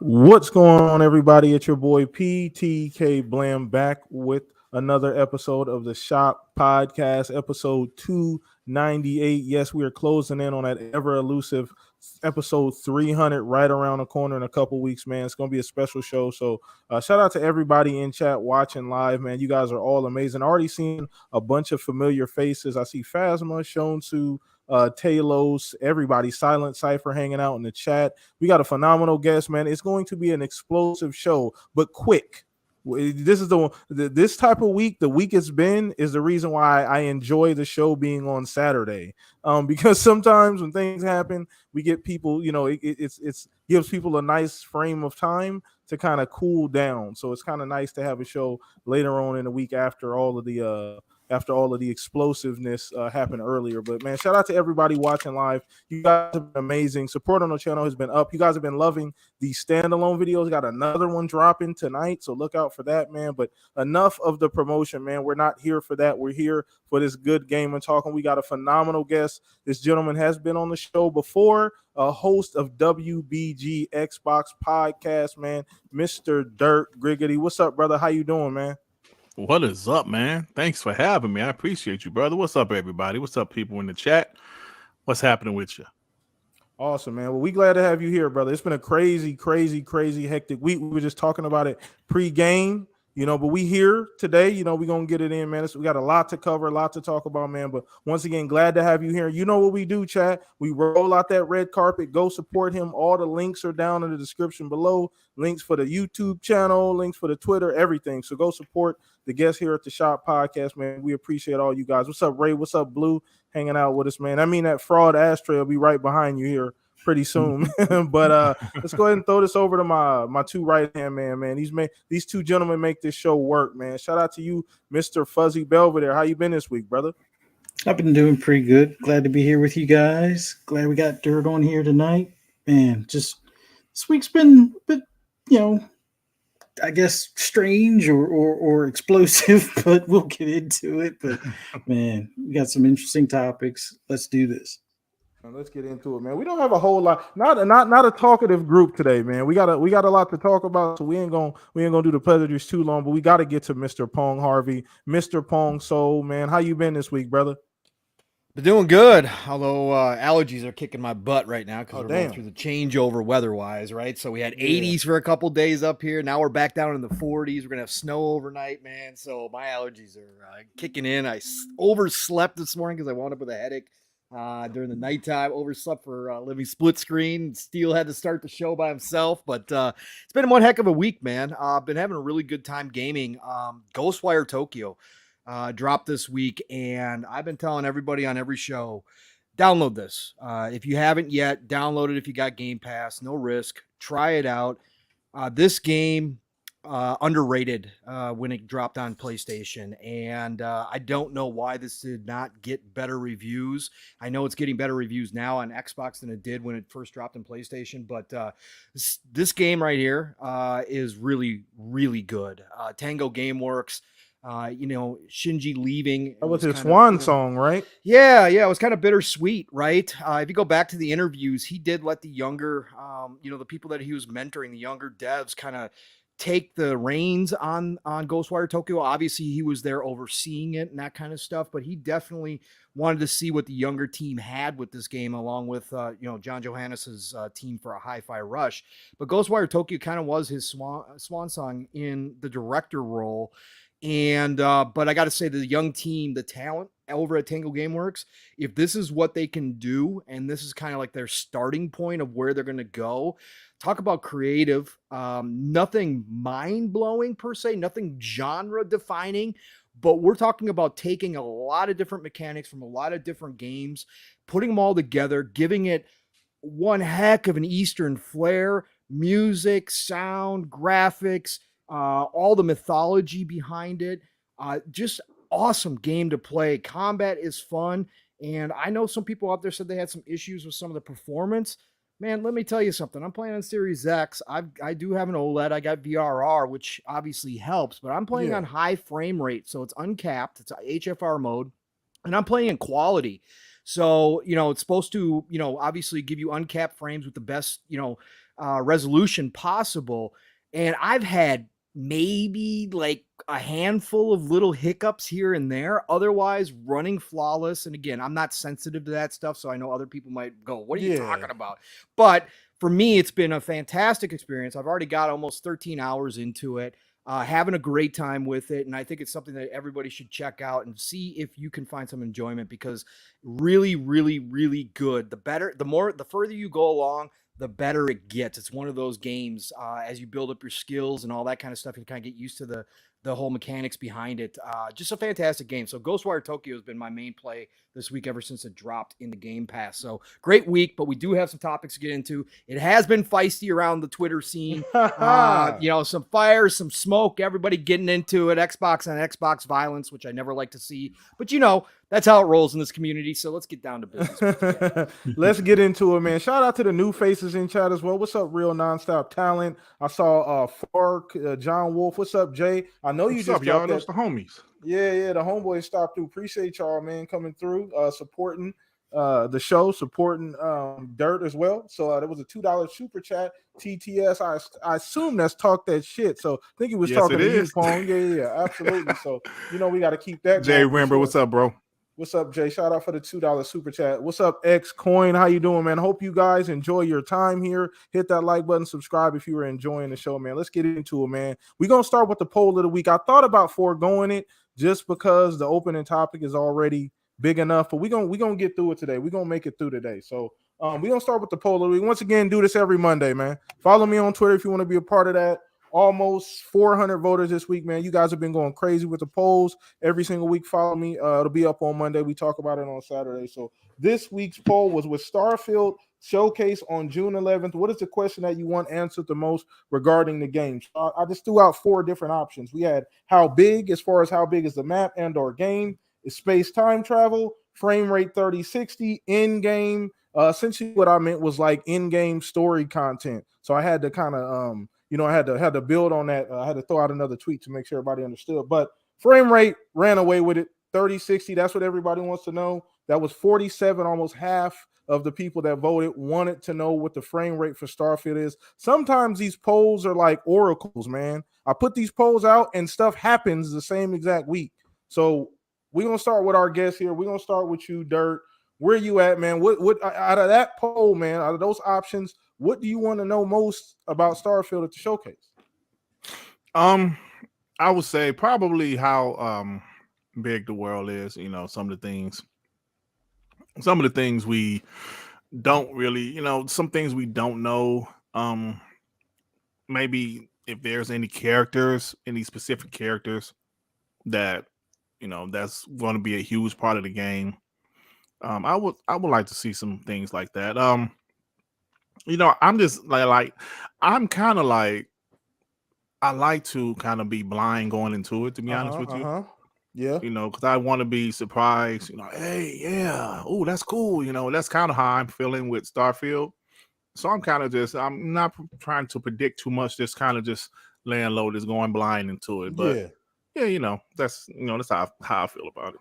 What's going on, everybody? It's your boy PTK Blam back with another episode of the Shop Podcast, episode 298. Yes, we are closing in on that ever elusive episode 300 right around the corner in a couple weeks, man. It's going to be a special show. So, shout out to everybody in chat watching live, man. You guys are all amazing. Already seen a bunch of familiar faces. I see Phasma, Shonsu, Talos, everybody, Silent Cipher hanging out in the chat. We got a phenomenal guest, man. It's going to be an explosive show, but quick. This is this type of week. The week it's been is the reason why I enjoy the show being on Saturday. Because sometimes when things happen, we get people. It's gives people a nice frame of time to kind of cool down. So it's kind of nice to have a show later on in the week after all of the explosiveness happened earlier. But man, shout out to everybody watching live. You guys have been amazing. Support on the channel has been up. You guys have been loving the standalone videos. Got another one dropping tonight, so look out for that, man. But enough of the promotion, man. We're not here for that. We're here for this good game and talking. We got a phenomenal guest. This gentleman has been on the show before, a host of WBG Xbox podcast, man, Mr. Dirk Griggity. What's up, brother? How you doing, man? What is up, man? Thanks for having me. I appreciate you, brother. What's up, everybody? What's up, people in the chat? What's happening with you? Awesome, man. Well, we glad to have you here, brother. It's been a crazy, crazy, crazy hectic week. We were just talking about it pre-game, but we here today. We're gonna get it in, man. We got a lot to cover, a lot to talk about, man. But once again, glad to have you here. You know what we do, chat. We roll out that red carpet, go support him. All the links are down in the description below. Links for the YouTube channel, links for the Twitter, everything. So go support the guests here at the Shop Podcast, man. We appreciate all you guys. What's up, Ray? What's up, Blue? Hanging out with us, man. I mean, that fraud ashtray will be right behind you here pretty soon. But let's go ahead and throw this over to my two right hand man. These two gentlemen make this show work, man. Shout out to you, Mr. Fuzzy Belvedere. How you been this week, brother? I've been doing pretty good. Glad to be here with you guys. Glad we got Dirt on here tonight. Man, just this week's been a bit, you know, I guess strange or explosive, but we'll get into it. But man, we got some interesting topics. Let's do this. Let's get into it, man. We don't have a whole lot, not a talkative group today, man. We got a lot to talk about, so we ain't gonna do the pleasantries too long. But we got to get to Mr. Pong Harvey, Mr. Pong Soul, man. How you been this week, brother? Been doing good, although allergies are kicking my butt right now because Oh, we're damn. going through the changeover weather-wise, right? So we had Yeah. 80s for a couple days up here. Now we're back down in the 40s. We're gonna have snow overnight, man. So my allergies are kicking in. Overslept this morning because I wound up with a headache during the nighttime. Overslept for living split screen. Steele had to start the show by himself, but it's been one heck of a week, man. I've been having a really good time gaming. Ghostwire Tokyo dropped this week, and I've been telling everybody on every show, download this. If you haven't yet, download it if you got Game Pass. No risk. Try it out. This game, underrated when it dropped on PlayStation, and I don't know why this did not get better reviews. I know it's getting better reviews now on Xbox than it did when it first dropped on PlayStation, but this game right here is really, really good. Tango Gameworks. Shinji leaving. That was his swan song, right? Yeah, it was kind of bittersweet, right? If you go back to the interviews, he did let the younger, the people that he was mentoring, the younger devs, kind of take the reins on Ghostwire Tokyo. Obviously, he was there overseeing it and that kind of stuff, but he definitely wanted to see what the younger team had with this game, along with John Johannes's team for a Hi-Fi Rush. But Ghostwire Tokyo kind of was his swan song in the director role. And but I got to say, the young team, the talent over at Tango Gameworks, if this is what they can do, and this is kind of like their starting point of where they're going to go, talk about creative. Nothing mind-blowing per se, nothing genre-defining, but we're talking about taking a lot of different mechanics from a lot of different games, putting them all together, giving it one heck of an Eastern flair, music, sound, graphics, all the mythology behind it. Just awesome game to play. Combat is fun. And I know some people out there said they had some issues with some of the performance. Man, let me tell you something. I'm playing on Series X. I do have an OLED. I got VRR, which obviously helps, but I'm playing on high frame rate. So it's uncapped. It's a HFR mode. And I'm playing in quality. So, it's supposed to, obviously give you uncapped frames with the best, resolution possible. And I've had maybe like a handful of little hiccups here and there, otherwise running flawless. And again, I'm not sensitive to that stuff, so I know other people might go, what are you talking about? But for me, it's been a fantastic experience. I've already got almost 13 hours into it, having a great time with it. And I think it's something that everybody should check out and see if you can find some enjoyment, because really, really, really good. The further you go along, the better it gets. It's one of those games, as you build up your skills and all that kind of stuff, you kind of get used to the whole mechanics behind it. Just a fantastic game. So Ghostwire Tokyo has been my main play this week ever since it dropped in the Game Pass. So great week, but we do have some topics to get into. It has been feisty around the Twitter scene. Some fire, some smoke, everybody getting into it. Xbox on Xbox violence, which I never like to see. But that's how it rolls in this community. So let's get down to business. Let's get into it, man. Shout out to the new faces in chat as well. What's up, Real Nonstop Talent? I saw Fark, John Wolf. What's up, Jay? I know you What's just up, y'all? got Those that. the homies. Yeah, the homeboys stopped through. Appreciate y'all, man, coming through, supporting the show, supporting Dirt as well. So there was a $2 super chat. TTS, I assume that's Talk That Shit. So I think he was talking to you, Pong. Yeah, absolutely. So we got to keep that. Jay Remember, what's up, bro? What's up, Jay? Shout out for the $2 super chat. What's up, X Coin? How you doing, man? Hope you guys enjoy your time here. Hit that like button, subscribe if you were enjoying the show, man. Let's get into it, man. We're going to start with the poll of the week. I thought about foregoing it just because the opening topic is already big enough, but we're gonna get through it today. We're going to make it through today. So we're going to start with the poll of the week. Once again, do this every Monday, man. Follow me on Twitter if you want to be a part of that. Almost 400 voters this week, man. You guys have been going crazy with the polls every single week. Follow me. It'll be up on Monday. We talk about it on Saturday. So this week's poll was with Starfield Showcase on June 11th. What is the question that you want answered the most regarding the game? So I just threw out 4 different options. We had how big, as far as how big is the map and or game, is space time travel, frame rate 3060, in-game. Essentially what I meant was like in-game story content. So I had to kind of I had to build on that. I had to throw out another tweet to make sure everybody understood. But frame rate ran away with it. 3060. That's what everybody wants to know. That was 47, almost half of the people that voted wanted to know what the frame rate for Starfield is. Sometimes these polls are like oracles, man. I put these polls out and stuff happens the same exact week. So we're gonna start with our guest here. We're gonna start with you, Dirt. Where you at, man? What out of that poll, man, out of those options, what do you want to know most about Starfield at the showcase? I would say probably how big the world is. Some of the things we don't really, some things we don't know. Maybe if there's any specific characters that that's going to be a huge part of the game. I would like to see some things like that. I'm just I'm kind of like, I like to kind of be blind going into it, to be honest with you. Yeah. Because I want to be surprised. Hey, yeah, oh, that's cool. That's kind of how I'm feeling with Starfield. So I'm not trying to predict too much. Just kind of just laying low, just going blind into it. But yeah, that's how I feel about it.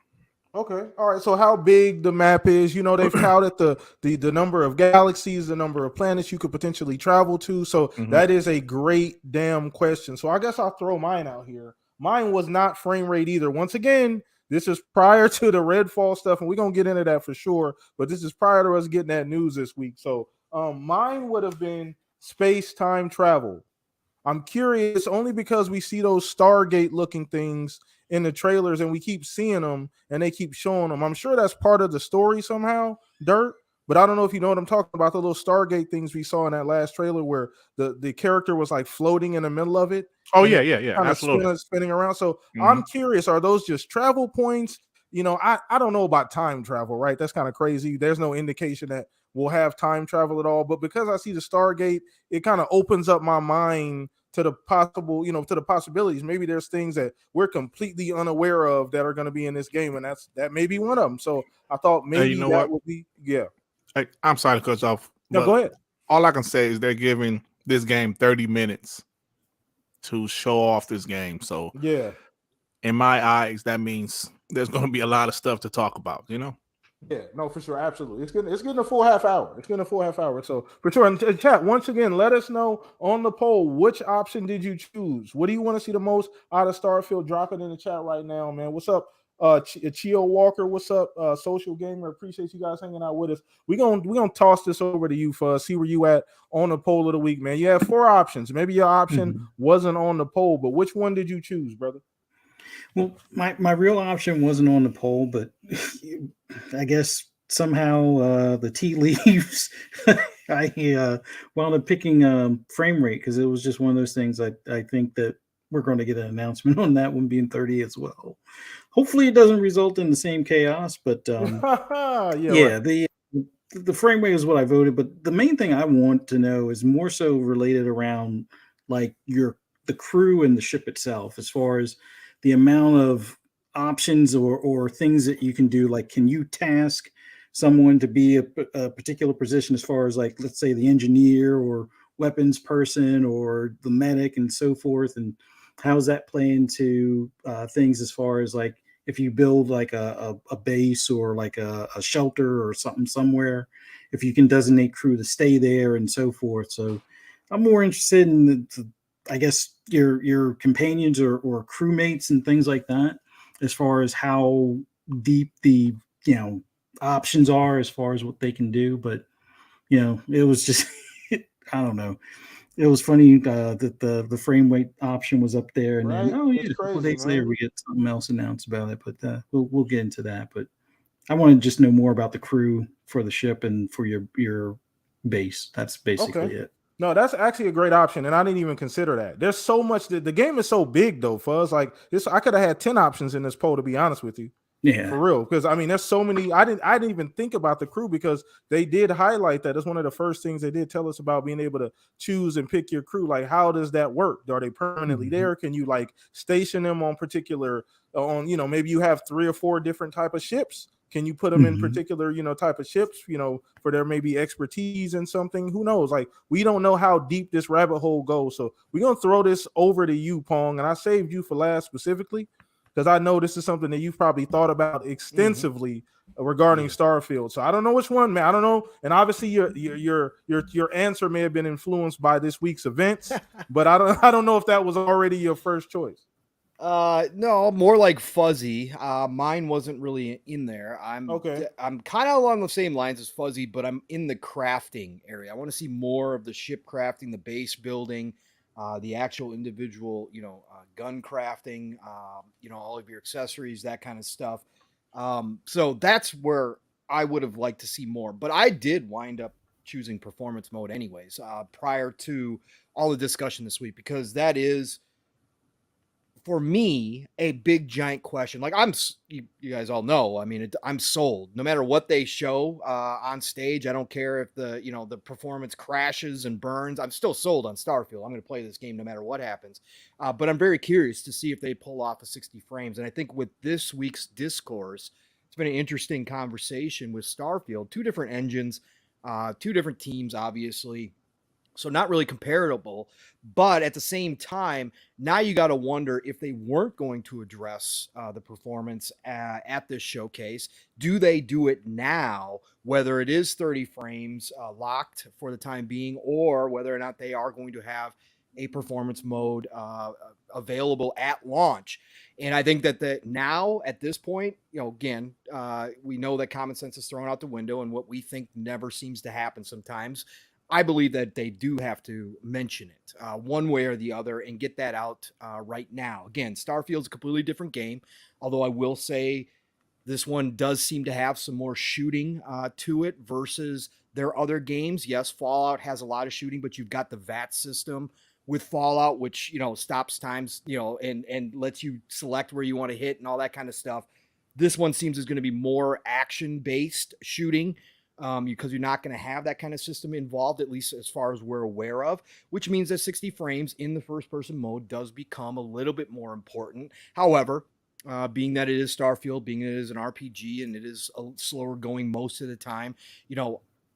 Okay. All right. So how big the map is, they've counted the number of galaxies, the number of planets you could potentially travel to. So that is a great damn question. So I guess I'll throw mine out here. Mine was not frame rate either. Once again, this is prior to the Redfall stuff, and we're going to get into that for sure. But this is prior to us getting that news this week. So mine would have been space-time travel. I'm curious only because we see those Stargate looking things in the trailers and we keep seeing them and they keep showing them. I'm sure that's part of the story somehow, Dirt, but I don't know if you know what I'm talking about. The little Stargate things we saw in that last trailer where the character was like floating in the middle of it. Oh, yeah. Absolutely. Spinning around. So I'm curious, are those just travel points? I don't know about time travel, right? That's kind of crazy. There's no indication that we'll have time travel at all. But because I see the Stargate, it kind of opens up my mind to the possible, to the possibilities. Maybe there's things that we're completely unaware of that are going to be in this game, and that may be one of them. So I thought maybe would be, yeah. Hey, I'm sorry to cut you off. No, go ahead. All I can say is they're giving this game 30 minutes to show off this game. So yeah, in my eyes, that means there's going to be a lot of stuff to talk about, Yeah, no, for sure, absolutely. It's getting a full half hour. It's getting a full half hour. So for sure, and chat once again, let us know on the poll which option did you choose. What do you want to see the most out of Starfield? Drop it in the chat right now, man. What's up, Chio Walker? What's up, Social Gamer? Appreciate you guys hanging out with us. We gonna toss this over to you for see where you at on the poll of the week, man. You have 4 options. Maybe your option wasn't on the poll, but which one did you choose, brother? Well, my real option wasn't on the poll, but I guess somehow the tea leaves. I wound up picking frame rate because it was just one of those things. I think that we're going to get an announcement on that one being 30 as well. Hopefully, it doesn't result in the same chaos, but Yeah, right. the frame rate is what I voted. But the main thing I want to know is more so related around like the crew and the ship itself, as far as the amount of options or things that you can do. Like, can you task someone to be a particular position, as far as like, let's say the engineer or weapons person or the medic and so forth, and how's that play into things as far as like if you build like a base or like a shelter or something somewhere, if you can designate crew to stay there and so forth. So I'm more interested in I guess your companions or crewmates and things like that, as far as how deep the options are as far as what they can do. But it was just I don't know. It was funny that the frame rate option was up there, and then Right? a It's couple of crazy, days later man. we get something else announced about it. But we'll get into that. But I want to just know more about the crew for the ship and for your base. That's Okay. basically it. No, that's actually a great option, and I didn't even consider that. There's so much the game is so big though, Fuzz. Like this, I could have had 10 options in this poll, to be honest with you. Yeah. For real. Because I mean, there's so many. I didn't even think about the crew because they did highlight that. It's one of the first things they did tell us about being able to choose and pick your crew. Like, how does that work? Are they permanently Mhm. there? Can you like station them on particular maybe you have 3 or 4 different type of ships. Can you put them in Mhm. particular, type of ships, for their maybe expertise in something? Who knows? Like, we don't know how deep this rabbit hole goes. So we're gonna throw this over to you, Pong. And I saved you for last specifically because I know this is something that you've probably thought about extensively regarding Yeah. Starfield. So I don't know which one, man. I don't know. And obviously your answer may have been influenced by this week's events, but I don't know if that was already your first choice. No, more like Fuzzy. Mine wasn't really in there. Okay. I'm kind of along the same lines as Fuzzy, but I'm in the crafting area. I want to see more of the ship crafting, the base building, the actual individual, gun crafting, all of your accessories, that kind of stuff. So that's where I would have liked to see more. But I did wind up choosing performance mode anyways, prior to all the discussion this week, because that is, for me, a big giant question. Like, you guys all know, I mean, I'm sold no matter what they show on stage. I don't care if the performance crashes and burns. I'm still sold on Starfield. I'm going to play this game no matter what happens. But I'm very curious to see if they pull off a 60 frames. And I think with this week's discourse, it's been an interesting conversation with Starfield. 2 different engines, 2 different teams, obviously. So not really comparable, but at the same time, now you got to wonder if they weren't going to address the performance at this showcase. Do they do it now, whether it is 30 frames locked for the time being, or whether or not they are going to have a performance mode available at launch? And I think that now at this point, again, we know that common sense is thrown out the window, and what we think never seems to happen sometimes. I believe that they do have to mention it one way or the other and get that out right now. Again, Starfield's a completely different game, although I will say this one does seem to have some more shooting to it versus their other games. Yes, Fallout has a lot of shooting, but you've got the VAT system with Fallout, which stops times, and lets you select where you want to hit and all that kind of stuff. This one seems is going to be more action based shooting, because you're not going to have that kind of system involved, at least as far as we're aware of, which means that 60 frames in the first person mode does become a little bit more important. However, being that it is Starfield, being it is an RPG and it is a slower going most of the time,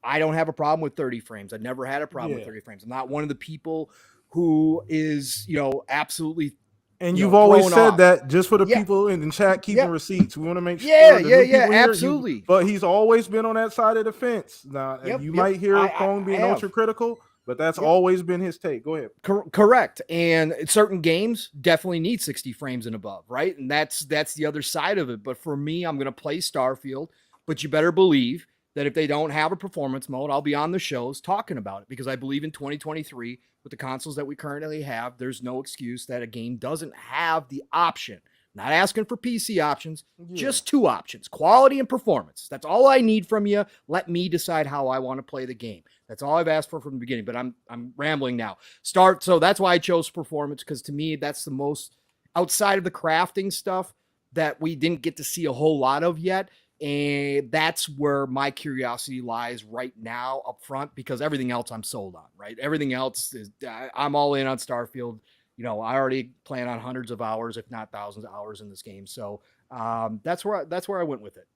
I don't have a problem with 30 frames. I never had a problem with Yeah. 30 frames. I'm not one of the people who is, absolutely And you you've know, always thrown said off. that just for the Yeah. people in the chat keeping Yep. receipts. We want to make sure Yeah, the yeah, new yeah, people here. absolutely. But he's always been on that side of the fence. Now Yep, you yep. might hear Pong I being have. ultra critical, but that's Yep. always been his take. Go ahead. Correct. And certain games definitely need 60 frames and above, right? And that's the other side of it. But for me, I'm going to play Starfield, but you better believe that if they don't have a performance mode, I'll be on the shows talking about it because I believe in 2023 with the consoles that we currently have, there's no excuse that a game doesn't have the option. Not asking for PC options, just two options, quality and performance. That's all I need from you. Let me decide how I want to play the game. That's all I've asked for from the beginning, but I'm rambling now. So that's why I chose performance, because to me, that's the most outside of the crafting stuff that we didn't get to see a whole lot of yet. And that's where my curiosity lies right now up front, because everything else I'm sold on, right? Everything else is, I'm all in on Starfield. You know, I already plan on hundreds of hours, if not thousands of hours in this game. So that's where I went with it.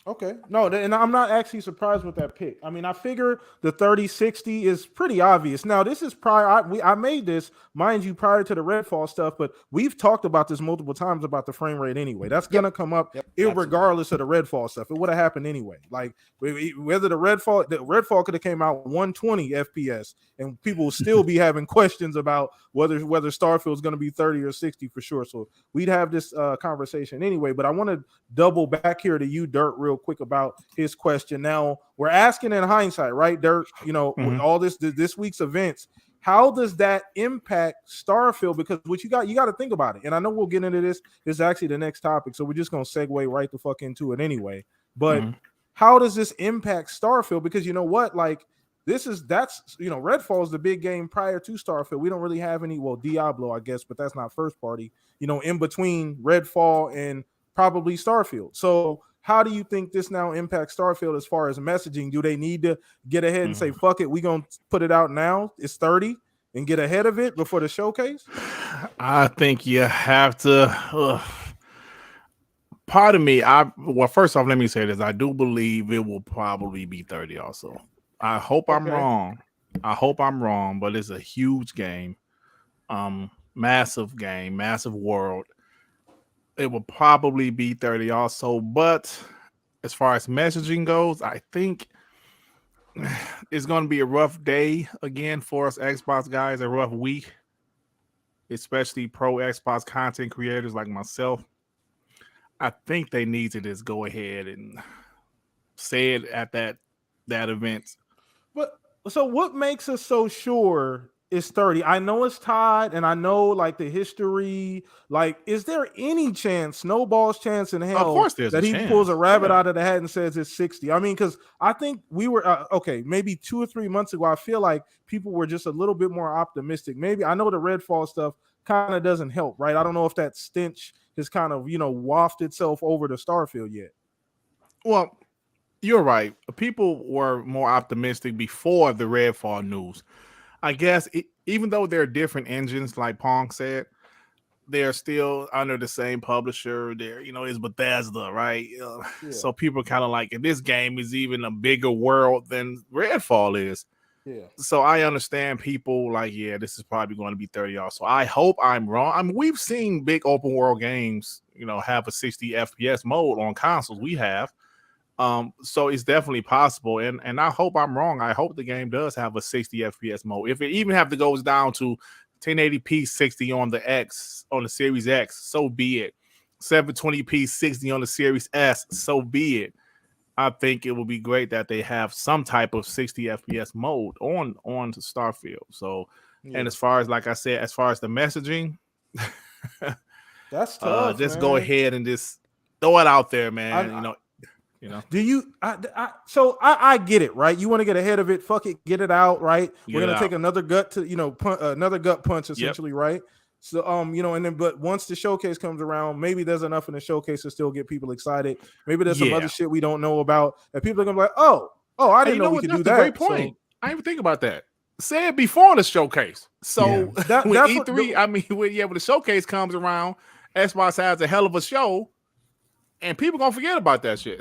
Okay. No, and I'm not actually surprised with that pick. I mean, I figure the 3060 is pretty obvious. Now, this is prior. I made this, mind you, prior to the Redfall stuff, but we've talked about this multiple times about the frame rate anyway. That's going to come up regardless of the Redfall stuff. It would have happened anyway. Like, whether the Redfall could have came out 120 FPS, and people will still be having questions about whether Starfield is going to be 30 or 60 for sure. So we'd have this conversation anyway. But I want to double back here to you, Dirt, real quick about his question. Now we're asking in hindsight, right, Dirt? You know, with all this week's events, how does that impact Starfield? Because what you got to think about it. And I know we'll get into this. This is actually the next topic, so we're just gonna segue right the fuck into it anyway. But how does this impact Starfield? Because you know what, like Redfall is the big game prior to Starfield. We don't really have any, well, Diablo, I guess, but that's not first party, you know, in between Redfall and probably Starfield. So how do you think this now impacts Starfield as far as messaging? Do they need to get ahead and say, fuck it, we're going to put it out now, it's 30, and get ahead of it before the showcase? I think you have to. Part of me, first off, let me say this. I do believe it will probably be 30 also. I hope I'm wrong. But it's a huge game. Massive game, massive world. It will probably be 30 also. But as far as messaging goes, I think it's going to be a rough day again for us Xbox guys, a rough week, especially pro Xbox content creators like myself. I think they need to just go ahead and say it at that event. But so what makes us so sure it's 30? I know it's tied, and I know like the history. Like, is there any chance, snowball's chance in hell, of course there's that a he chance. pulls a rabbit out of the hat and says it's 60? I mean, because I think we were maybe 2 or 3 months ago. I feel like people were just a little bit more optimistic. Maybe I know the Redfall stuff kind of doesn't help, right? I don't know if that stench has kind of, you know, wafted itself over to Starfield yet. Well, you're right. People were more optimistic before the Redfall news. I guess even though they're different engines, like Pong said, they're still under the same publisher. They're, you know, it's Bethesda, right? So people kind of like, this game is even a bigger world than Redfall is. Yeah. So I understand people like, this is probably going to be 30 also. I hope I'm wrong. I mean, we've seen big open world games, you know, have a 60 FPS mode on consoles. We have. So it's definitely possible. And I hope I'm wrong. I hope the game does have a 60 FPS mode. If it even have to goes down to 1080p 60 on the Series X, so be it. 720p 60 on the Series S, so be it. I think it would be great that they have some type of 60 FPS mode on to Starfield. So, and as far as, like I said, as far as the messaging, that's tough. Just man. go ahead and just throw it out there, man. You know. Do you? I get it, right? You want to get ahead of it. Fuck it, get it out, right? We're gonna take another gut punch, essentially, right? So, you know, and then, but once the showcase comes around, maybe there's enough in the showcase to still get people excited. Maybe there's some other shit we don't know about that people are gonna be like, oh, I didn't know we could do that. Great point. So, I didn't even think about that. Say it before the showcase. So with E3, when the showcase comes around, Xbox has a hell of a show. And people gonna forget about that shit.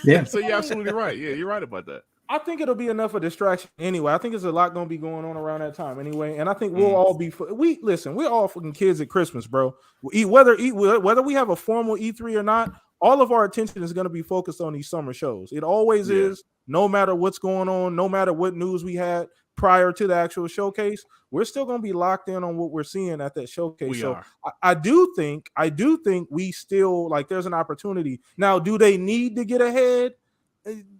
Yeah. So you're absolutely right. Yeah, you're right about that. I think it'll be enough of distraction anyway. I think there's a lot going to be going on around that time anyway, and I think we'll all be. We're all fucking kids at Christmas, bro. Whether we have a formal E3 or not, all of our attention is going to be focused on these summer shows. It always is, no matter what's going on, no matter what news we had prior to the actual showcase. We're still going to be locked in on what we're seeing at that showcase. I do think we still like. There's an opportunity now. Do they need to get ahead?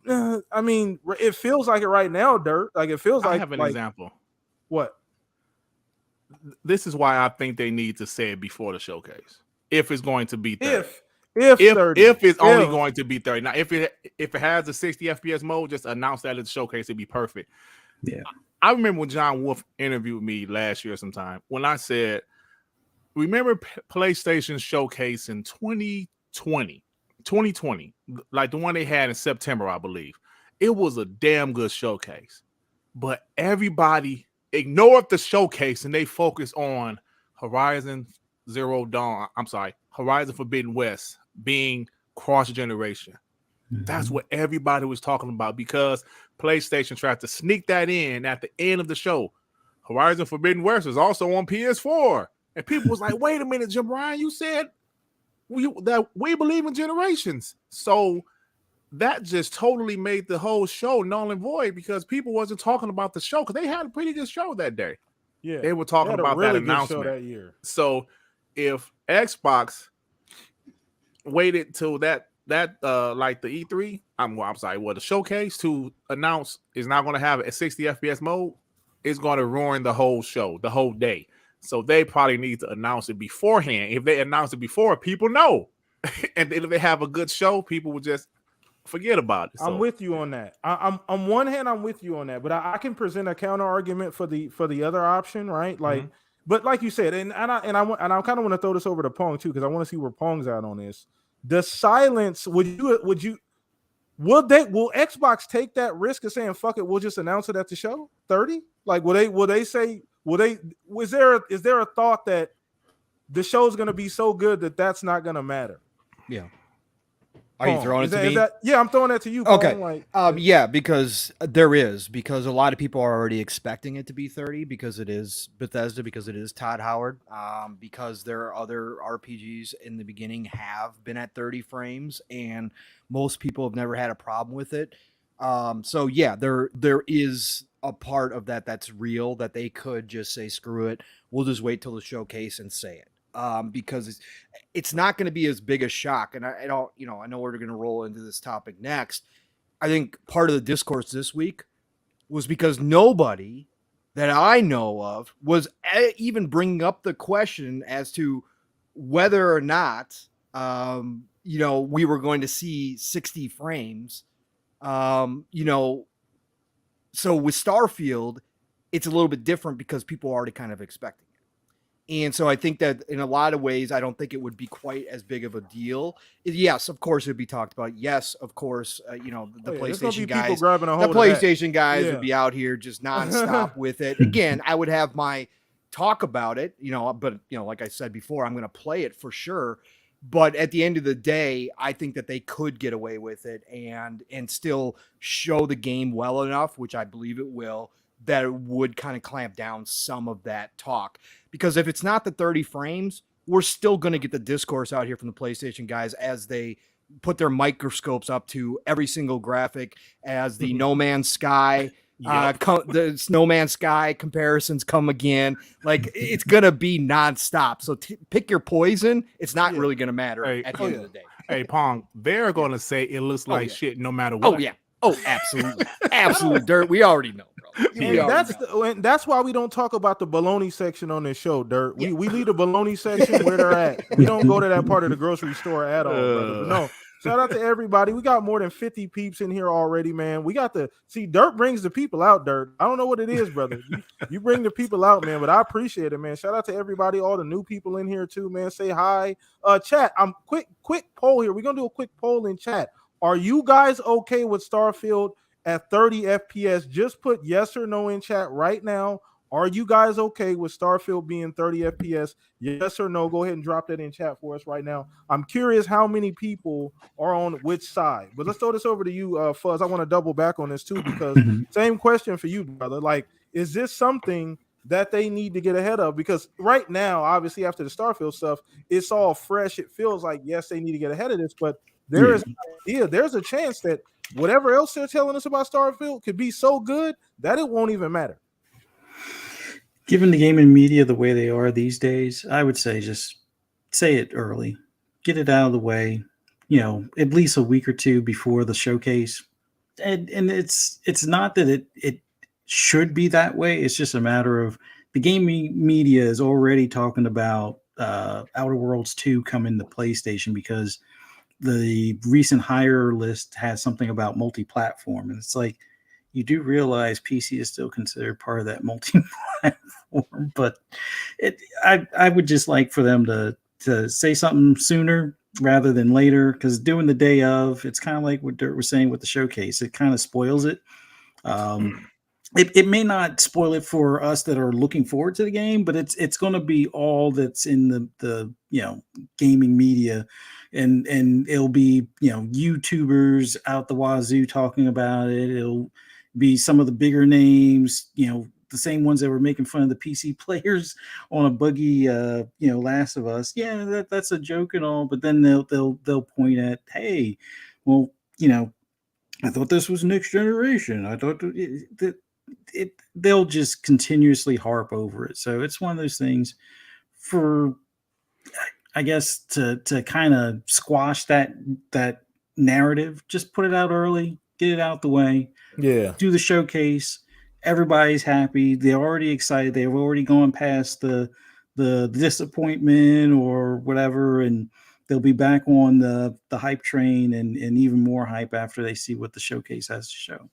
I mean, it feels like it right now, Dirt. Like it feels like. I have an example. What? This is why I think they need to say it before the showcase. If it's going to be 30. If it's only going to be 30. Now, if it has a 60 FPS mode, just announce that at the showcase. It'd be perfect. Yeah. I remember when John Wolf interviewed me last year sometime when I said, remember PlayStation showcase in 2020, like the one they had in September, I believe. It was a damn good showcase, but everybody ignored the showcase and they focused on Horizon Forbidden West being cross-generation. That's what everybody was talking about because PlayStation tried to sneak that in at the end of the show. Horizon Forbidden West is also on PS4. And people was like, wait a minute, Jim Ryan, you said that we believe in generations. So that just totally made the whole show null and void because people wasn't talking about the show because they had a pretty good show that day. Yeah, they were talking about really that announcement that year. So if Xbox waited till that like the E3, the showcase to announce is not going to have a 60 FPS mode, it's going to ruin the whole show, the whole day. So they probably need to announce it beforehand. If they announce it before, people know. And if they have a good show, people will just forget about it. So. I'm with you on that. I'm on one hand, I'm with you on that, but I can present a counter argument for the other option, right? Like, but like you said, and I kind of want to throw this over to Pong too because I want to see where Pong's at on this. The silence, will Xbox take that risk of saying fuck it, we'll just announce it at the show 30? Like is there a thought that the show's going to be so good that that's not going to matter? Yeah. Are you throwing it to me? Yeah, I'm throwing that to you. Okay. Pong, yeah, because a lot of people are already expecting it to be 30 because it is Bethesda, because it is Todd Howard, because there are other RPGs in the beginning have been at 30 frames, and most people have never had a problem with it. So yeah, there is a part of that that's real that they could just say screw it. We'll just wait till the showcase and say it. Because it's not going to be as big a shock. And I know we're going to roll into this topic next. I think part of the discourse this week was because nobody that I know of was even bringing up the question as to whether or not, we were going to see 60 frames. So with Starfield, it's a little bit different because people are already kind of expecting. And so I think that in a lot of ways, I don't think it would be quite as big of a deal. Yes, of course, it would be talked about. Yes, of course, the PlayStation guys, would be out here just nonstop with it. Again, I would have my talk about it, but like I said before, I'm going to play it for sure. But at the end of the day, I think that they could get away with it and still show the game well enough, which I believe it will, that it would kind of clamp down some of that talk. Because if it's not the 30 frames, we're still going to get the discourse out here from the PlayStation guys as they put their microscopes up to every single graphic as the No Man's Sky, the No Man's Sky comparisons come again. Like, it's going to be nonstop. So pick your poison. It's not really going to matter at the end of the day. Hey, Pong, they're going to say it looks like shit no matter what. Oh, yeah. Oh, absolutely. Absolutely, Dirt. We already know, bro. That's why we don't talk about the baloney section on this show, Dirt. We leave the baloney section where they're at. We don't go to that part of the grocery store at all, brother. No. Shout out to everybody. We got more than 50 peeps in here already, man. We got Dirt brings the people out, Dirt. I don't know what it is, brother. You bring the people out, man, but I appreciate it, man. Shout out to everybody, all the new people in here too, man. Say hi. Chat, quick poll here. We're going to do a quick poll in chat. Are you guys okay with Starfield at 30 FPS? Just put yes or no in chat right now. Are you guys okay with Starfield being 30 FPS? Yes or no? Go ahead and drop that in chat for us right now. I'm curious how many people are on which side. But let's throw this over to you, Fuzz. I want to double back on this too, because same question for you, brother. Like, is this something that they need to get ahead of? Because right now, obviously, after the Starfield stuff, it's all fresh. It feels like, yes, they need to get ahead of this, but there is an idea. There's a chance that whatever else they're telling us about Starfield could be so good that it won't even matter. Given the gaming media the way they are these days, I would say just say it early, get it out of the way, at least a week or two before the showcase. And it's not that it should be that way. It's just a matter of the gaming media is already talking about Outer Worlds 2 coming to PlayStation because the recent hire list has something about multi-platform, and it's like, you do realize PC is still considered part of that multi-platform, but I would just like for them to say something sooner rather than later, because doing the day of, it's kind of like what Dirt was saying with the showcase. It kind of spoils it. It may not spoil it for us that are looking forward to the game, but it's going to be all that's in the gaming media, and it'll be YouTubers out the wazoo talking about it. It'll be some of the bigger names, the same ones that were making fun of the PC players on a buggy, Last of Us. Yeah, that's a joke and all, but then they'll point at, hey, well, I thought this was next generation. I thought that they'll just continuously harp over it. So it's one of those things for, I guess, to kind of squash that narrative. Just put it out early, get it out the way. Yeah. Do the showcase. Everybody's happy. They're already excited. They've already gone past the disappointment or whatever, and they'll be back on the hype train and even more hype after they see what the showcase has to show.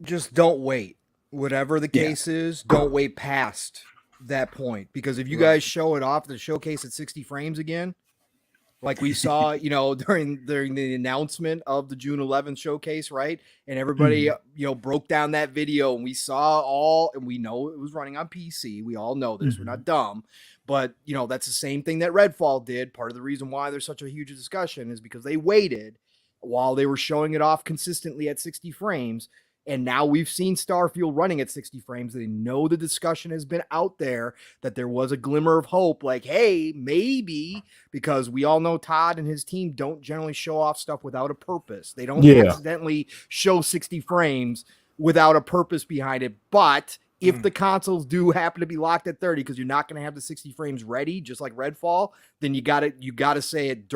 Just don't wait. Whatever the case is, don't wait past that point, because if you guys show it off the showcase at 60 frames again, like we saw, during the announcement of the June 11th showcase, right? And everybody, broke down that video, and we saw and we know it was running on PC. We all know this. We're not dumb. But, that's the same thing that Redfall did. Part of the reason why there's such a huge discussion is because they waited while they were showing it off consistently at 60 frames. And now we've seen Starfield running at 60 frames. They know the discussion has been out there, that there was a glimmer of hope, like, hey, maybe, because we all know Todd and his team don't generally show off stuff without a purpose. They don't accidentally show 60 frames without a purpose behind it. But if the consoles do happen to be locked at 30, because you're not going to have the 60 frames ready, just like Redfall, then you got to say it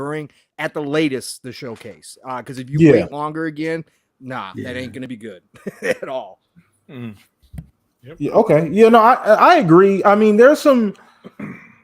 at the latest, the showcase. Because if you wait longer again, that ain't going to be good at all. Yep. Yeah, okay. Yeah, no, I agree. I mean, there's some,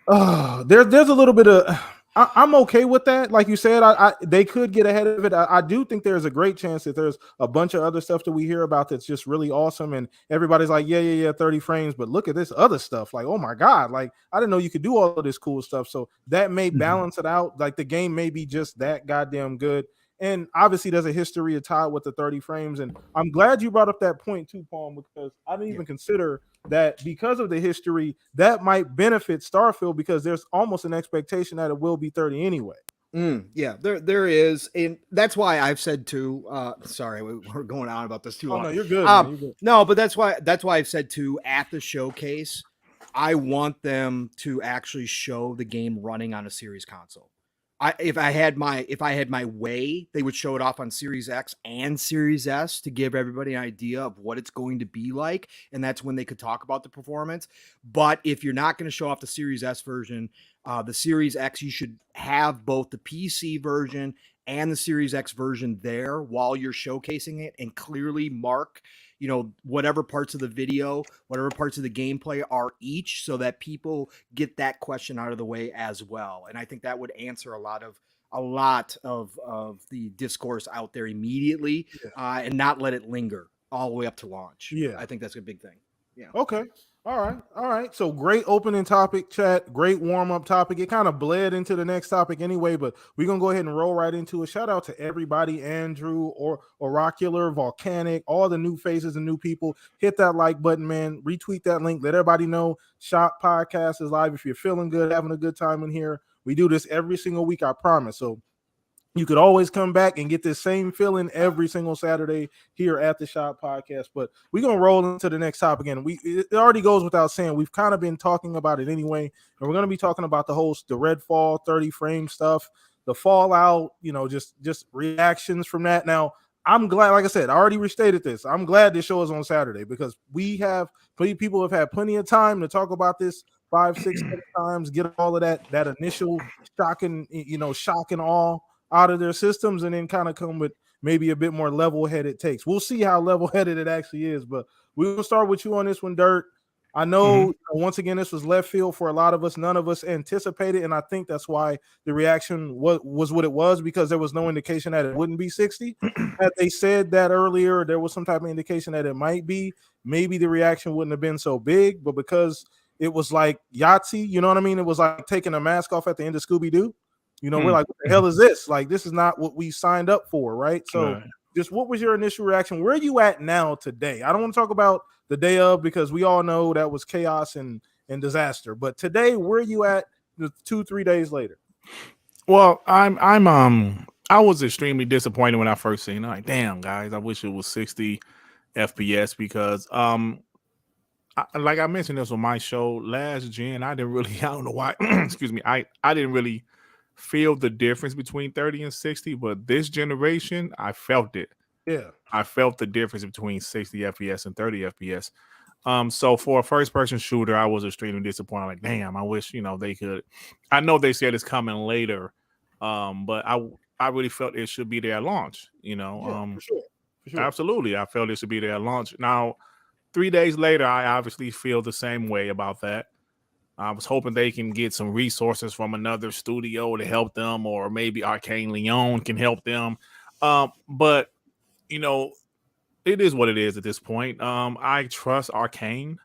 there's a little bit of, I'm okay with that. Like you said, they could get ahead of it. I do think there's a great chance that there's a bunch of other stuff that we hear about that's just really awesome, and everybody's like, yeah, 30 frames, but look at this other stuff. Like, oh my God, like I didn't know you could do all of this cool stuff. So that may balance it out. Like the game may be just that goddamn good. And obviously, there's a history of Todd with the 30 frames. And I'm glad you brought up that point too, Paul, because I didn't even consider that because of the history, that might benefit Starfield, because there's almost an expectation that it will be 30 anyway. There is. And that's why I've said too, sorry, we're going on about this too long. No, you're good, man. You're good. No, but that's why I've said too, at the showcase, I want them to actually show the game running on a Series console. If I had my way, they would show it off on Series X and Series S to give everybody an idea of what it's going to be like, and that's when they could talk about the performance. But if you're not going to show off the Series S version, the Series X, you should have both the PC version and the Series X version there while you're showcasing it, and clearly mark, whatever parts of the video, whatever parts of the gameplay are each, so that people get that question out of the way as well. And I think that would answer a lot of the discourse out there immediately, and not let it linger all the way up to launch. Yeah. I think that's a big thing. Yeah. Okay. All right. All right. So great opening topic, chat. Great warm up topic. It kind of bled into the next topic anyway, but we're gonna go ahead and roll right into it. Shout out to everybody, Andrew or Oracular, Volcanic, all the new faces and new people. Hit that like button, man. Retweet that link. Let everybody know Shop Podcast is live. If you're feeling good, having a good time in here, we do this every single week. I promise. So you could always come back and get this same feeling every single Saturday here at the Shop Podcast. But we're gonna roll into the next topic, and it already goes without saying. We've kind of been talking about it anyway, and we're gonna be talking about the Redfall 30 frame stuff, the Fallout, just reactions from that. Now, I'm glad, like I said, I already restated this. I'm glad this show is on Saturday because people have had plenty of time to talk about this 5, 6, 7 times, get all of that initial shock and awe out of their systems, and then kind of come with maybe a bit more level-headed takes. We'll see how level-headed it actually is, but we'll start with you on this one, Dirt. I know, once again, this was left field for a lot of us. None of us anticipated, and I think that's why the reaction was what it was, because there was no indication that it wouldn't be 60. Had they said that earlier, there was some type of indication that it might be, maybe the reaction wouldn't have been so big, but because it was like Yahtzee, you know what I mean? It was like taking a mask off at the end of Scooby-Doo. We're like, what the hell is this? Like, this is not what we signed up for, right? So just what was your initial reaction? Where are you at now today? I don't want to talk about the day of, because we all know that was chaos and disaster. But today, where are you at 2-3 days later? Well, I was extremely disappointed when I first seen it. Like, damn, guys, I wish it was 60 FPS because like I mentioned this on my show last gen, I didn't really, I don't know why, excuse me, I didn't really feel the difference between 30 and 60, but this generation, I felt it. Yeah. I felt the difference between 60 FPS and 30 FPS. So for a first-person shooter, I was extremely disappointed. Like, damn, I wish, they could. I know they said it's coming later, but I really felt it should be there at launch, For sure. Absolutely. I felt it should be there at launch. Now, 3 days later, I obviously feel the same way about that. I was hoping they can get some resources from another studio to help them, or maybe Arcane Leon can help them. But it is what it is at this point. I trust Arcane.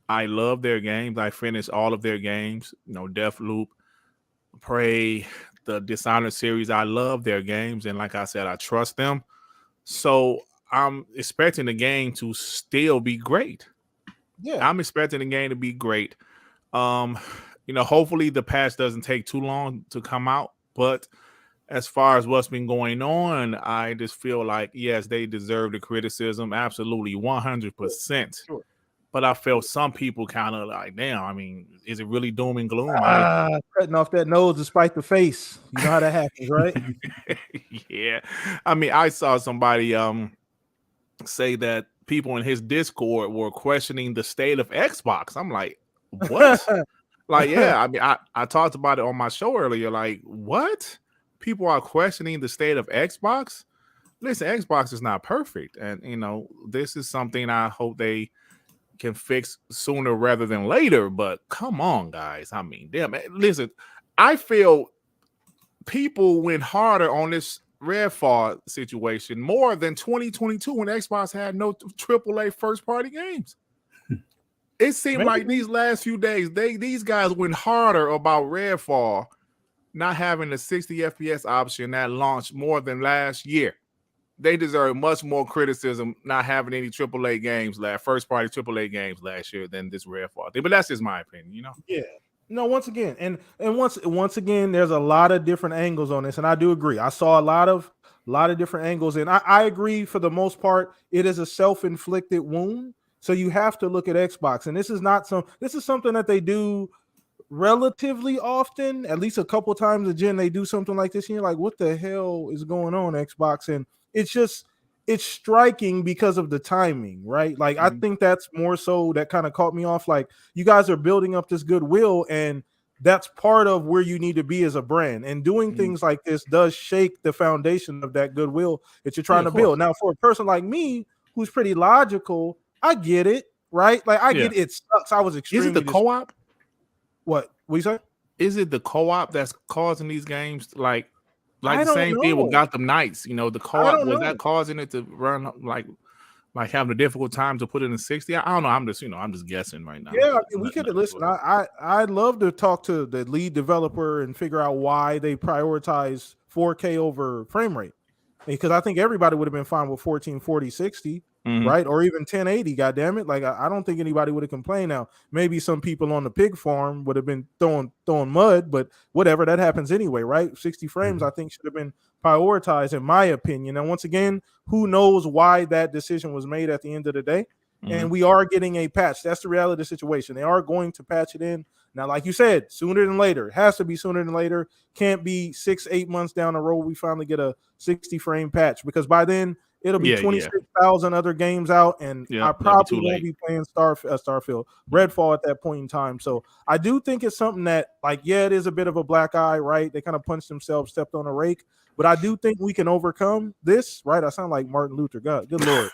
I love their games. I finished all of their games. Deathloop, Prey, the Dishonored series. I love their games, and like I said, I trust them. So I'm expecting the game to still be great. Yeah, I'm expecting the game to be great. Hopefully the patch doesn't take too long to come out, but as far as what's been going on, I just feel like, yes, they deserve the criticism. Absolutely. 100%. Sure. But I felt some people kind of like, damn, I mean, is it really doom and gloom? Cutting off that nose despite the face. You know how that happens, right? Yeah. I mean, I saw somebody say that people in his Discord were questioning the state of Xbox. I'm like, what? Like, yeah, I mean, I talked about it on my show earlier. Like, what? People are questioning the state of Xbox. Listen, Xbox is not perfect. And, this is something I hope they can fix sooner rather than later. But come on, guys. I mean, damn, listen, I feel people went harder on this Redfall situation more than 2022 when Xbox had no AAA first-party games. It seemed like these last few days, these guys went harder about Redfall not having the 60 FPS option at launch more than last year. They deserve much more criticism not having any AAA games, first-party AAA games last year than this Redfall thing. But that's just my opinion, Yeah. No, once again, and once again, there's a lot of different angles on this, and I do agree. I saw a lot of different angles, and I agree for the most part. It is a self-inflicted wound, so you have to look at Xbox, and this is something that they do relatively often, at least a couple times a gen. They do something like this, and you're like, "What the hell is going on, Xbox?" And it's striking because of the timing, right? Like, I think that's more so that kind of caught me off. Like, you guys are building up this goodwill, and that's part of where you need to be as a brand. And doing things like this does shake the foundation of that goodwill that you're trying to build. Now, for a person like me who's pretty logical, I get it, right? Like, I get it sucks. I was extremely. Is it the co-op? What you say? Is it the co-op that's causing these games like I the don't same thing with know. Gotham Knights? The co-op was that causing it to run like like having a difficult time to put it in 60. I don't know. I'm just guessing right now. Yeah, I mean, we could listen. I'd love to talk to the lead developer and figure out why they prioritize 4K over frame rate. Because I think everybody would have been fine with 1440 60, right? Or even 1080. God damn it! Like I don't think anybody would have complained. Now maybe some people on the pig farm would have been throwing mud, but whatever, that happens anyway, right? 60 frames, I think, should have been prioritized, in my opinion. And once again, who knows why that decision was made at the end of the day? And we are getting a patch. That's the reality of the situation. They are going to patch it in. Now, like you said, sooner than later. It has to be sooner than later. Can't be 6-8 months down the road we finally get a 60 frame patch, because by then it'll be 26,000 other games out, and I probably won't be playing Starfield, Redfall at that point in time. So I do think it's something that, like, it is a bit of a black eye, right? They kind of punched themselves, stepped on a rake. But I do think we can overcome this, right? I sound like Martin Luther. God, good Lord.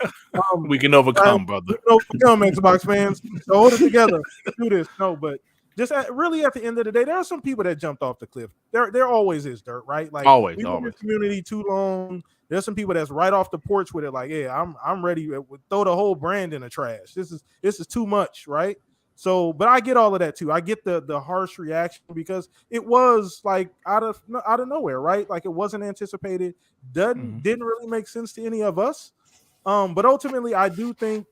We can overcome, brother. We can overcome, Xbox fans. So hold it together. Do this. No, but just really at the end of the day, there are some people that jumped off the cliff. There always is dirt, right? Like always. We've been in the community too long. There's some people that's right off the porch with it, like, yeah, I'm ready to throw the whole brand in the trash. This is too much, right? So, but I get all of that too. I get the harsh reaction because it was like out of nowhere, right? Like it wasn't anticipated. Didn't really make sense to any of us. But ultimately, I do think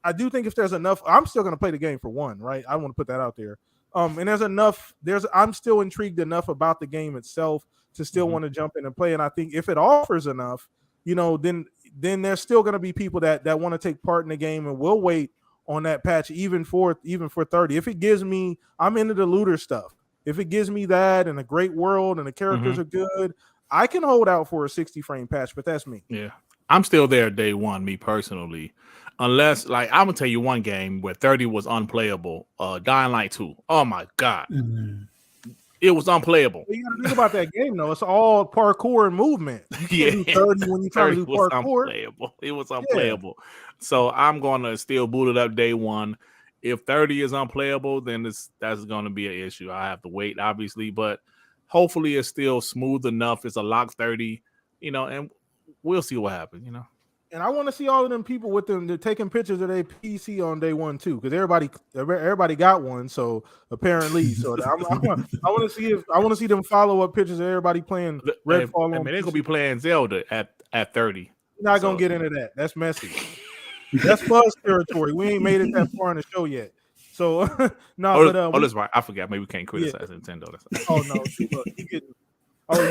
if there's enough, I'm still going to play the game for one, right? I want to put that out there. And there's enough. I'm still intrigued enough about the game itself to still want to jump in and play. And I think if it offers enough, then there's still going to be people that want to take part in the game and will wait on that patch, even for 30. If it gives me, I'm into the looter stuff. If it gives me that and a great world and the characters are good, I can hold out for a 60 frame patch, but that's me. Yeah. I'm still there day one, me personally. Unless, like, I'm gonna tell you one game where 30 was unplayable. Dying Light 2. Oh my god. It was unplayable. You gotta think about that game though. It's all parkour and movement. You can't do 30 when you try to do parkour. It was unplayable. So I'm gonna still boot it up day one. If 30 is unplayable, then that's gonna be an issue. I have to wait, obviously, but hopefully it's still smooth enough. It's a lock 30, and we'll see what happens, And I want to see all of them people with them. They're taking pictures of their PC on day one too, because everybody got one. So apparently, I want to see them follow up pictures of everybody playing Redfall. I mean, they're gonna be playing Zelda at 30. We're not gonna get into that. That's messy. That's fuzz territory. We ain't made it that far in the show yet. So that's right. I forgot. Maybe we can't criticize Nintendo. Oh no,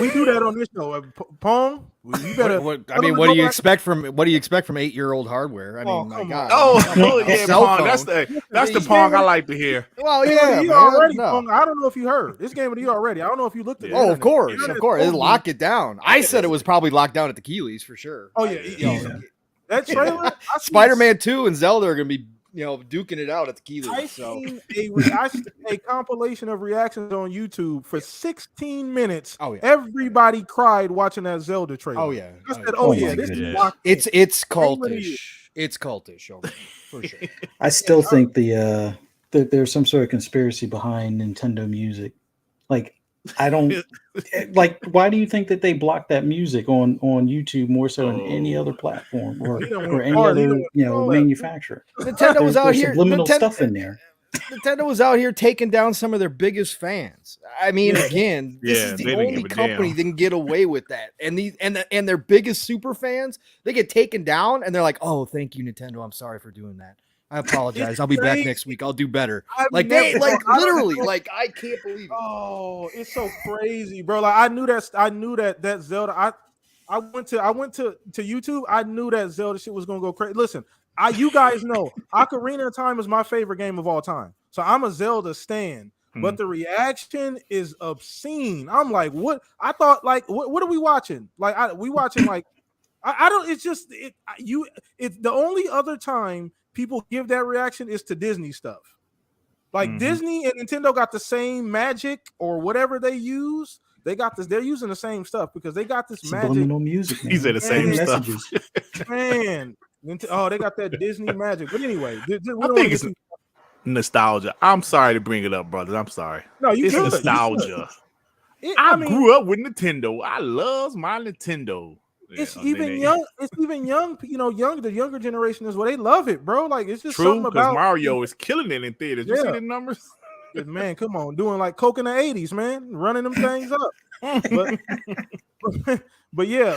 we do that on this show. Pong, you better. What do you expect from 8-year-old hardware? I mean, my God. Yeah, Pong. That's the Pong I like to hear. Well, yeah, already. Pong, I don't know if you heard this game with you already. I don't know if you looked at it. Oh, of course. They lock it down. I said it was probably locked down at the Keeleys for sure. Oh yeah. That trailer, Spider-Man 2 and Zelda are gonna be duking it out at the Keeleys. I seen a compilation of reactions on YouTube for 16 minutes. Oh yeah, everybody cried watching that Zelda trailer. Oh yeah, I said, this is locked. It's cultish. It's cultish, for sure. I still think there's some sort of conspiracy behind Nintendo Music. Like, I don't like. Why do you think that they blocked that music on YouTube more so than any other platform or any other manufacturer? Nintendo was out here. Subliminal stuff in there. Nintendo was out here taking down some of their biggest fans. I mean, again, this is the only company that can get away with that. And their biggest super fans, they get taken down, and they're like, "Oh, thank you, Nintendo. I'm sorry for doing that. I apologize. I'll be back next week. I'll do better." Literally, I can't believe it. Oh, it's so crazy, bro. Like I knew that Zelda. I went to YouTube. I knew that Zelda shit was gonna go crazy. Listen, you guys know Ocarina of Time is my favorite game of all time. So I'm a Zelda stan. But the reaction is obscene. I'm like, what? I thought, like, what are we watching? Like, we watching like, I don't. It's just It's the only other time people give that reaction is to Disney stuff. Like Disney and Nintendo got the same magic or whatever they use. They got this. They're using the same stuff because they got this subliminal music. He said the same stuff. Man, they got that Disney magic. But anyway, I think it's nostalgia. I'm sorry to bring it up, brothers. I'm sorry. No, it's nostalgia. I grew up with Nintendo. I love my Nintendo. it's Yeah, even young. It's even young. The younger generation is they love it, bro. Like it's just True, something because about Mario is killing it in theaters. You see Yeah. the numbers? Man, come on, doing like coke in the '80s, man, running them things up. But but yeah,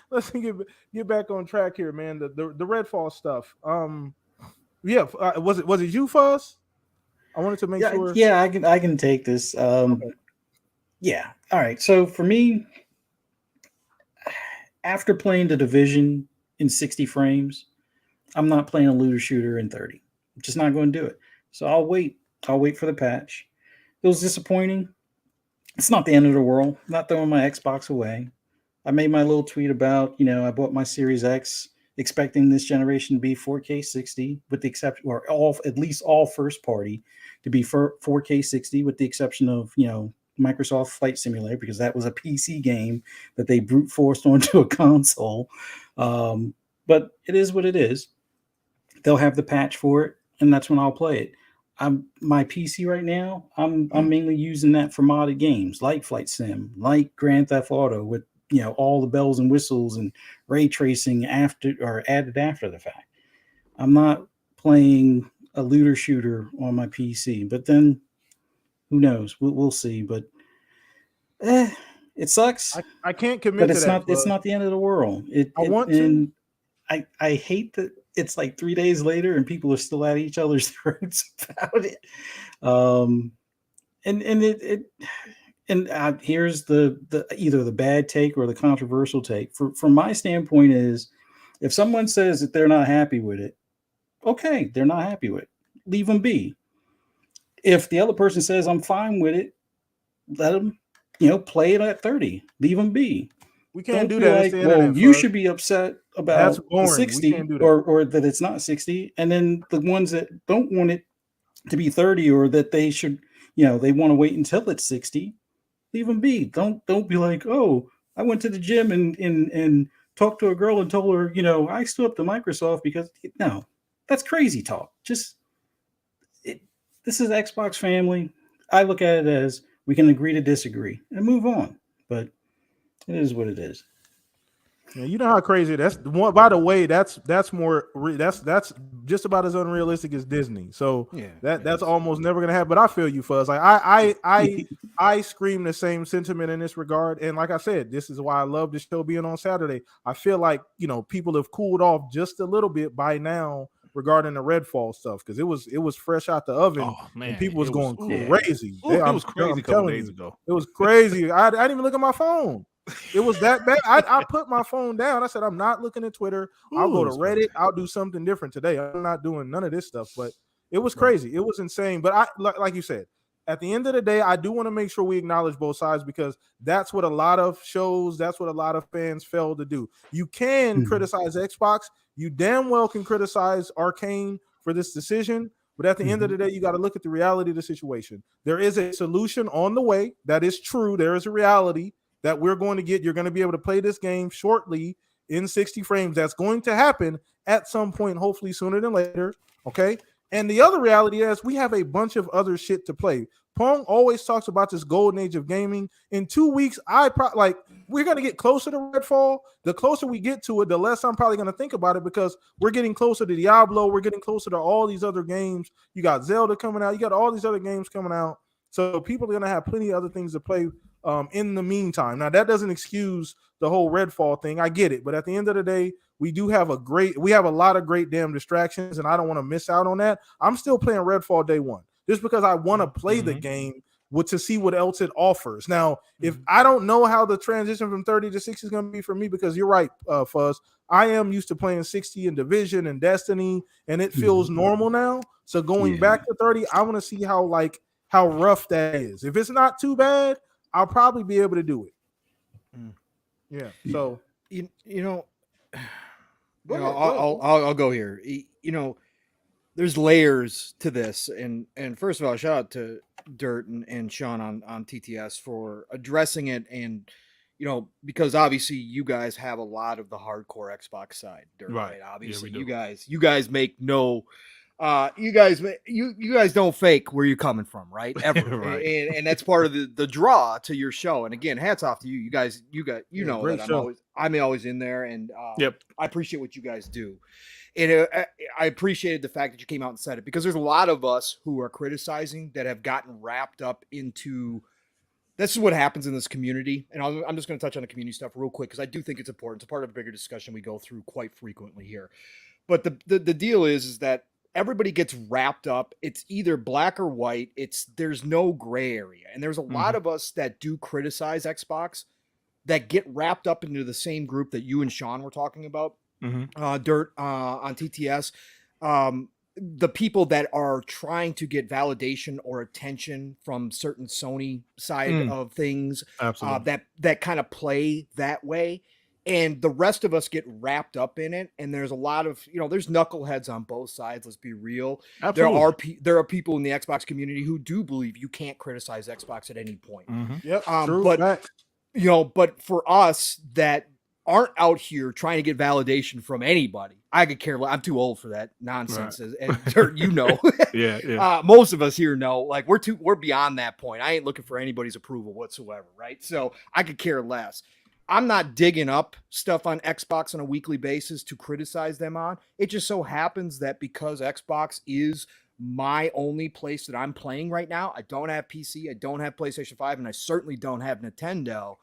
let's get back on track here, man. The Redfall stuff. Yeah, was it you, Fuzz? I wanted to make sure. Yeah, I can take this. Okay. Yeah. All right. So for me, after playing the Division in 60 frames, I'm not playing a looter shooter in 30. I'm just not going to do it. So I'll wait. I'll wait for the patch. It was disappointing. It's not the end of the world. I'm not throwing my Xbox away. I made my little tweet about, I bought my Series X expecting this generation to be 4K 60 with the exception, or at least all first party to be for 4K 60 with the exception of, Microsoft Flight Simulator, because that was a PC game that they brute forced onto a console. But it is what it is. They'll have the patch for it, and that's when I'll play it. My PC right now, I'm mainly using that for modded games like Flight Sim, like Grand Theft Auto, with all the bells and whistles and ray tracing added after the fact. I'm not playing a looter shooter on my PC, but then who knows? We'll see. But it sucks. I can't commit but to it's that. not. It's not the end of the world. I want to. I hate that it's like 3 days later and people are still at each other's throats about it. Here's the either the bad take or the controversial take. From my standpoint is, if someone says that they're not happy with it, okay, they're not happy with it. Leave them be. If the other person says I'm fine with it, let them, play it at 30. Leave them be. We can't Don't do be that. like, well, you should be upset about That's the boring. 60 We can't do that. or that it's not 60. And then the ones that don't want it to be 30 or that they should, they want to wait until it's 60, leave them be. Don't be like, oh, I went to the gym and talked to a girl and told her, I stood up to Microsoft because no, that's crazy talk. This is Xbox family. I look at it as we can agree to disagree and move on. But it is what it is. Yeah, you know how crazy that's one. By the way, that's just about as unrealistic as Disney. So that's almost never gonna happen. But I feel you, Fuzz. Like I scream the same sentiment in this regard. And like I said, this is why I love this show being on Saturday. I feel like people have cooled off just a little bit by now regarding the Redfall stuff, because it was fresh out the oven. Oh man, and people was going crazy. It was crazy a couple days ago. It was crazy. I didn't even look at my phone. It was that bad. I put my phone down. I said, I'm not looking at Twitter. I'll go to Reddit. Crazy. I'll do something different today. I'm not doing none of this stuff. But it was crazy. It was insane. But like you said, at the end of the day, I do want to make sure we acknowledge both sides, because that's what a lot of shows, that's what a lot of fans fail to do. You can criticize Xbox. You damn well can criticize Arcane for this decision. But at the end of the day, you got to look at the reality of the situation. There is a solution on the way. That is true. There is a reality that we're going to get. You're going to be able to play this game shortly in 60 frames. That's going to happen at some point, hopefully sooner than later. Okay. And the other reality is we have a bunch of other shit to play. Pong always talks about this golden age of gaming. In 2 weeks, we're going to get closer to Redfall. The closer we get to it, the less I'm probably going to think about it, because we're getting closer to Diablo. We're getting closer to all these other games. You got Zelda coming out. You got all these other games coming out. So people are going to have plenty of other things to play in the meantime. Now, that doesn't excuse the whole Redfall thing. I get it. But at the end of the day, we have a lot of great damn distractions, and I don't want to miss out on that. I'm still playing Redfall day one, just because I want to play the game to see what else it offers. Now, if I don't know how the transition from 30 to 60 is going to be for me, because you're right, Fuzz, I am used to playing 60 in Division and Destiny, and it feels normal now. So going back to 30, I want to see how rough that is. If it's not too bad, I'll probably be able to do it. Yeah. So I'll go here. There's layers to this, and first of all, shout out to Dirt and Sean on TTS for addressing it, and because obviously you guys have a lot of the hardcore Xbox side, Dirt, right? Obviously, you guys make no You guys don't fake where you're coming from, right? Ever. Right. And that's part of the draw to your show. And again, hats off to you. You guys, know great that show. I'm always in there, and Yep. I appreciate what you guys do. And I appreciated the fact that you came out and said it, because there's a lot of us who are criticizing that have gotten wrapped up into. This is what happens in this community. And I'm just going to touch on the community stuff real quick, because I do think it's important. It's a part of a bigger discussion we go through quite frequently here. But the deal is that everybody gets wrapped up. It's either black or white. There's no gray area. And there's a lot of us that do criticize Xbox that get wrapped up into the same group that you and Sean were talking about. Dirt on TTS. The people that are trying to get validation or attention from certain Sony side of things, Absolutely. that kind of play that way. And the rest of us get wrapped up in it. And there's a lot of, there's knuckleheads on both sides. Let's be real. Absolutely. There are people in the Xbox community who do believe you can't criticize Xbox at any point. Yep. But but for us that aren't out here trying to get validation from anybody, I could care less. I'm too old for that nonsense. Right. And Yeah. most of us here know, like, we're beyond that point. I ain't looking for anybody's approval whatsoever, right? So I could care less. I'm not digging up stuff on Xbox on a weekly basis to criticize them on. It just so happens that because Xbox is my only place that I'm playing right now, I don't have PC, I don't have PlayStation 5, and I certainly don't have Nintendo.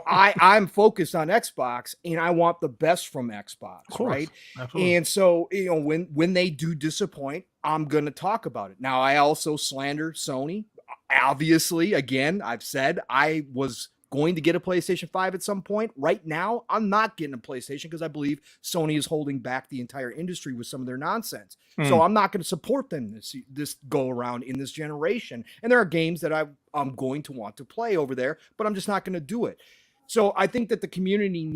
I'm focused on Xbox, and I want the best from Xbox, right? Absolutely. And so, when they do disappoint, I'm going to talk about it. Now, I also slander Sony. Obviously, again, I've said I was going to get a PlayStation 5 at some point. Right now, I'm not getting a PlayStation because I believe Sony is holding back the entire industry with some of their nonsense. So I'm not going to support them this go around in this generation. And there are games that I'm going to want to play over there, but I'm just not going to do it. So I think that the community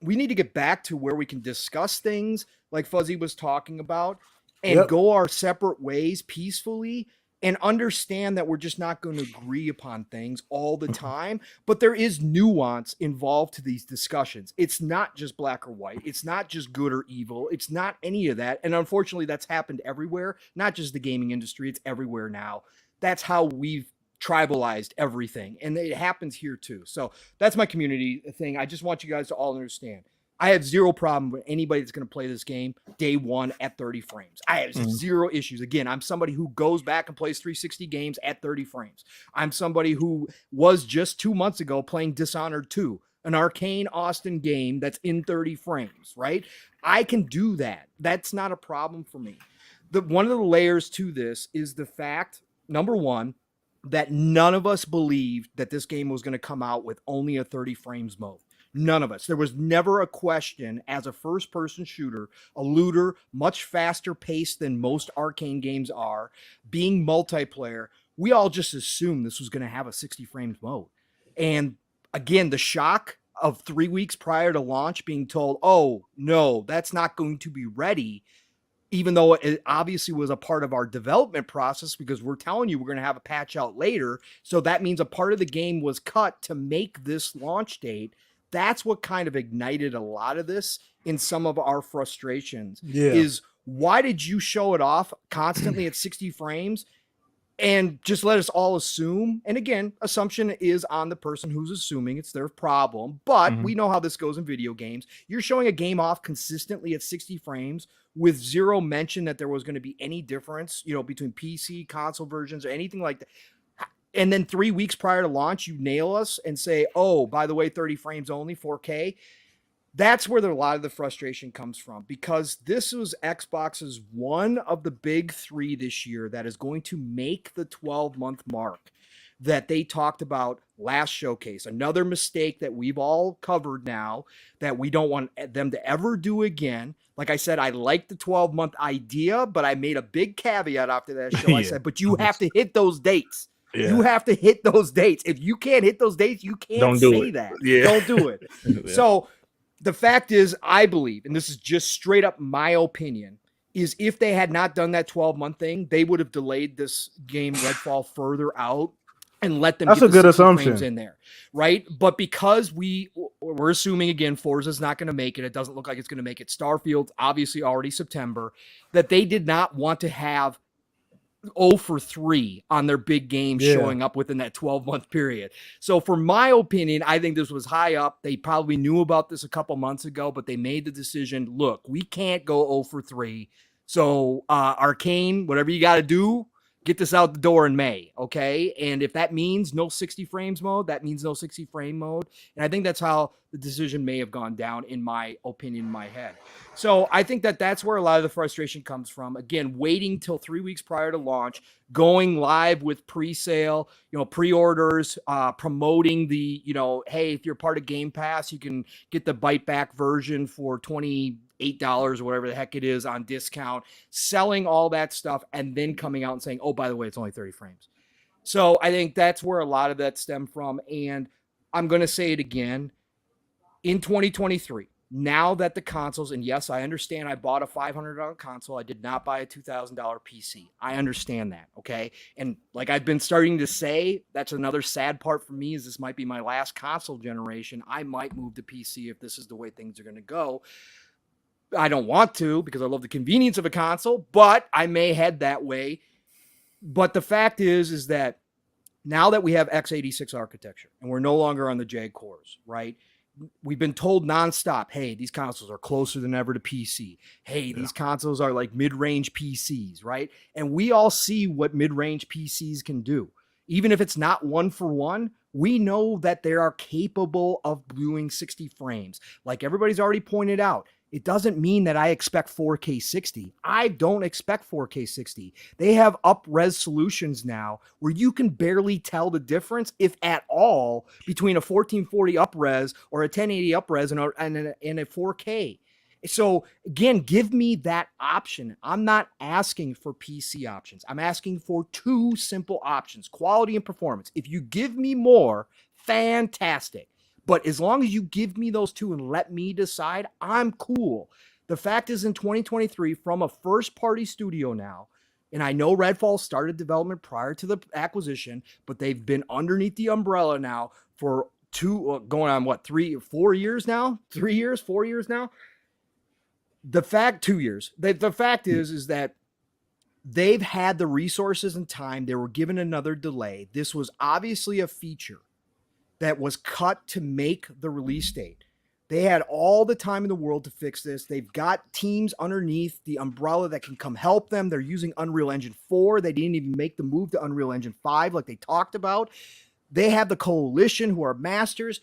we need to get back to where we can discuss things like Fuzzy was talking about and go our separate ways peacefully, and understand that we're just not going to agree upon things all the time, but there is nuance involved to these discussions. It's not just black or white. It's not just good or evil. It's not any of that. And unfortunately, that's happened everywhere, not just the gaming industry. It's everywhere now. That's how we've tribalized everything. And it happens here too. So that's my community thing. I just want you guys to all understand. I have zero problem with anybody that's going to play this game day one at 30 frames. I have zero issues. Again, I'm somebody who goes back and plays 360 games at 30 frames. I'm somebody who was just 2 months ago playing Dishonored 2, an Arcane Austin game that's in 30 frames, right? I can do that. That's not a problem for me. One of the layers to this is the fact, number one, that none of us believed that this game was going to come out with only a 30 frames mode. None of us. There was never a question as a first-person shooter, a looter, much faster paced than most Arcane games are, being multiplayer. We all just assumed this was going to have a 60 frames mode. And again, the shock of 3 weeks prior to launch being told, oh, no, that's not going to be ready, even though it obviously was a part of our development process, because we're telling you we're going to have a patch out later. So that means a part of the game was cut to make this launch date. That's what kind of ignited a lot of this in some of our frustrations. Is why did you show it off constantly at 60 frames and just let us all assume? And again, assumption is on the person who's assuming. It's their problem. But we know how this goes in video games. You're showing a game off consistently at 60 frames with zero mention that there was going to be any difference, between PC, console versions, or anything like that. And then 3 weeks prior to launch, you nail us and say, oh, by the way, 30 frames only, 4K. That's where a lot of the frustration comes from, because this was Xbox's one of the big three this year that is going to make the 12-month mark that they talked about last showcase. Another mistake that we've all covered now that we don't want them to ever do again. Like I said, I like the 12-month idea, but I made a big caveat after that show. I said, but you have to hit those dates. You have to hit those dates. If you can't hit those dates, you can't say that. Don't do it. So the fact is, I believe, and this is just straight up my opinion, is if they had not done that 12-month thing, they would have delayed this game Redfall further out and let them That's get a the good 60 frames assumption. in there, right? But because we're assuming, again, Forza's not going to make it. It doesn't look like it's going to make it. Starfield's obviously already September, that they did not want to have 0 for 3 on their big game showing up within that 12-month period. So for my opinion, I think this was high up. They probably knew about this a couple months ago, but they made the decision, look, we can't go 0 for 3. So Arcane, whatever you got to do, get this out the door in May, okay? And if that means no 60 frames mode, that means no 60 frame mode. And I think that's how the decision may have gone down, in my opinion, in my head. So I think that that's where a lot of the frustration comes from. Again, waiting till 3 weeks prior to launch, going live with pre-sale, pre-orders, promoting the, hey, if you're part of Game Pass, you can get the bite back version for $28 or whatever the heck it is on discount, selling all that stuff, and then coming out and saying, oh, by the way, it's only 30 frames. So I think that's where a lot of that stemmed from. And I'm going to say it again, in 2023, now that the consoles, and yes, I understand I bought a $500 console. I did not buy a $2,000 PC. I understand that, okay? And like I've been starting to say, that's another sad part for me, is this might be my last console generation. I might move to PC if this is the way things are going to go. I don't want to, because I love the convenience of a console, but I may head that way. But the fact is that now that we have x86 architecture and we're no longer on the Jag cores, right? We've been told nonstop, hey, these consoles are closer than ever to PC. Hey, these consoles are like mid-range PCs, right? And we all see what mid-range PCs can do. Even if it's not 1 for 1, we know that they are capable of doing 60 frames. Like everybody's already pointed out, it doesn't mean that I expect 4K 60. I don't expect 4K 60. They have up-res solutions now where you can barely tell the difference, if at all, between a 1440 up-res or a 1080 up-res and a 4K. So again, give me that option. I'm not asking for PC options. I'm asking for 2 simple options, quality and performance. If you give me more, fantastic. But as long as you give me those 2 and let me decide, I'm cool. The fact is, in 2023, from a first-party studio now, and I know Redfall started development prior to the acquisition, but they've been underneath the umbrella now for 2, going on what, 3 or 4 years now? 3 years, 4 years now? 2 years. The fact is that they've had the resources and time. They were given another delay. This was obviously a feature that was cut to make the release date. They had all the time in the world to fix this. They've got teams underneath the umbrella that can come help them. They're using Unreal Engine 4. They didn't even make the move to Unreal Engine 5 like they talked about. They have the Coalition, who are masters.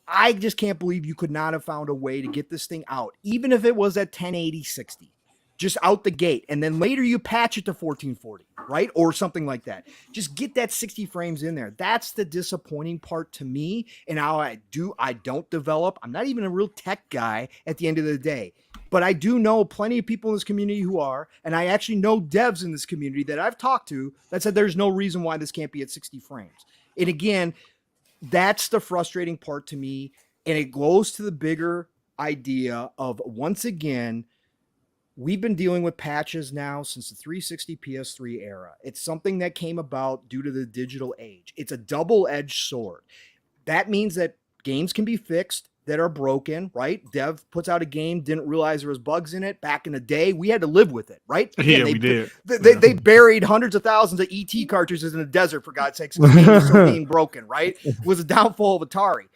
I just can't believe you could not have found a way to get this thing out, even if it was at 1080 60. Just out the gate, and then later you patch it to 1440, right? Or something like that. Just get that 60 frames in there. That's the disappointing part to me. And how I don't develop. I'm not even a real tech guy at the end of the day. But I do know plenty of people in this community who are, and I actually know devs in this community that I've talked to that said there's no reason why this can't be at 60 frames. And again, that's the frustrating part to me. And it goes to the bigger idea of, once again, we've been dealing with patches now since the 360 PS3 era. It's something that came about due to the digital age. It's a double-edged sword. That means that games can be fixed that are broken, right? Dev puts out a game, didn't realize there was bugs in it. Back in the day, we had to live with it, right? Again, we did. They buried hundreds of thousands of ET cartridges in the desert, for God's sakes, because the game was still being broken, right? It was a downfall of Atari.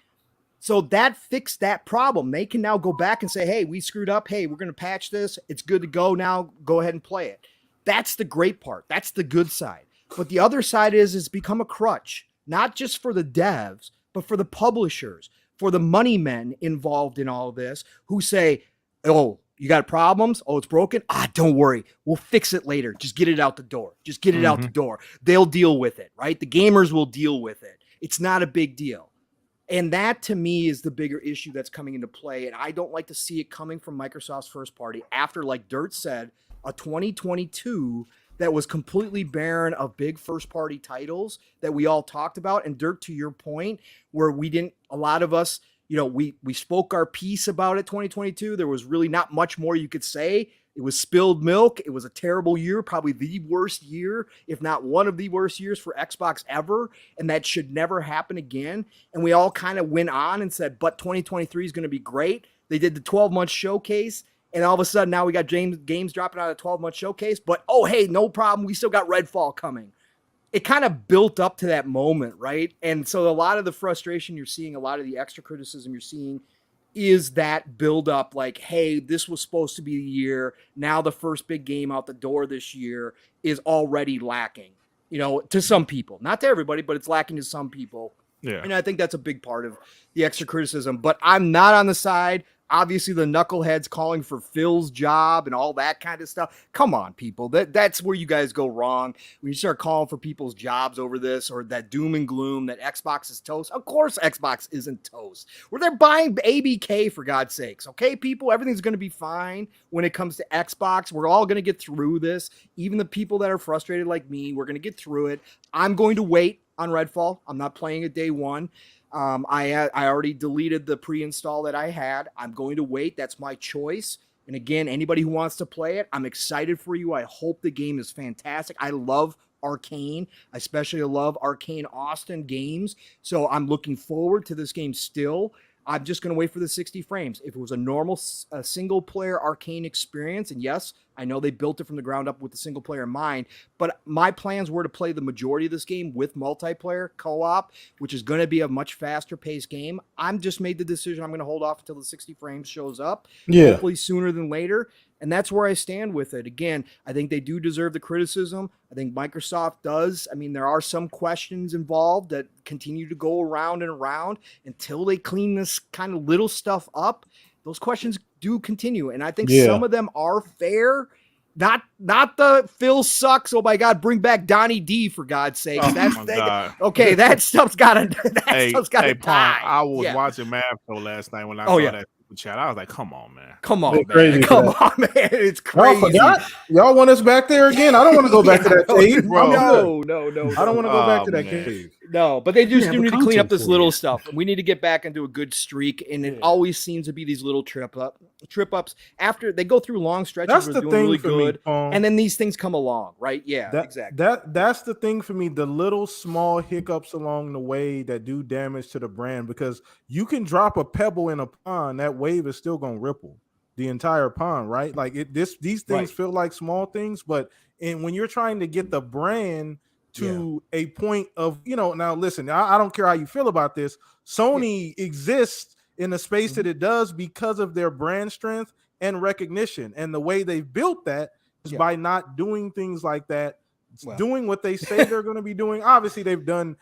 So that fixed that problem. They can now go back and say, hey, we screwed up. Hey, we're going to patch this. It's good to go now. Go ahead and play it. That's the great part. That's the good side. But the other side is it's become a crutch, not just for the devs, but for the publishers, for the money men involved in all of this, who say, oh, you got problems? Oh, it's broken? Don't worry. We'll fix it later. Just get it out the door. Just get it out the door. They'll deal with it, right? The gamers will deal with it. It's not a big deal. And that, to me, is the bigger issue that's coming into play. And I don't like to see it coming from Microsoft's first party after, like Dirt said, a 2022 that was completely barren of big first party titles that we all talked about. And Dirt, to your point, where a lot of us, we spoke our piece about it 2022. There was really not much more you could say. It was spilled milk. It was a terrible year, probably the worst year, if not one of the worst years for Xbox ever. And that should never happen again. And we all kind of went on and said, but 2023 is going to be great. They did the 12-month showcase. And all of a sudden now we got games dropping out of the 12-month showcase. But, oh, hey, no problem. We still got Redfall coming. It kind of built up to that moment, right? And so a lot of the frustration you're seeing, a lot of the extra criticism you're seeing is that build up like, hey, this was supposed to be the year. Now the first big game out the door this year is already lacking, to some people, not to everybody, but it's lacking to some people. Yeah. And I think that's a big part of the extra criticism, but I'm not on the side. Obviously the knuckleheads calling for Phil's job and all that kind of stuff. Come on, people. That's where you guys go wrong. When you start calling for people's jobs over this, or that doom and gloom that Xbox is toast. Of course Xbox isn't toast. They're buying ABK, for God's sakes. Okay, people, everything's going to be fine when it comes to Xbox. We're all going to get through this. Even the people that are frustrated like me, we're going to get through it. I'm going to wait on Redfall. I'm not playing it day one. I already deleted the pre-install that I had. I'm going to wait. That's my choice. And again, anybody who wants to play it, I'm excited for you. I hope the game is fantastic. I love Arcane. I especially love Arcane Austin games. So I'm looking forward to this game still. I'm just going to wait for the 60 frames. If it was a normal single-player Arcane experience, and yes, I know they built it from the ground up with the single player in mind, but my plans were to play the majority of this game with multiplayer co-op, which is going to be a much faster paced game. I'm just made the decision. I'm going to hold off until the 60 frames shows up, hopefully sooner than later. And that's where I stand with it. Again, I think they do deserve the criticism. I think Microsoft does. I mean, there are some questions involved that continue to go around and around until they clean this kind of little stuff up. Those questions do continue. And I think some of them are fair. Not the Phil sucks. Oh my God, bring back Donnie D for God's sake. Okay, that stuff's gotta die. I was watching Mavco last night when I saw that chat. I was like, come on, man. Come on, man. Come on, man. It's crazy. Y'all forgot? Y'all want us back there again? I don't want to go back to that cave. No. I don't want to go back to that cave. No, but they just do need to clean up this little stuff. We need to get back into a good streak, and it always seems to be these little trip ups after they go through long stretches. That's the thing really good, and then these things come along, right? Yeah, exactly. That's the thing for me. The little small hiccups along the way that do damage to the brand, because you can drop a pebble in a pond, that wave is still gonna ripple the entire pond, right? Like these things feel like small things, but when you're trying to get the brand to a point of, now listen, I don't care how you feel about this. Sony exists in the space that it does because of their brand strength and recognition, and the way they've built that is by not doing things like that, doing what they say they're going to be doing. Obviously, they've done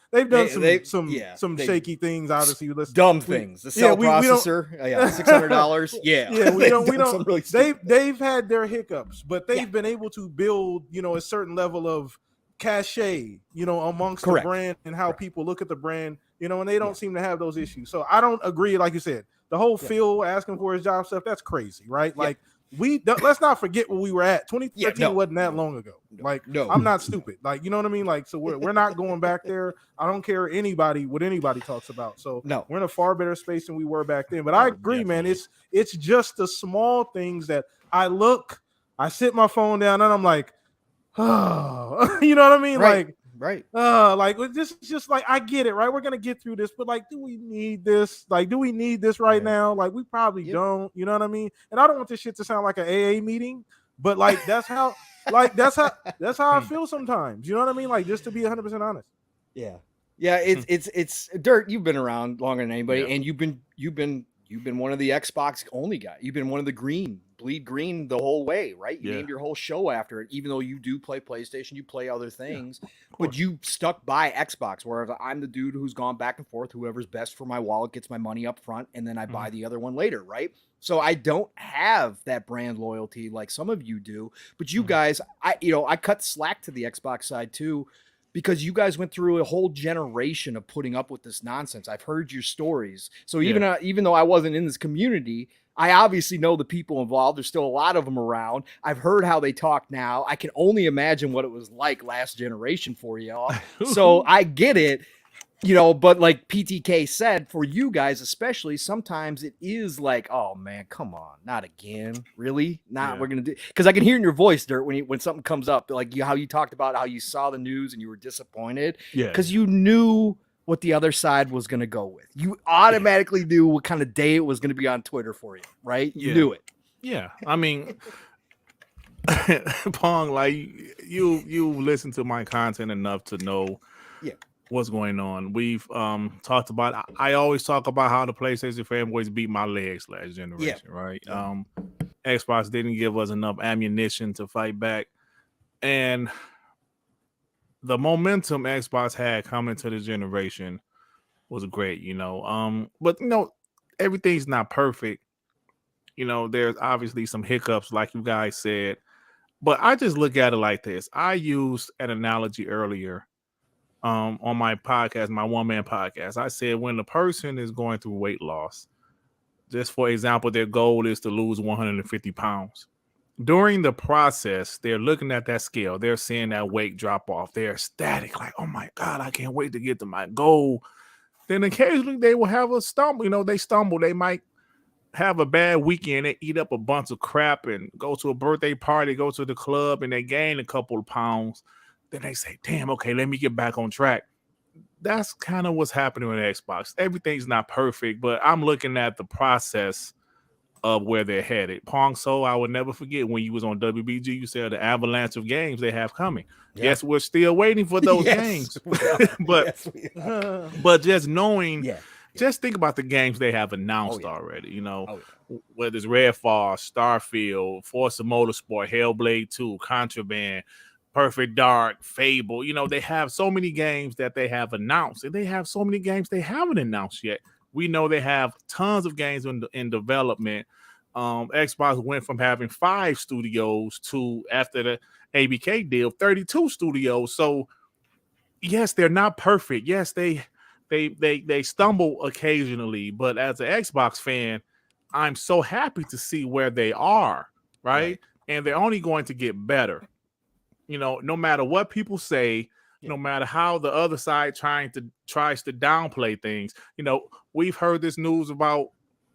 some shaky things. Obviously, dumb things. The cell processor, $600. We don't. Really they've had their hiccups, but they've been able to build, a certain level of cachet, amongst the brand and how people look at the brand, and they don't seem to have those issues. So I don't agree. Like you said, the whole Phil asking for his job stuff, that's crazy, right? Like let's not forget where we were at. 2013 wasn't that long ago. I'm not stupid. Like, you know what I mean? Like, so we're not going back there. I don't care what anybody talks about. So we're in a far better space than we were back then. But I agree, man. It's just the small things that I sit my phone down and I'm like, oh, you know what I mean? Right. Like this is just like, I get it, right? We're gonna get through this, but like, do we need this? Like, do we need this right now? Like, we probably don't. You know what I mean? And I don't want this shit to sound like an AA meeting, but like that's how I feel sometimes. You know what I mean? Like, just to be 100% honest. Yeah. It's Dirt. You've been around longer than anybody, and you've been one of the Xbox only guy. You've been one of the bleed green the whole way, right? You named your whole show after it, even though you do play PlayStation, you play other things, but you stuck by Xbox, whereas I'm the dude who's gone back and forth. Whoever's best for my wallet gets my money up front, and then I buy the other one later, right? So I don't have that brand loyalty like some of you do, but you guys, I cut slack to the Xbox side too, because you guys went through a whole generation of putting up with this nonsense. I've heard your stories. So even though I wasn't in this community, I obviously know the people involved. There's still a lot of them around. I've heard how they talk now. I can only imagine what it was like last generation for y'all. So I get it. But like PTK said, for you guys especially, sometimes it is like, oh man, come on, not again, really? Not we're gonna do, because I can hear in your voice, Dirt, when something comes up, like how you talked about how you saw the news and you were disappointed, because you knew what the other side was gonna go with. You automatically knew what kind of day it was gonna be on Twitter for you, right? You knew it. Yeah, I mean, Pong, like you listen to my content enough to know what's going on. We've talked about, I always talk about how the PlayStation fanboys beat my legs last generation, right? Xbox didn't give us enough ammunition to fight back, and the momentum Xbox had coming to this generation was great, but everything's not perfect. There's obviously some hiccups, like you guys said, but I just look at it like this. I used an analogy earlier on my podcast, my one-man podcast. I said when the person is going through weight loss, just for example, their goal is to lose 150 pounds. During the process, they're looking at that scale. They're seeing that weight drop off. They're ecstatic, like, oh my God, I can't wait to get to my goal. Then occasionally they will have a stumble. They stumble. They might have a bad weekend. They eat up a bunch of crap and go to a birthday party, go to the club, and they gain a couple of pounds. Then they say, damn, okay, let me get back on track. That's kind of what's happening with Xbox. Everything's not perfect, but I'm looking at the process of where they're headed. Pong So, I would never forget when you was on WBG, you said the avalanche of games they have coming. Yeah. Yes, we're still waiting for those games. But just knowing, just think about the games they have announced already, whether it's Redfall, Starfield, Forza Motorsport, Hellblade 2, Contraband, Perfect Dark, Fable. They have so many games that they have announced, and they have so many games they haven't announced yet. We know they have tons of games in development. Xbox went from having 5 studios to, after the ABK deal, 32 studios. So yes, they're not perfect. Yes, they stumble occasionally, but as an Xbox fan, I'm so happy to see where they are, right? And they're only going to get better. No matter what people say, no matter how the other side tries to downplay things. We've heard this news about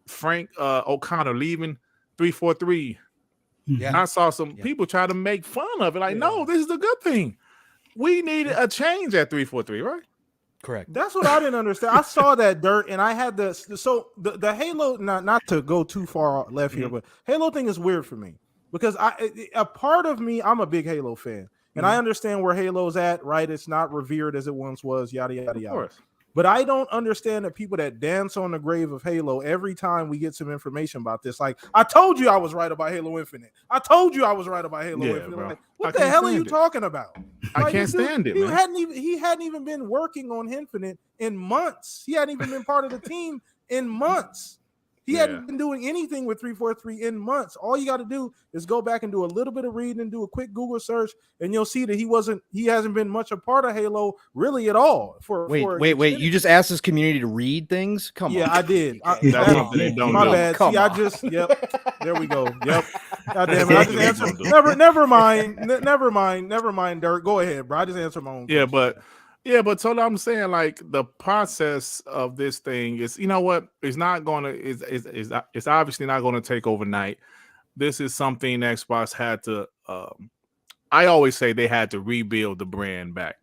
Frank O'Connor leaving 343. And I saw some people try to make fun of it. Like, no, this is a good thing. We needed a change at 343, right? Correct. That's what I didn't understand. I saw that, Dirt, and I had the Halo, not to go too far left here, but Halo thing is weird for me because a part of me, I'm a big Halo fan. And I understand where Halo's at, right? It's not revered as it once was, yada, yada, yada. But I don't understand the people that dance on the grave of Halo every time we get some information about this. Like, I told you I was right about Halo Infinite. I told you I was right about Halo Infinite. Like, what the hell are you talking about? I can't stand it, man. He hadn't even been working on Infinite in months. He hadn't even been part of the team in months. He hadn't been doing anything with 343 in months. All you got to do is go back and do a little bit of reading and do a quick Google search, and you'll see that he hasn't been much a part of Halo really at all. Wait! You just asked this community to read things? Come on. Yeah, I did. That's something they don't my do. bad. See, I just there we go. Yep. God damn it. I just answered. Never mind, Dirk. Go ahead, bro. I just answered my own question. But so I'm saying, like, the process of this thing is, it's not gonna it's obviously not gonna take overnight. This is something Xbox had to I always say they had to rebuild the brand back.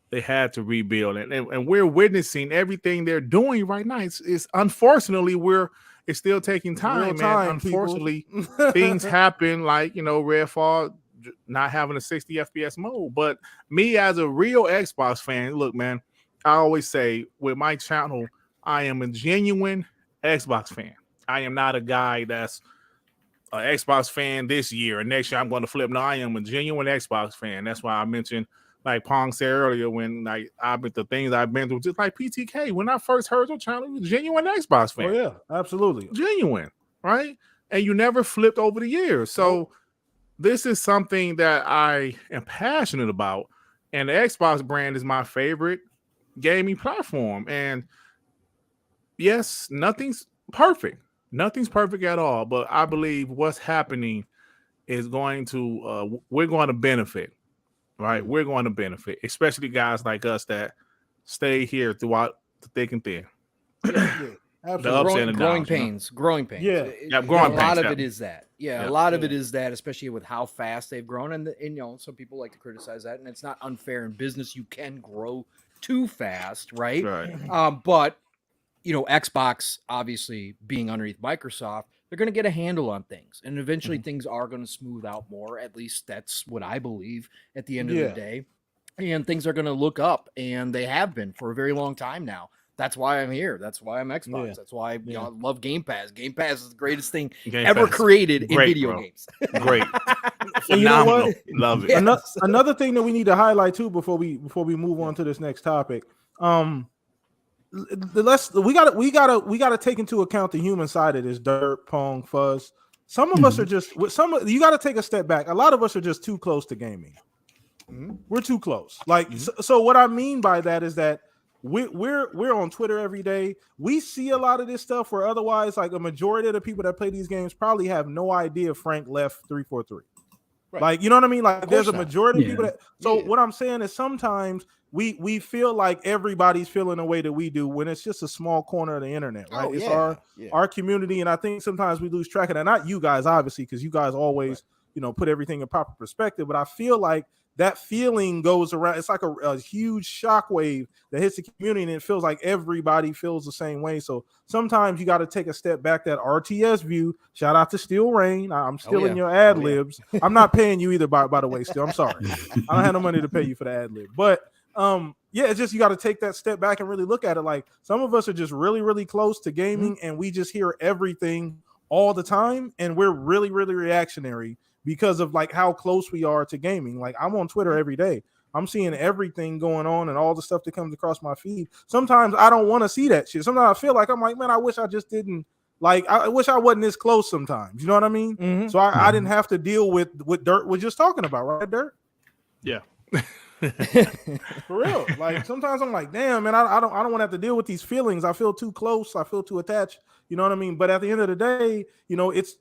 They had to rebuild it, and we're witnessing everything they're doing right now. It's unfortunately it's still taking time, man. Unfortunately, things happen, like Redfall not having a 60 FPS mode. But me as a real Xbox fan, look, man, I always say with my channel, I am a genuine Xbox fan. I am not a guy that's an Xbox fan this year and next year I'm going to flip. No, I am a genuine Xbox fan. That's why I mentioned, like Pong said earlier, when the things I've been through, just like PTK, when I first heard your channel, you was a genuine Xbox fan. Oh yeah, absolutely. Genuine, right? And you never flipped over the years. So this is something that I am passionate about, and the Xbox brand is my favorite gaming platform. And yes, nothing's perfect. Nothing's perfect at all, but I believe what's happening is going to we're going to benefit, right? We're going to benefit, especially guys like us that stay here throughout the thick and thin. Yeah, absolutely. ups and the growing downs, you know? pains, growing pains. Yeah. Yeah, growing a lot pains, of yeah. it is that. Yeah, Yeah. a lot of it Yeah. is that, especially with how fast they've grown, and some people like to criticize that, and it's not unfair in business. You can grow too fast, right? Right. But Xbox obviously being underneath Microsoft, they're going to get a handle on things, and eventually things are going to smooth out more. At least that's what I believe at the end of the day. And things are going to look up, and they have been for a very long time now. That's why I'm here. That's why I'm Xbox. Yeah. That's why I love Game Pass. Game Pass is the greatest thing Game ever Pass. created in Great, video bro. games. Great. And you know Phenomenal. what? Love it. Yes. Another thing that we need to highlight too before we move on to this next topic. We gotta take into account the human side of this. Dirt, Pong, Fuzz. Some of us are just you got to take a step back. A lot of us are just too close to gaming. We're too close. So what I mean by that is that we're on Twitter every day. We see a lot of this stuff where otherwise, like a majority of the people that play these games probably have no idea Frank left 343. Right. Like, you know what I mean? Like, there's a not. majority of people that. So Yeah. what I'm saying is sometimes we feel like everybody's feeling the way that we do when it's just a small corner of the internet, right? Oh, It's yeah. our community, and I think sometimes we lose track of that. Not you guys, obviously, because you guys always put everything in proper perspective. But I feel like that feeling goes around. It's like a huge shockwave that hits the community, and it feels like everybody feels the same way. So sometimes you got to take a step back. That RTS view. Shout out to Steel Rain. I'm stealing your ad libs. I'm not paying you either, by the way. Still, I'm sorry. I don't have no money to pay you for the ad lib, but. It's just you got to take that step back and really look at it. Like, some of us are just really, really close to gaming, and we just hear everything all the time, and we're really, really reactionary because of like how close we are to gaming. Like, I'm on Twitter every day. I'm seeing everything going on and all the stuff that comes across my feed. Sometimes I don't want to see that shit. Sometimes I feel like I'm like, man, I wish I just didn't. Like, I wish I wasn't this close sometimes. You know what I mean? So I didn't have to deal with what Dirt was just talking about, right, Dirt? Yeah. For real. Like, sometimes I'm like, damn, man, I don't want to have to deal with these feelings. I feel too close. I feel too attached. You know what I mean? But at the end of the day, it's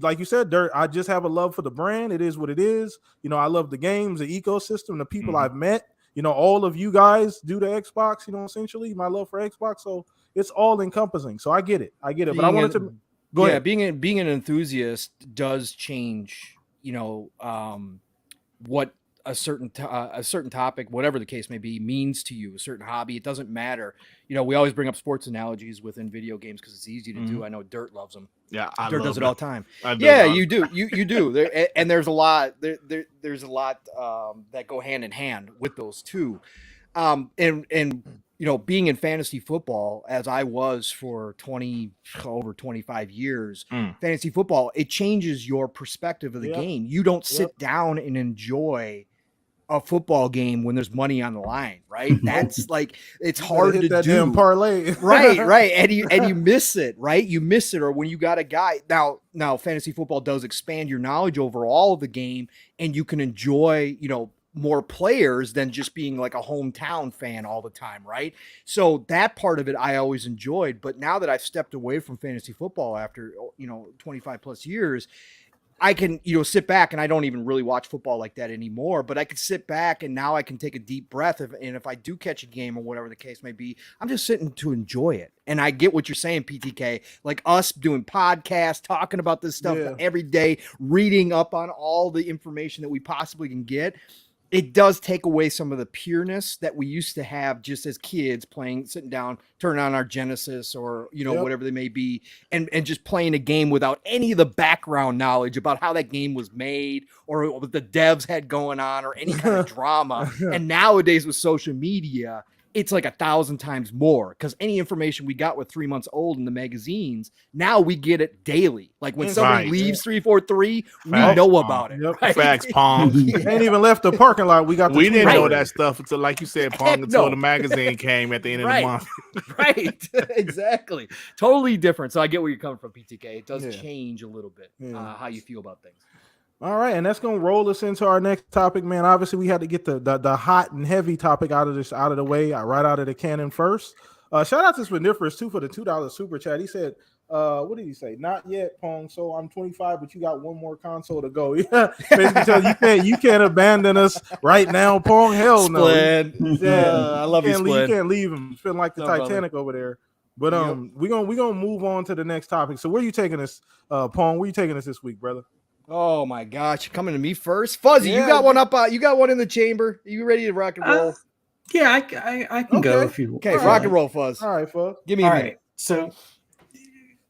like you said, Dirt. I just have a love for the brand. It is what it is. I love the games, the ecosystem, the people I've met. All of you guys do the Xbox. Essentially, my love for Xbox. So it's all encompassing. So I get it. But I wanted to go ahead. Being an enthusiast does change. What a certain topic, whatever the case may be, means to you. A certain hobby, it doesn't matter. We always bring up sports analogies within video games because it's easy to do. I know Dirt loves them. Yeah, Dirt does it all the time. You do. You do. And there's a lot. There's a lot that go hand in hand with those two. And being in fantasy football, as I was for over 25 years, fantasy football, it changes your perspective of the game. You don't sit down and enjoy a football game when there's money on the line, right? That's like, it's hard to that do. Damn parlay. right. And you miss it, right? You miss it. Or when you got a guy now fantasy football does expand your knowledge overall of the game, and you can enjoy, more players than just being like a hometown fan all the time, right? So that part of it I always enjoyed. But now that I've stepped away from fantasy football after 25 plus years, I can sit back, and I don't even really watch football like that anymore, but I can sit back, and now I can take a deep breath, and if I do catch a game or whatever the case may be, I'm just sitting to enjoy it. And I get what you're saying, PTK, like us doing podcasts, talking about this stuff every day, reading up on all the information that we possibly can get. It does take away some of the pureness that we used to have just as kids, sitting down, turning on our Genesis or, whatever they may be, and just playing a game without any of the background knowledge about how that game was made or what the devs had going on or any kind of drama. And nowadays with social media, it's like 1,000 times more, because any information we got with 3 months old in the magazines, now we get it daily. Like when somebody leaves 343, we know about it. Right? Facts, Pong. Ain't even left the parking lot. We didn't know that stuff until, like you said, Pong, until the magazine came at the end of the month. Right. Exactly. Totally different. So I get where you're coming from, PTK. It does change a little bit how you feel about things. All right, and that's gonna roll us into our next topic, man. Obviously, we had to get the hot and heavy topic out of the way, right out of the cannon first. Shout out to Splendiferous too for the $2 super chat. He said, what did he say? Not yet, Pong. So I'm 25, but you got one more console to go. Yeah, basically, you can't abandon us right now, Pong. Hell no. Splin. Yeah, I love you, you Splin. can't leave him. Feeling like the No, brother. Titanic over there. But Yep. we gonna move on to the next topic. So where you taking us, Pong? Where you taking us this week, brother? Oh my gosh, you're coming to me first, Fuzzy. Yeah, you got one up. You got one in the chamber. Are you ready to rock and roll? Yeah, I can go Okay. if you. Okay, All rock right. and roll, Fuzz. All right, Fuzz. Give me a All minute. right. So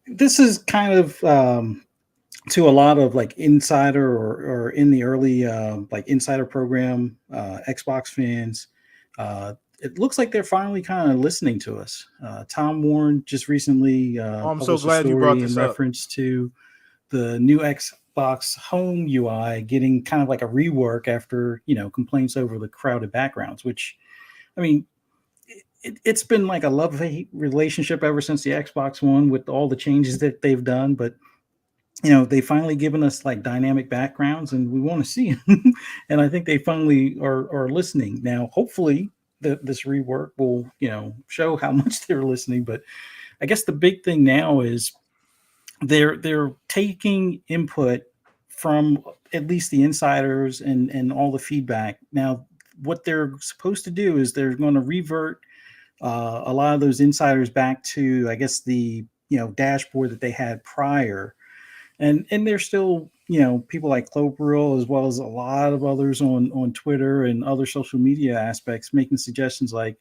this is kind of to a lot of like insider or in the early like insider program Xbox fans. It looks like they're finally kind of listening to us. Tom Warren just recently I'm so published glad a you brought story this in up. reference to the new Xbox Home UI getting kind of like a rework after, complaints over the crowded backgrounds, which, I mean, it's been like a love-hate relationship ever since the Xbox One with all the changes that they've done. But, they finally given us like dynamic backgrounds and we want to see them. And I think they finally are listening. Now, hopefully this rework will, show how much they're listening. But I guess the big thing now is they're taking input from at least the insiders and all the feedback. Now, what they're supposed to do is they're going to revert a lot of those insiders back to, I guess, the dashboard that they had prior, and there's still people like Cloperil as well as a lot of others on Twitter and other social media aspects making suggestions like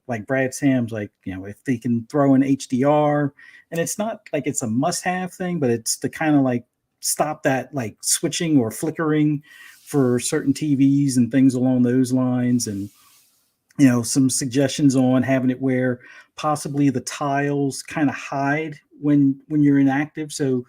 like Brad Sam's, like, if they can throw in HDR, and it's not like it's a must-have thing, but it's the kind of like stop that like switching or flickering for certain TVs and things along those lines, and some suggestions on having it where possibly the tiles kind of hide when you're inactive. So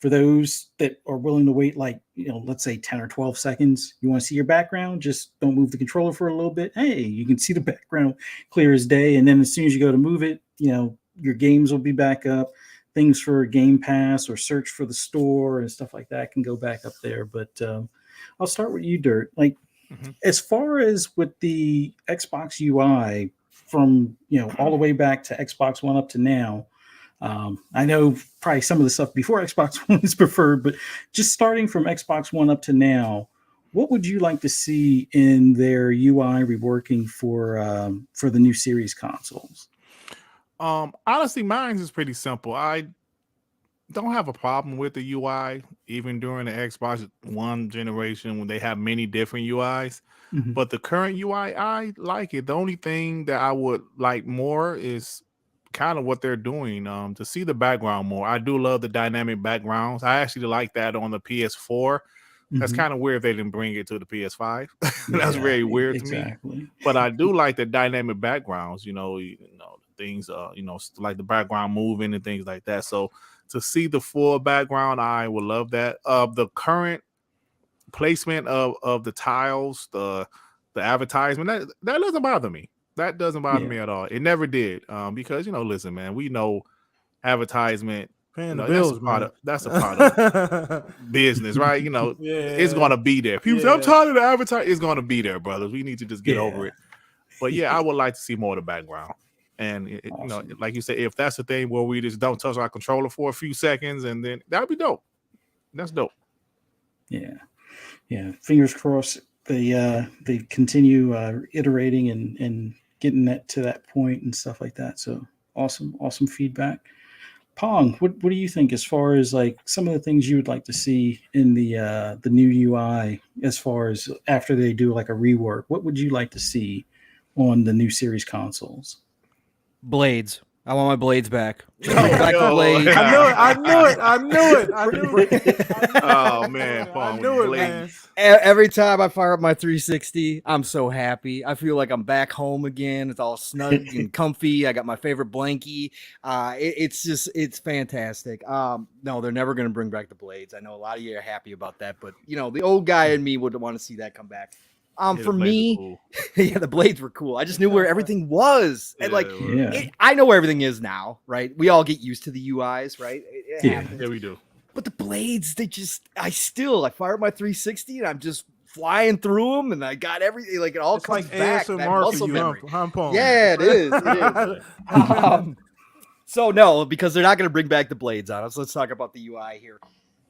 for those that are willing to wait, like, let's say 10 or 12 seconds, you want to see your background, just don't move the controller for a little bit. Hey, you can see the background clear as day. And then as soon as you go to move it, your games will be back up. Things for Game Pass or search for the store and stuff like that can go back up there. But I'll start with you, Dirt. Like, as far as with the Xbox UI from, all the way back to Xbox One up to now, I know probably some of the stuff before Xbox One is preferred, but just starting from Xbox One up to now, what would you like to see in their UI reworking for the new series consoles? Honestly, mine is pretty simple. I don't have a problem with the UI, even during the Xbox One generation when they have many different UIs. Mhm. But the current UI, I like it. The only thing that I would like more is kind of what they're doing, to see the background more. I do love the dynamic backgrounds. I actually like that on the PS4. That's Mhm. kind of weird they didn't bring it to the PS5. That's Yeah, very weird to me. exactly. But I do like the dynamic backgrounds, things, like the background moving and things like that. So to see the full background, I would love that. The current placement of the tiles, the advertisement, that doesn't bother me. That doesn't bother me at all. It never did. Because listen, man, we know advertisement, Paying the bills, that's a part of business, right? It's gonna be there. People say, I'm tired of the advertising. It's gonna be there, brothers. We need to just get over it. But yeah, I would like to see more of the background. And Awesome. like you said, if that's the thing where we just don't touch our controller for a few seconds, and then that'd be dope. That's dope. Yeah. Fingers crossed they continue iterating and getting that to that point and stuff like that. So awesome feedback. Pong, what do you think as far as like some of the things you would like to see in the new UI as far as after they do like a rework? What would you like to see on the new series consoles? Blades. I want my blades back. Back the blades. I knew it. Oh man, I Pong, knew it, Blade. man. Every time I fire up my 360, I'm so happy. I feel like I'm back home again. It's all snug and comfy. I got my favorite blankie. It's fantastic. No, they're never going to bring back the blades. I know a lot of you are happy about that, but the old guy in me would want to see that come back. For me, cool. yeah, the blades were cool. I just knew where everything was. And I know where everything is now, right? We all get used to the UIs, right? It happens. Yeah, we do. But the blades, I fire up my 360 and I'm just flying through them, and I got everything. Like it all It's comes like back. That ASMR for muscle you, memory. huh, Pone? Yeah, it is. It is. So no, because they're not going to bring back the blades on us. Let's talk about the UI here.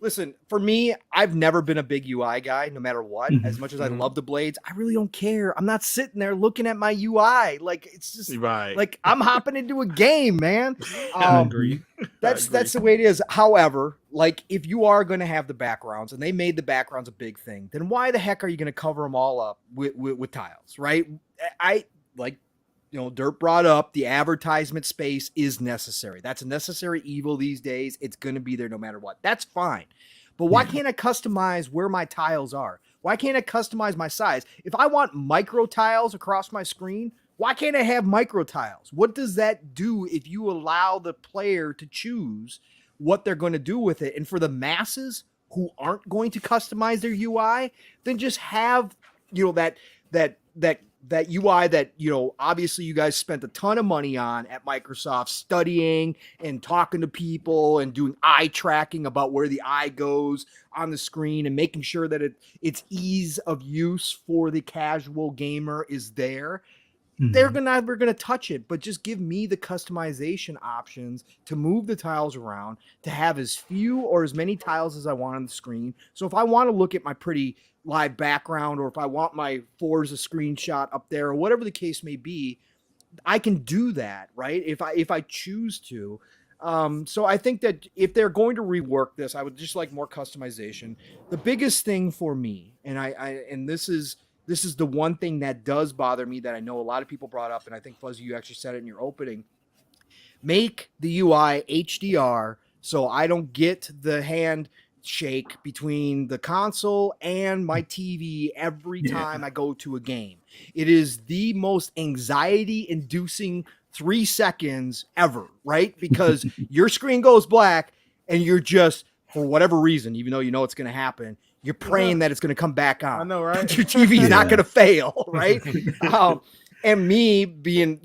Listen, for me, I've never been a big UI guy, no matter what. As much as I love the blades, I really don't care. I'm not sitting there looking at my UI. Like it's just Right. like I'm hopping into a game, man. I agree. That's the way it is. However, like if you are going to have the backgrounds, and they made the backgrounds a big thing, then why the heck are you going to cover them all up with tiles, right? I like. Dirt brought up the advertisement space is necessary. That's a necessary evil these days. It's going to be there no matter what. That's fine. But why can't I customize where my tiles are? Why can't I customize my size? If I want micro tiles across my screen, why can't I have micro tiles? What does that do if you allow the player to choose what they're going to do with it? And for the masses who aren't going to customize their UI, then just have, that UI that, obviously you guys spent a ton of money on at Microsoft, studying and talking to people and doing eye tracking about where the eye goes on the screen and making sure that its ease of use for the casual gamer is there. They're never going to touch it, but just give me the customization options to move the tiles around, to have as few or as many tiles as I want on the screen. So if I want to look at my pretty live background, or if I want my Forza screenshot up there, or whatever the case may be, I can do that, right? If I choose to. So I think that if they're going to rework this, I would just like more customization. The biggest thing for me, and this is the one thing that does bother me that I know a lot of people brought up, and I think Fuzzy, you actually said it in your opening. Make the UI HDR so I don't get the hand shake between the console and my TV every time I go to a game. It is the most anxiety-inducing 3 seconds ever, right? Because your screen goes black and you're just, for whatever reason, even though you know it's going to happen, you're praying that it's going to come back on. I know, right? Your TV is not going to fail, right? And me being,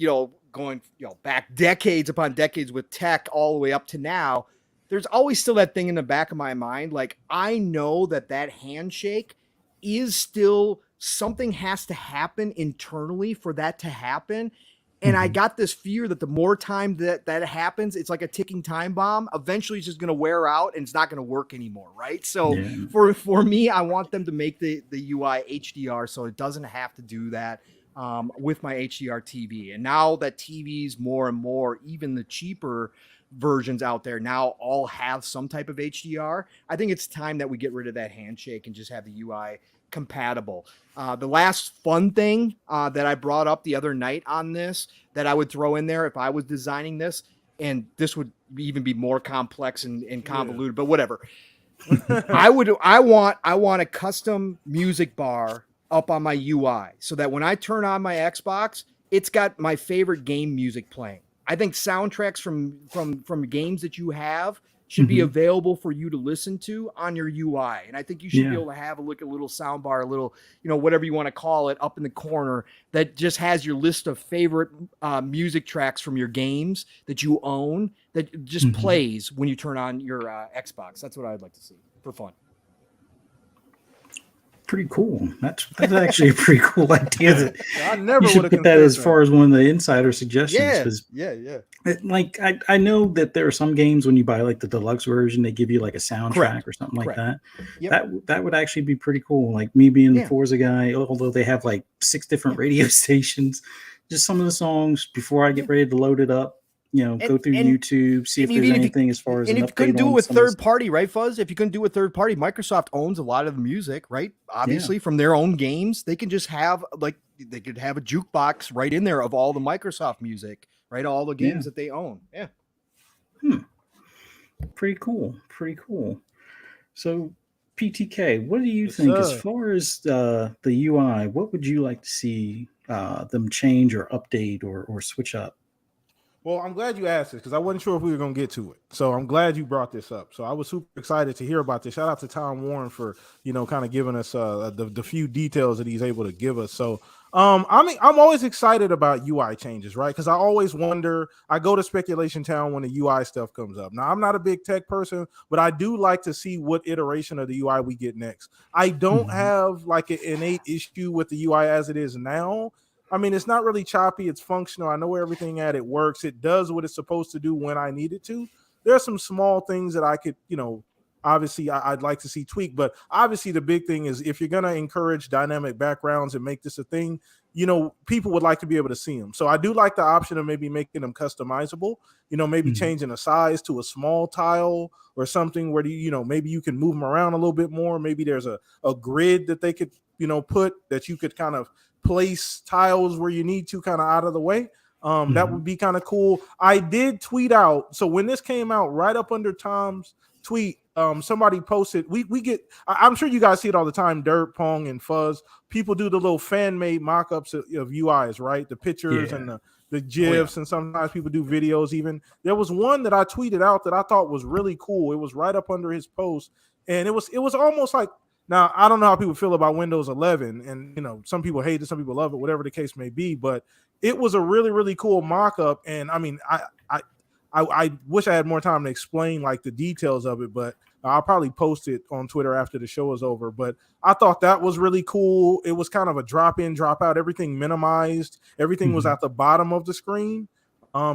going, back decades upon decades with tech all the way up to now, there's always still that thing in the back of my mind. Like, I know that handshake is still something has to happen internally for that to happen. And I got this fear that the more time that happens, it's like a ticking time bomb. Eventually it's just going to wear out and it's not going to work anymore. Right. So for me, I want them to make the UI HDR so it doesn't have to do that with my HDR TV. And now that TVs more and more, even the cheaper versions out there now all have some type of HDR, I think it's time that we get rid of that handshake and just have the UI compatible. The last fun thing that I brought up the other night on this that I would throw in there if I was designing this, and this would even be more complex and convoluted, but whatever. I want a custom music bar up on my UI so that when I turn on my Xbox, it's got my favorite game music playing. I think soundtracks from games that you have should be available for you to listen to on your UI. And I think you should be able to have a little sound bar, a little, whatever you want to call it, up in the corner that just has your list of favorite music tracks from your games that you own that just plays when you turn on your Xbox. That's what I'd like to see for fun. Pretty cool. That's actually a pretty cool idea. I never you should put that as far as one of the insider suggestions. Yeah. Like I know that there are some games when you buy like the deluxe version, they give you like a soundtrack or something like that. Yep. That would actually be pretty cool. Like me being the Forza guy, although they have like 6 different radio stations, just some of the songs before I get ready to load it up. Go through YouTube, see if there's anything as far as. And if you couldn't do it with third party, right, Fuzz? If you couldn't do it with third party, Microsoft owns a lot of the music, right? Obviously, from their own games, they can just have they could have a jukebox right in there of all the Microsoft music, right? All the games that they own. Yeah. Pretty cool. So, PTK, what do you think as far as the UI? What would you like to see them change or update or switch up? Well, I'm glad you asked this because I wasn't sure if we were going to get to it. So I'm glad you brought this up. So I was super excited to hear about this. Shout out to Tom Warren for, kind of giving us the few details that he's able to give us. So I'm always excited about UI changes, right? Because I always wonder, I go to Speculation Town when the UI stuff comes up. Now, I'm not a big tech person, but I do like to see what iteration of the UI we get next. I don't have like an innate issue with the UI as it is now. I mean, it's not really choppy. It's functional. I know where everything at. It works. It does what it's supposed to do when I need it to. There are some small things that I could, obviously I'd like to see tweak. But obviously the big thing is if you're going to encourage dynamic backgrounds and make this a thing, people would like to be able to see them. So I do like the option of maybe making them customizable, maybe changing the size to a small tile or something where, maybe you can move them around a little bit more. Maybe there's a grid that they could, put that you could kind of place tiles where you need to kind of out of the way. That would be kind of cool. I did tweet out. So when this came out, right up under Tom's tweet, somebody posted, we get, I'm sure you guys see it all the time, Dirt, Pong, and Fuzz. People do the little fan-made mock-ups of UIs, right? The pictures and the GIFs, and sometimes people do videos even. There was one that I tweeted out that I thought was really cool. It was right up under his post, and it was almost like, now, I don't know how people feel about Windows 11, and some people hate it, some people love it, whatever the case may be. But it was a really, really cool mock-up, and I mean, I wish I had more time to explain like the details of it, but I'll probably post it on Twitter after the show is over. But I thought that was really cool. It was kind of a drop in, drop out, everything minimized, everything was at the bottom of the screen.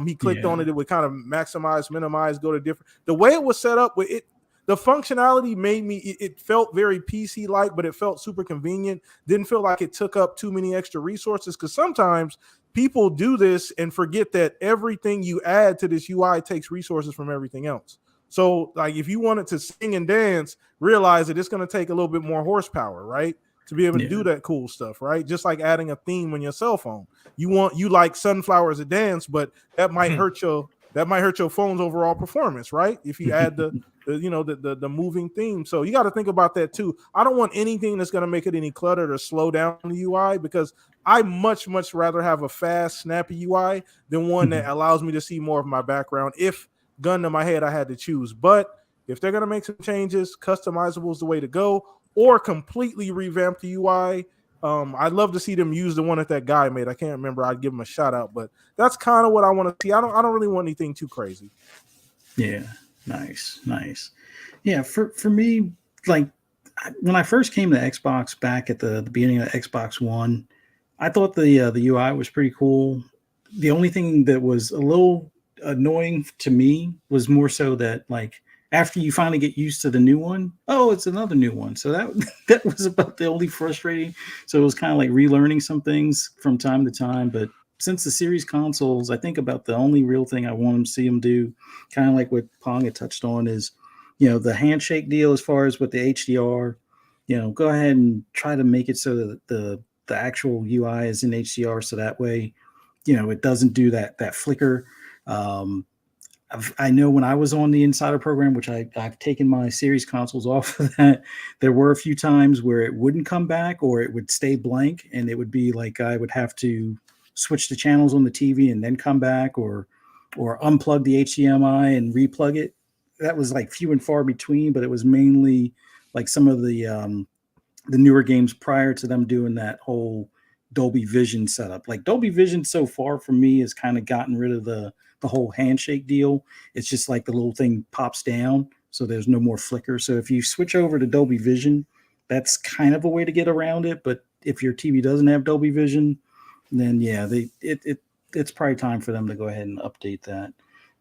He clicked on it, it would kind of maximize, minimize, go to different. The way it was set up with it. The functionality made me, it felt very PC-like, but it felt super convenient. Didn't feel like it took up too many extra resources because sometimes people do this and forget that everything you add to this UI takes resources from everything else. So like if you wanted to sing and dance, realize that it's going to take a little bit more horsepower, right? To be able to do that cool stuff, right? Just like adding a theme on your cell phone. You like sunflowers to dance, but that might hurt your phone's overall performance, right? If you add the moving theme. So you got to think about that too. I don't want anything that's going to make it any cluttered or slow down the UI because I much rather have a fast, snappy UI than one that allows me to see more of my background. If gun to my head, I had to choose. But if they're going to make some changes, customizable is the way to go, or completely revamp the UI. I'd love to see them use the one that guy made. I can't remember. I'd give him a shout out, but that's kind of what I want to see. I don't really want anything too crazy. Yeah. Nice. Yeah, for me, like when I first came to Xbox back at the beginning of Xbox One, I thought the UI was pretty cool. The only thing that was a little annoying to me was more so that like after you finally get used to the new one, oh, it's another new one. So that was about the only frustrating. So it was kind of like relearning some things from time to time, but since the series consoles, I think about the only real thing I want to see them do, kind of like what Pong had touched on, is, the handshake deal as far as with the HDR, go ahead and try to make it so that the actual UI is in HDR. So that way, it doesn't do that flicker. I know when I was on the Insider program, which I've taken my series consoles off of that, there were a few times where it wouldn't come back or it would stay blank. And it would be like I would have to switch the channels on the TV and then come back or unplug the HDMI and replug it. That was like few and far between, but it was mainly like some of the newer games prior to them doing that whole Dolby Vision setup. Like Dolby Vision so far for me has kind of gotten rid of the whole handshake deal. It's just like the little thing pops down, so there's no more flicker. So if you switch over to Dolby Vision, that's kind of a way to get around it. But if your TV doesn't have Dolby Vision, then yeah, it's probably time for them to go ahead and update that.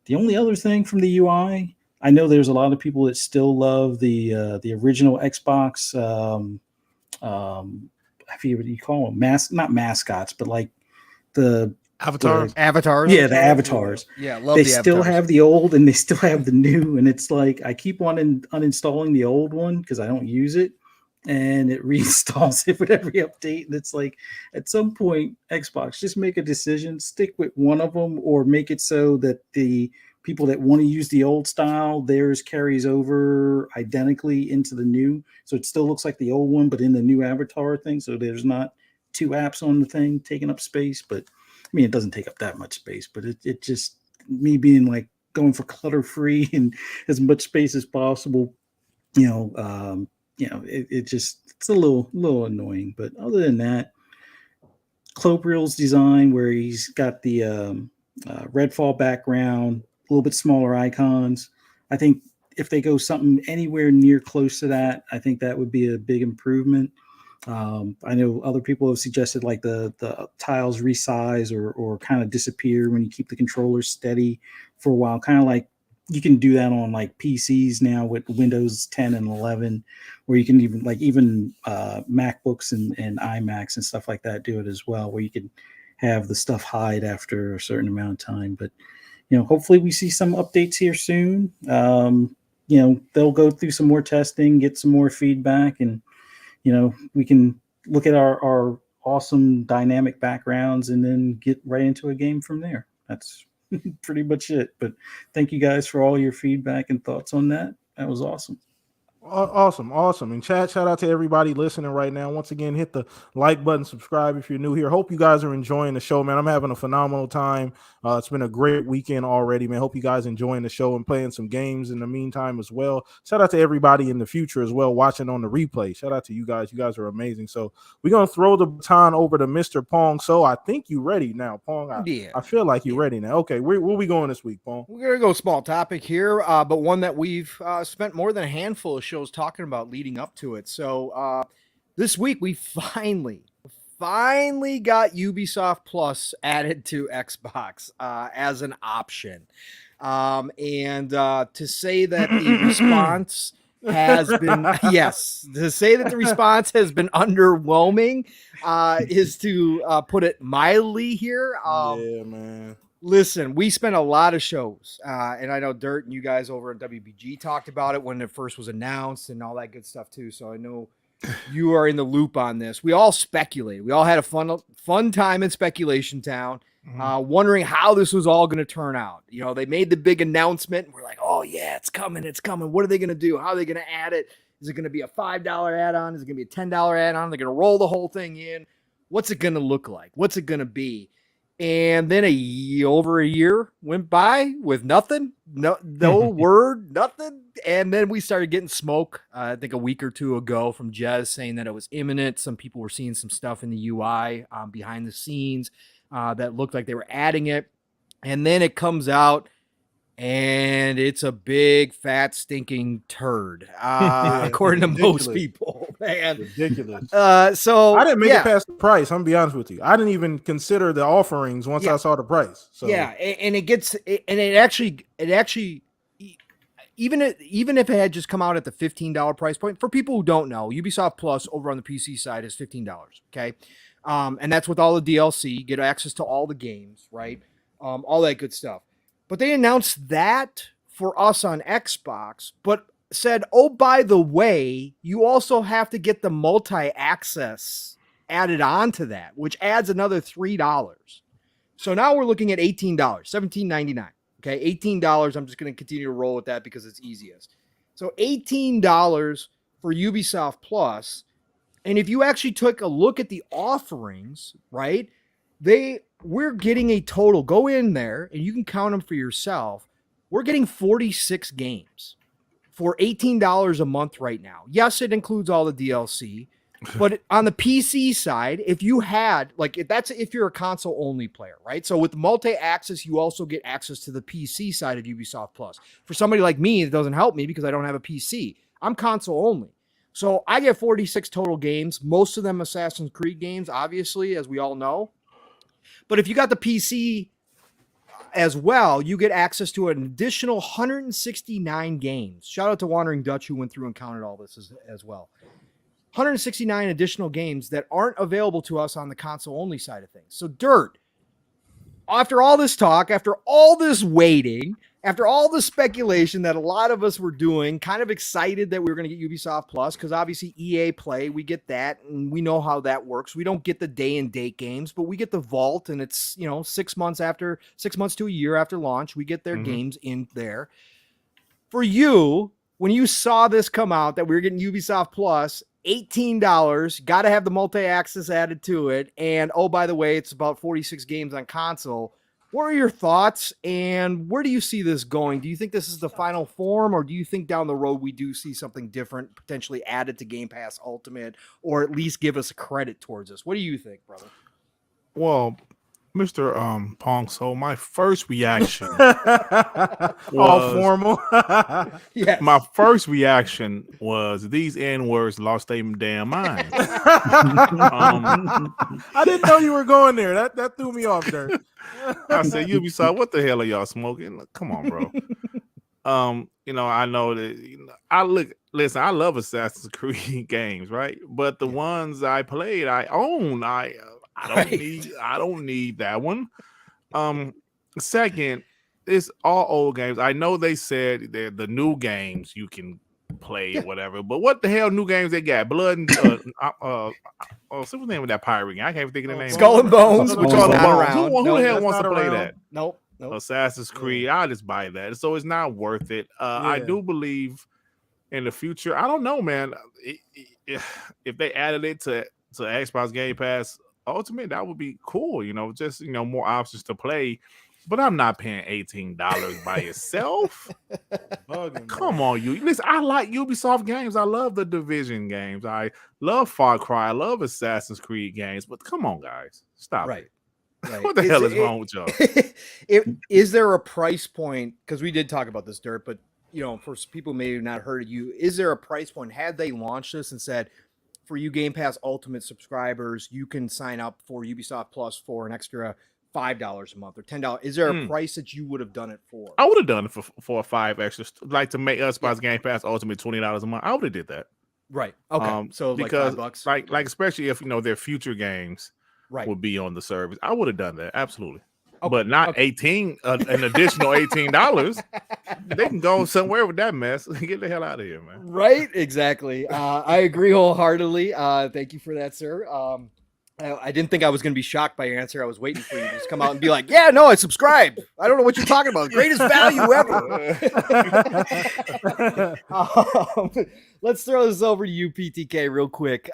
The only other thing from the UI, I know there's a lot of people that still love the original Xbox. I forget what you call them, not mascots, but like the avatars. Yeah, the avatars. Yeah, love they the still avatars. have the old and they still have the new, and it's like I keep on uninstalling the old one because I don't use it, and it reinstalls it with every update. And it's like at some point, Xbox, just make a decision, stick with one of them, or make it so that the people that want to use the old style, theirs carries over identically into the new. So it still looks like the old one, but in the new avatar thing. So there's not two apps on the thing taking up space. But I mean, it doesn't take up that much space, but it just, me being like going for clutter free and as much space as possible, it's a little annoying. But other than that, Clobrill's design, where he's got the Redfall background, a little bit smaller icons. I think if they go something anywhere near close to that, I think that would be a big improvement. I know other people have suggested like the tiles resize or kind of disappear when you keep the controller steady for a while, kind of like you can do that on like PCs now with Windows 10 and 11, where you can even MacBooks and iMacs and stuff like that do it as well, where you can have the stuff hide after a certain amount of time. But hopefully we see some updates here soon. They'll go through some more testing, get some more feedback, and we can look at our awesome dynamic backgrounds and then get right into a game from there. That's pretty much it. But thank you guys for all your feedback and thoughts on that. That was awesome. Awesome. And shout out to everybody listening right now. Once again, hit the like button, subscribe if you're new here. Hope you guys are enjoying the show, man. I'm having a phenomenal time. It's been a great weekend already, man. Hope you guys enjoying the show and playing some games in the meantime as well. Shout out to everybody in the future as well watching on the replay. Shout out to you guys. You guys are amazing. So we're going to throw the baton over to Mr. Pong. So I think you ready now, Pong. I feel like you're ready now. Okay, where we going this week, Pong? We're going to go small topic here, but one that we've spent more than a handful of shows talking about leading up to it. So this week we finally got Ubisoft Plus added to Xbox as an option. And to say that the response has been underwhelming is to put it mildly here. Yeah, man. Listen, we spent a lot of shows, and I know Dirt and you guys over at WBG talked about it when it first was announced and all that good stuff too. So I know you are in the loop on this. We all speculated. We all had a fun time in Speculation Town, wondering how this was all going to turn out. They made the big announcement, and we're like, oh yeah, it's coming. What are they going to do? How are they going to add it? Is it going to be a $5 add-on? Is it going to be a $10 add-on? They're going to roll the whole thing in. What's it going to look like? What's it going to be? And then over a year went by with nothing, no word, nothing. And then we started getting smoke, I think a week or two ago, from Jez saying that it was imminent. Some people were seeing some stuff in the UI behind the scenes that looked like they were adding it. And then it comes out and it's a big, fat, stinking turd, according to most people. Man, ridiculous. So I didn't make it past the price. I'm gonna be honest with you. I didn't even consider the offerings once I saw the price. So and it actually, even if it had just come out at the $15 price point, for people who don't know, Ubisoft Plus over on the PC side is $15. Okay, and that's with all the DLC. You get access to all the games, right? All that good stuff. But they announced that for us on Xbox, but said, oh, by the way, you also have to get the multi-access added on to that, which adds another $3. So now we're looking at $18, $17.99. Okay, $18. I'm just going to continue to roll with that because it's easiest. So $18 for Ubisoft Plus. And if you actually took a look at the offerings, right, we're getting a total. Go in there and you can count them for yourself. We're getting 46 games for $18 a month right now. Yes, it includes all the DLC, but on the PC side, if you had if you're a console only player, right? So with multi-access, you also get access to the PC side of Ubisoft Plus. For somebody like me, it doesn't help me because I don't have a PC. I'm console only. So I get 46 total games, most of them Assassin's Creed games, obviously, as we all know. But if you got the PC as well, you get access to an additional 169 games. Shout out to Wandering Dutch who went through and counted all this as well. 169 additional games that aren't available to us on the console only side of things. So Dirt, after all this talk, after all this waiting, after all the speculation that a lot of us were doing, kind of excited that we were going to get Ubisoft Plus, because obviously EA Play, we get that, and we know how that works. We don't get the day and date games, but we get the Vault, and it's 6 months to a year after launch, we get their games in there. For you, when you saw this come out, that we were getting Ubisoft Plus, $18, got to have the multi-access added to it, and oh, by the way, it's about 46 games on console. What are your thoughts, and where do you see this going? Do you think this is the final form, or do you think down the road we do see something different, potentially added to Game Pass Ultimate, or at least give us a credit towards this? What do you think, brother? Well, Mr. Pong, so my first reaction All formal. Yes. my first reaction was these N-words lost their damn mind. I didn't know you were going there. That threw me off there. I said, Ubisoft, what the hell are y'all smoking? Like, come on, bro. I know that listen, I love Assassin's Creed games, right? But the ones I played, I own. I don't need that one. Second, it's all old games. I know they said they're the new games you can play or whatever, but what the hell new games they got? Blood and what's the name of that pirate game? I can't even think of the name. Skull and Bones, Skull which and is not Bones. around. Who the hell that's wants to not play around. that? Nope. Assassin's Creed, I'll just buy that. So it's not worth it. I Yeah. do believe in the future. I don't know, man. If they added it to Xbox Game Pass Ultimate, that would be cool. Just more options to play. But I'm not paying $18 by itself. Bugging, Come on, you. Listen, I like Ubisoft games. I love the Division games. I love Far Cry. I love Assassin's Creed games. But come on, guys, stop Right. it. Right. What the hell is wrong with y'all? Is there a price point? Because we did talk about this, Dirt, but for people who may have not heard of you, is there a price point? Had they launched this and said, for you Game Pass Ultimate subscribers, you can sign up for Ubisoft Plus for an extra $5 a month or $10? Is there a price that you would have done it for? I would have done it for 5 extra, like to make Xbox Game Pass Ultimate $20 a month. I would have did that. Right. Okay. So because like $5. like especially if their future games would be on the service, I would have done that absolutely. Okay. But not 18 an additional $18. They can go somewhere with that mess. Get the hell out of here, man. Right? Exactly. I agree wholeheartedly. Thank you for that, sir. I didn't think I was going to be shocked by your answer. I was waiting for you to just come out and be like, yeah, no, I subscribed. I don't know what you're talking about. Greatest value ever. Let's throw this over to you, PTK, real quick.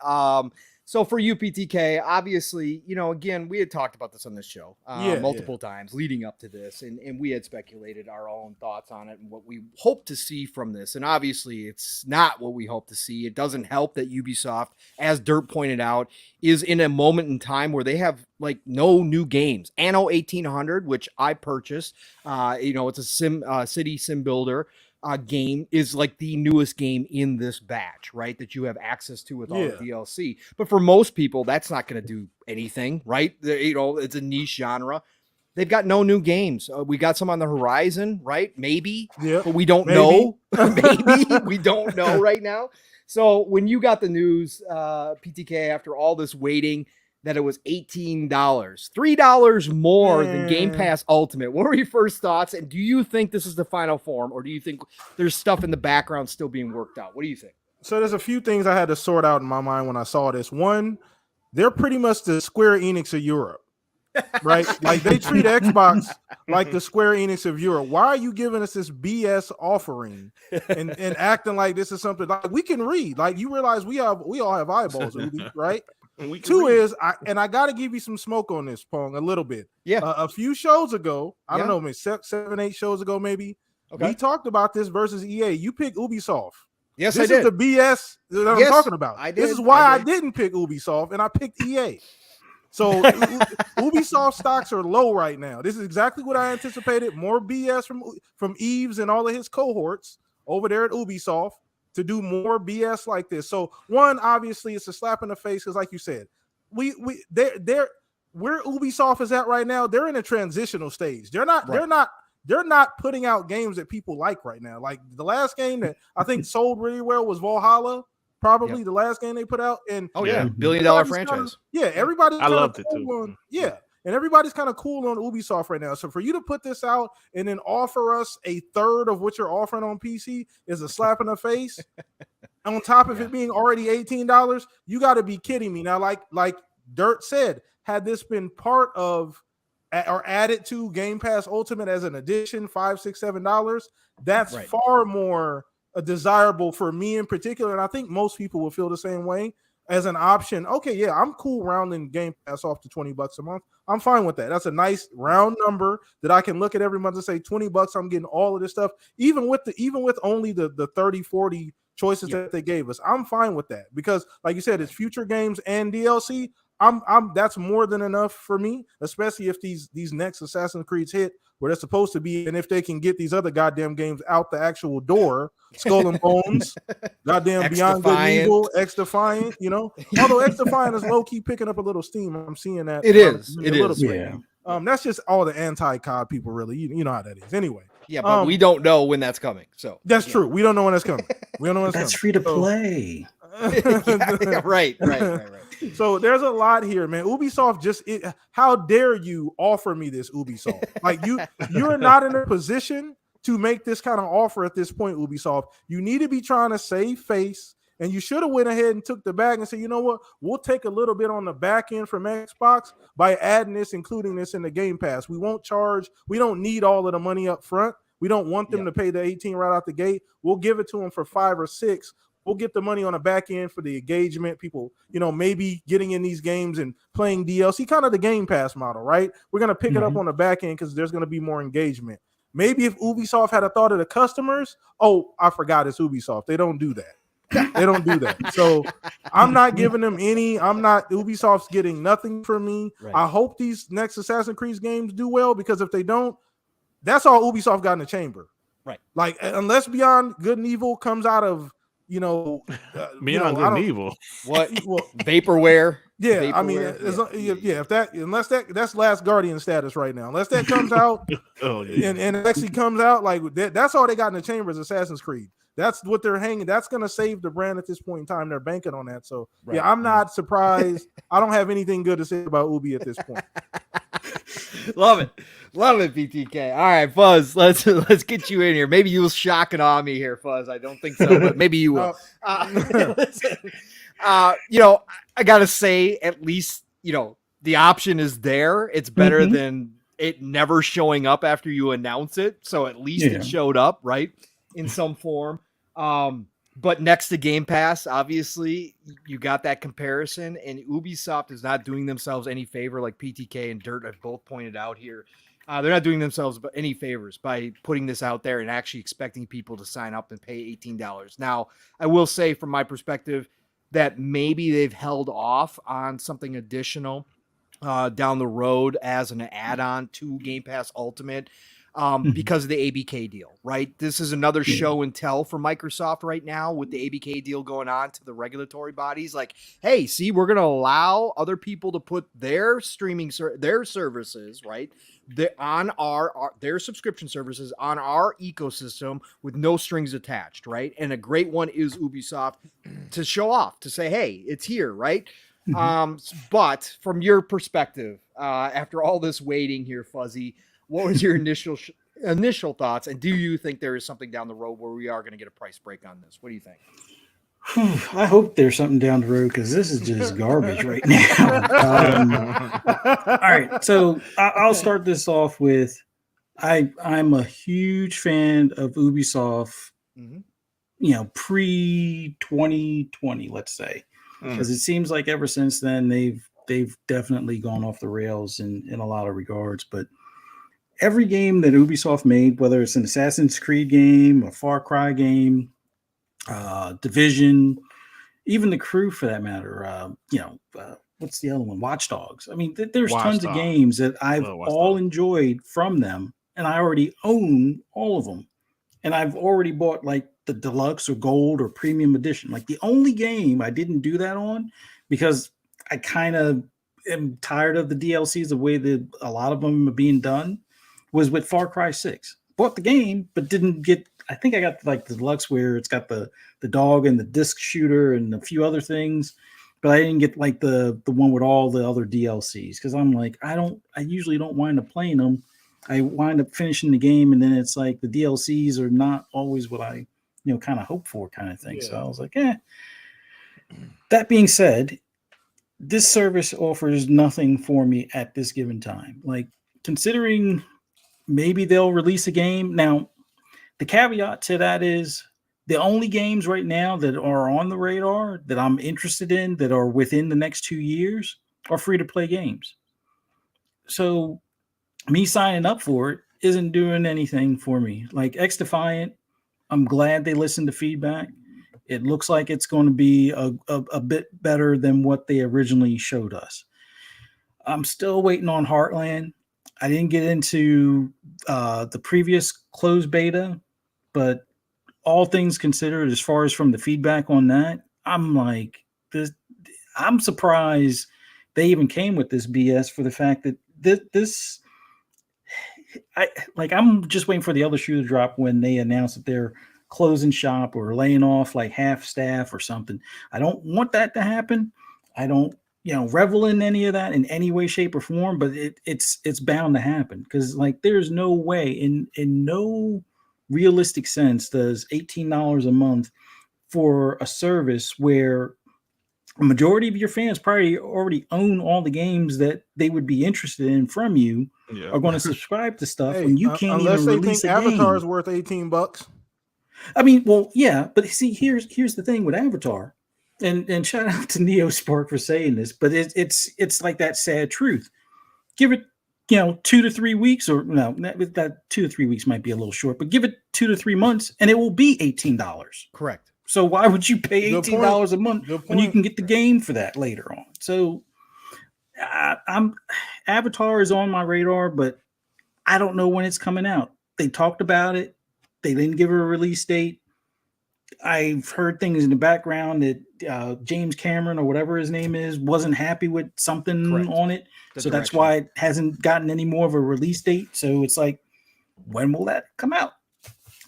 So for you, PTK, obviously, again, we had talked about this on this show multiple times leading up to this, and we had speculated our own thoughts on it and what we hope to see from this. And obviously, it's not what we hope to see. It doesn't help that Ubisoft, as Dirt pointed out, is in a moment in time where they have no new games. Anno 1800, which I purchased, it's a city sim builder. Game is like the newest game in this batch, right? That you have access to with all the DLC. But for most people, that's not going to do anything, right? It's a niche genre. They've got no new games. We got some on the horizon, right? Maybe, but we don't know. Maybe we don't know right now. So when you got the news, PTK, after all this waiting, that it was $18, $3 more than Game Pass Ultimate. What were your first thoughts? And do you think this is the final form, or do you think there's stuff in the background still being worked out? What do you think? So there's a few things I had to sort out in my mind when I saw this. One, they're pretty much the Square Enix of Europe, right? Like they treat Xbox like the Square Enix of Europe. Why are you giving us this BS offering and acting like this is something like we can read? Like you realize we all have eyeballs, right? Two is, I got to give you some smoke on this, Pong, a little bit. Yeah. A few shows ago, I don't know, maybe 7, 8 shows ago, maybe, we talked about this versus EA. You picked Ubisoft. Yes, this I did. This is the BS that I'm talking about. I did. This is why I didn't pick Ubisoft, and I picked EA. So Ubisoft stocks are low right now. This is exactly what I anticipated. More BS from Eves and all of his cohorts over there at Ubisoft to do more BS like this. So one, obviously, it's a slap in the face because, like you said, they're where Ubisoft is at right now. They're in a transitional stage. They're not putting out games that people like right now. Like the last game that I think sold really well was Valhalla. Probably the last game they put out. And $1 billion franchise. Everybody. I loved it too. And everybody's kind of cool on Ubisoft right now. So for you to put this out and then offer us a third of what you're offering on PC is a slap in the face. On top of it being already $18, you got to be kidding me. Now, like Dirt said, had this been part of or added to Game Pass Ultimate as an addition, $5, $6, $7, that's far more desirable for me in particular. And I think most people will feel the same way. as an option, okay, yeah, I'm cool rounding Game Pass off to $20 a month. I'm fine with that. That's a nice round number that I can look at every month and say $20. I'm getting all of this stuff, even with only the 30, 40 choices that they gave us. I'm fine with that because, like you said, it's future games and DLC. I'm that's more than enough for me, especially if these next Assassin's Creeds hit where they're supposed to be, and if they can get these other goddamn games out the actual door, Skull and Bones, goddamn Beyond Good and Evil, X Defiant, although X Defiant is low key picking up a little steam. I'm seeing that. It is. Yeah. That's just all the anti-COD people, really. You know how that is. Anyway. Yeah, but we don't know when that's coming. So that's true. We don't know when that's coming. We don't know when that's free to play. Right. So there's a lot here, man. Ubisoft how dare you offer me this, Ubisoft? Like you're not in a position to make this kind of offer at this point, Ubisoft. You need to be trying to save face, and you should have went ahead and took the bag and said, you know what? We'll take a little bit on the back end from Xbox by adding this, including this in the Game Pass. We won't charge. We don't need all of the money up front. We don't want them to pay the 18 right out the gate. We'll give it to them for 5 or 6. We'll get the money on the back end for the engagement. People, maybe getting in these games and playing DLC, kind of the Game Pass model, right? We're going to pick it up on the back end because there's going to be more engagement. Maybe if Ubisoft had a thought of the customers, I forgot it's Ubisoft. They don't do that. They don't do that. So I'm not giving them Ubisoft's getting nothing from me. Right. I hope these next Assassin's Creed games do well, because if they don't, that's all Ubisoft got in the chamber. Right. Like, unless Beyond Good and Evil comes out of, Beyond Good and Evil. What? Vaporware. Yeah, Vaporware. I mean, unless that's Last Guardian status right now. Unless that comes out, and it actually comes out, like that's all they got in the chamber is Assassin's Creed. That's what they're hanging. That's going to save the brand at this point in time. They're banking on that. So yeah, I'm not surprised. I don't have anything good to say about Ubi at this point. Love it, BTK. All right, Fuzz, let's get you in here. Maybe you'll shock and awe me here, Fuzz. I don't think so, but maybe you will. Listen, I gotta say, at least the option is there. It's better than it never showing up after you announce it. So at least it showed up, right, in some form. But next to Game Pass, obviously, you got that comparison, and Ubisoft is not doing themselves any favor, like PTK and Dirt have both pointed out here. They're not doing themselves any favors by putting this out there and actually expecting people to sign up and pay $18. Now, I will say from my perspective that maybe they've held off on something additional down the road as an add-on to Game Pass Ultimate. Because of the ABK deal, right? This is another show and tell for Microsoft right now with the ABK deal going on to the regulatory bodies. Like, hey, see, we're going to allow other people to put their streaming, their services, right, on their subscription services on our ecosystem with no strings attached, right? And a great one is Ubisoft to show off, to say, hey, it's here, right? But from your perspective, after all this waiting here, Fuzzy, what was your initial thoughts, and do you think there is something down the road where we are going to get a price break on this? What do you think? I hope there's something down the road, because this is just garbage right now. All right, so I'll start this off with I'm a huge fan of Ubisoft, pre-2020, let's say, because it seems like ever since then they've definitely gone off the rails in a lot of regards, but every game that Ubisoft made, whether it's an Assassin's Creed game, a Far Cry game, Division, even The Crew for that matter, what's the other one? Watch Dogs. I mean, there's tons of games that I've all enjoyed from them, and I already own all of them. And I've already bought like the deluxe or gold or premium edition. Like the only game I didn't do that on, because I kind of am tired of the DLCs, the way that a lot of them are being done, was with Far Cry 6. Bought the game, but didn't get, I think I got like the deluxe where it's got the dog and the disc shooter and a few other things, but I didn't get like the one with all the other DLCs, because I'm like, I usually don't wind up playing them. I wind up finishing the game, and then it's like the DLCs are not always what I kind of hope for, kind of thing. Yeah. So I was like, That being said, this service offers nothing for me at this given time. Like, considering maybe they'll release a game. Now, the caveat to that is The only games right now that are on the radar that I'm interested in that are within the next 2 years are free to play games. So me signing up for it isn't doing anything for me. Like X Defiant, I'm glad they listened to feedback. It looks like it's going to be a bit better than what they originally showed us. I'm still waiting on Heartland. I didn't get into the previous closed beta, but all things considered, as far as from the feedback on that, I'm like, this. I'm surprised they even came with this BS for the fact that this. I'm just waiting for the other shoe to drop when they announce that they're closing shop or laying off like half staff or something. I don't want that to happen. I don't, revel in any of that in any way, shape, or form. But it's bound to happen because like there's no way in no realistic sense does $18 a month for a service where a majority of your fans probably already own all the games that they would be interested in from you are going to subscribe to stuff when you can't unless even they release think a Avatar game. is worth $18. I mean, well, yeah, but see, here's the thing with Avatar, and shout out to Neo Spark for saying this, but it's like that sad truth. Give it 2 to 3 weeks, or no, that 2 to 3 weeks might be a little short, but give it 2 to 3 months, and it will be $18. Correct. So why would you pay $18 a month when you can get the game for that later on? So Avatar is on my radar, but I don't know when it's coming out. They talked about it. They didn't give a release date. I've heard things in the background that James Cameron or whatever his name is wasn't happy with something on it. So that's why it hasn't gotten any more of a release date. So it's like, when will that come out?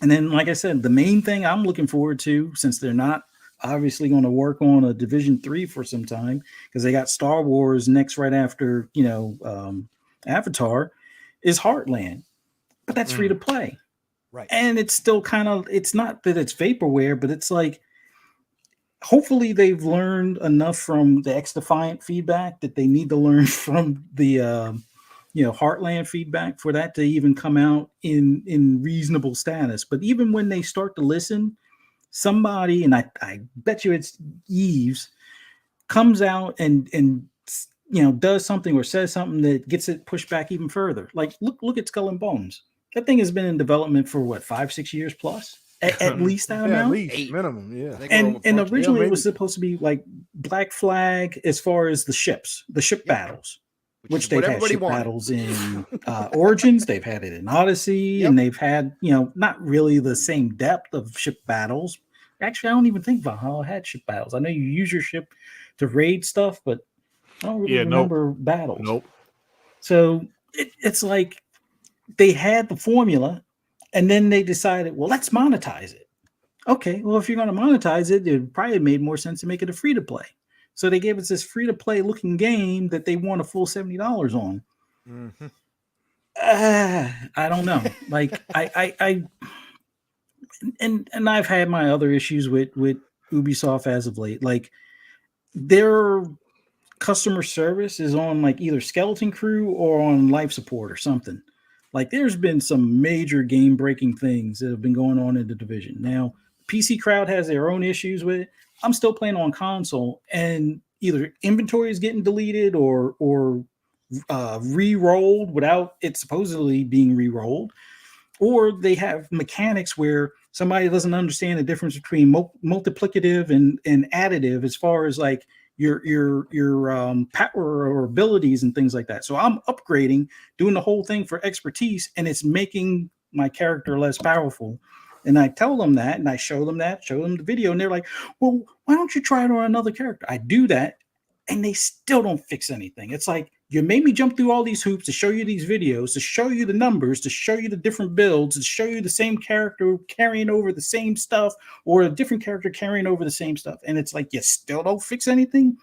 And then, like I said, the main thing I'm looking forward to, since they're not obviously going to work on a Division 3 for some time, because they got Star Wars next right after, Avatar, is Heartland. But that's free to play. Right. And it's still it's not that it's vaporware, but it's like, hopefully they've learned enough from the X Defiant feedback that they need to learn from the Heartland feedback for that to even come out in reasonable status. But even when they start to listen, somebody, and I bet you it's Yves, comes out and does something or says something that gets it pushed back even further. Like look at Skull and Bones. That thing has been in development for what, 5-6 years plus? At least that amount? At least, minimum, yeah. And originally it was supposed to be like Black Flag as far as the ship battles. Which they've had ship battles in Origins, they've had it in Odyssey, and they've had, not really the same depth of ship battles. Actually, I don't even think Valhalla had ship battles. I know you use your ship to raid stuff, but I don't really remember battles. Nope. So it's like they had the formula, and then they decided, well, let's monetize it. Okay, well, if you're going to monetize it, it probably made more sense to make it a free-to-play. So they gave us this free-to-play looking game that they want a full $70 on. Mm-hmm. I don't know. Like and I've had my other issues with Ubisoft as of late. Like their customer service is on like either Skeleton Crew or on life support or something. Like there's been some major game-breaking things that have been going on in the Division. Now, PC crowd has their own issues with it. I'm still playing on console, and either inventory is getting deleted or re-rolled without it supposedly being re-rolled, or they have mechanics where somebody doesn't understand the difference between multiplicative and additive as far as like your power or abilities and things like that. So I'm upgrading, doing the whole thing for expertise, and it's making my character less powerful. And I tell them that, and I show them the video, and they're like, well, why don't you try it on another character? I do that, and they still don't fix anything. It's like, you made me jump through all these hoops to show you these videos, to show you the numbers, to show you the different builds, to show you the same character carrying over the same stuff, or a different character carrying over the same stuff. And it's like, you still don't fix anything?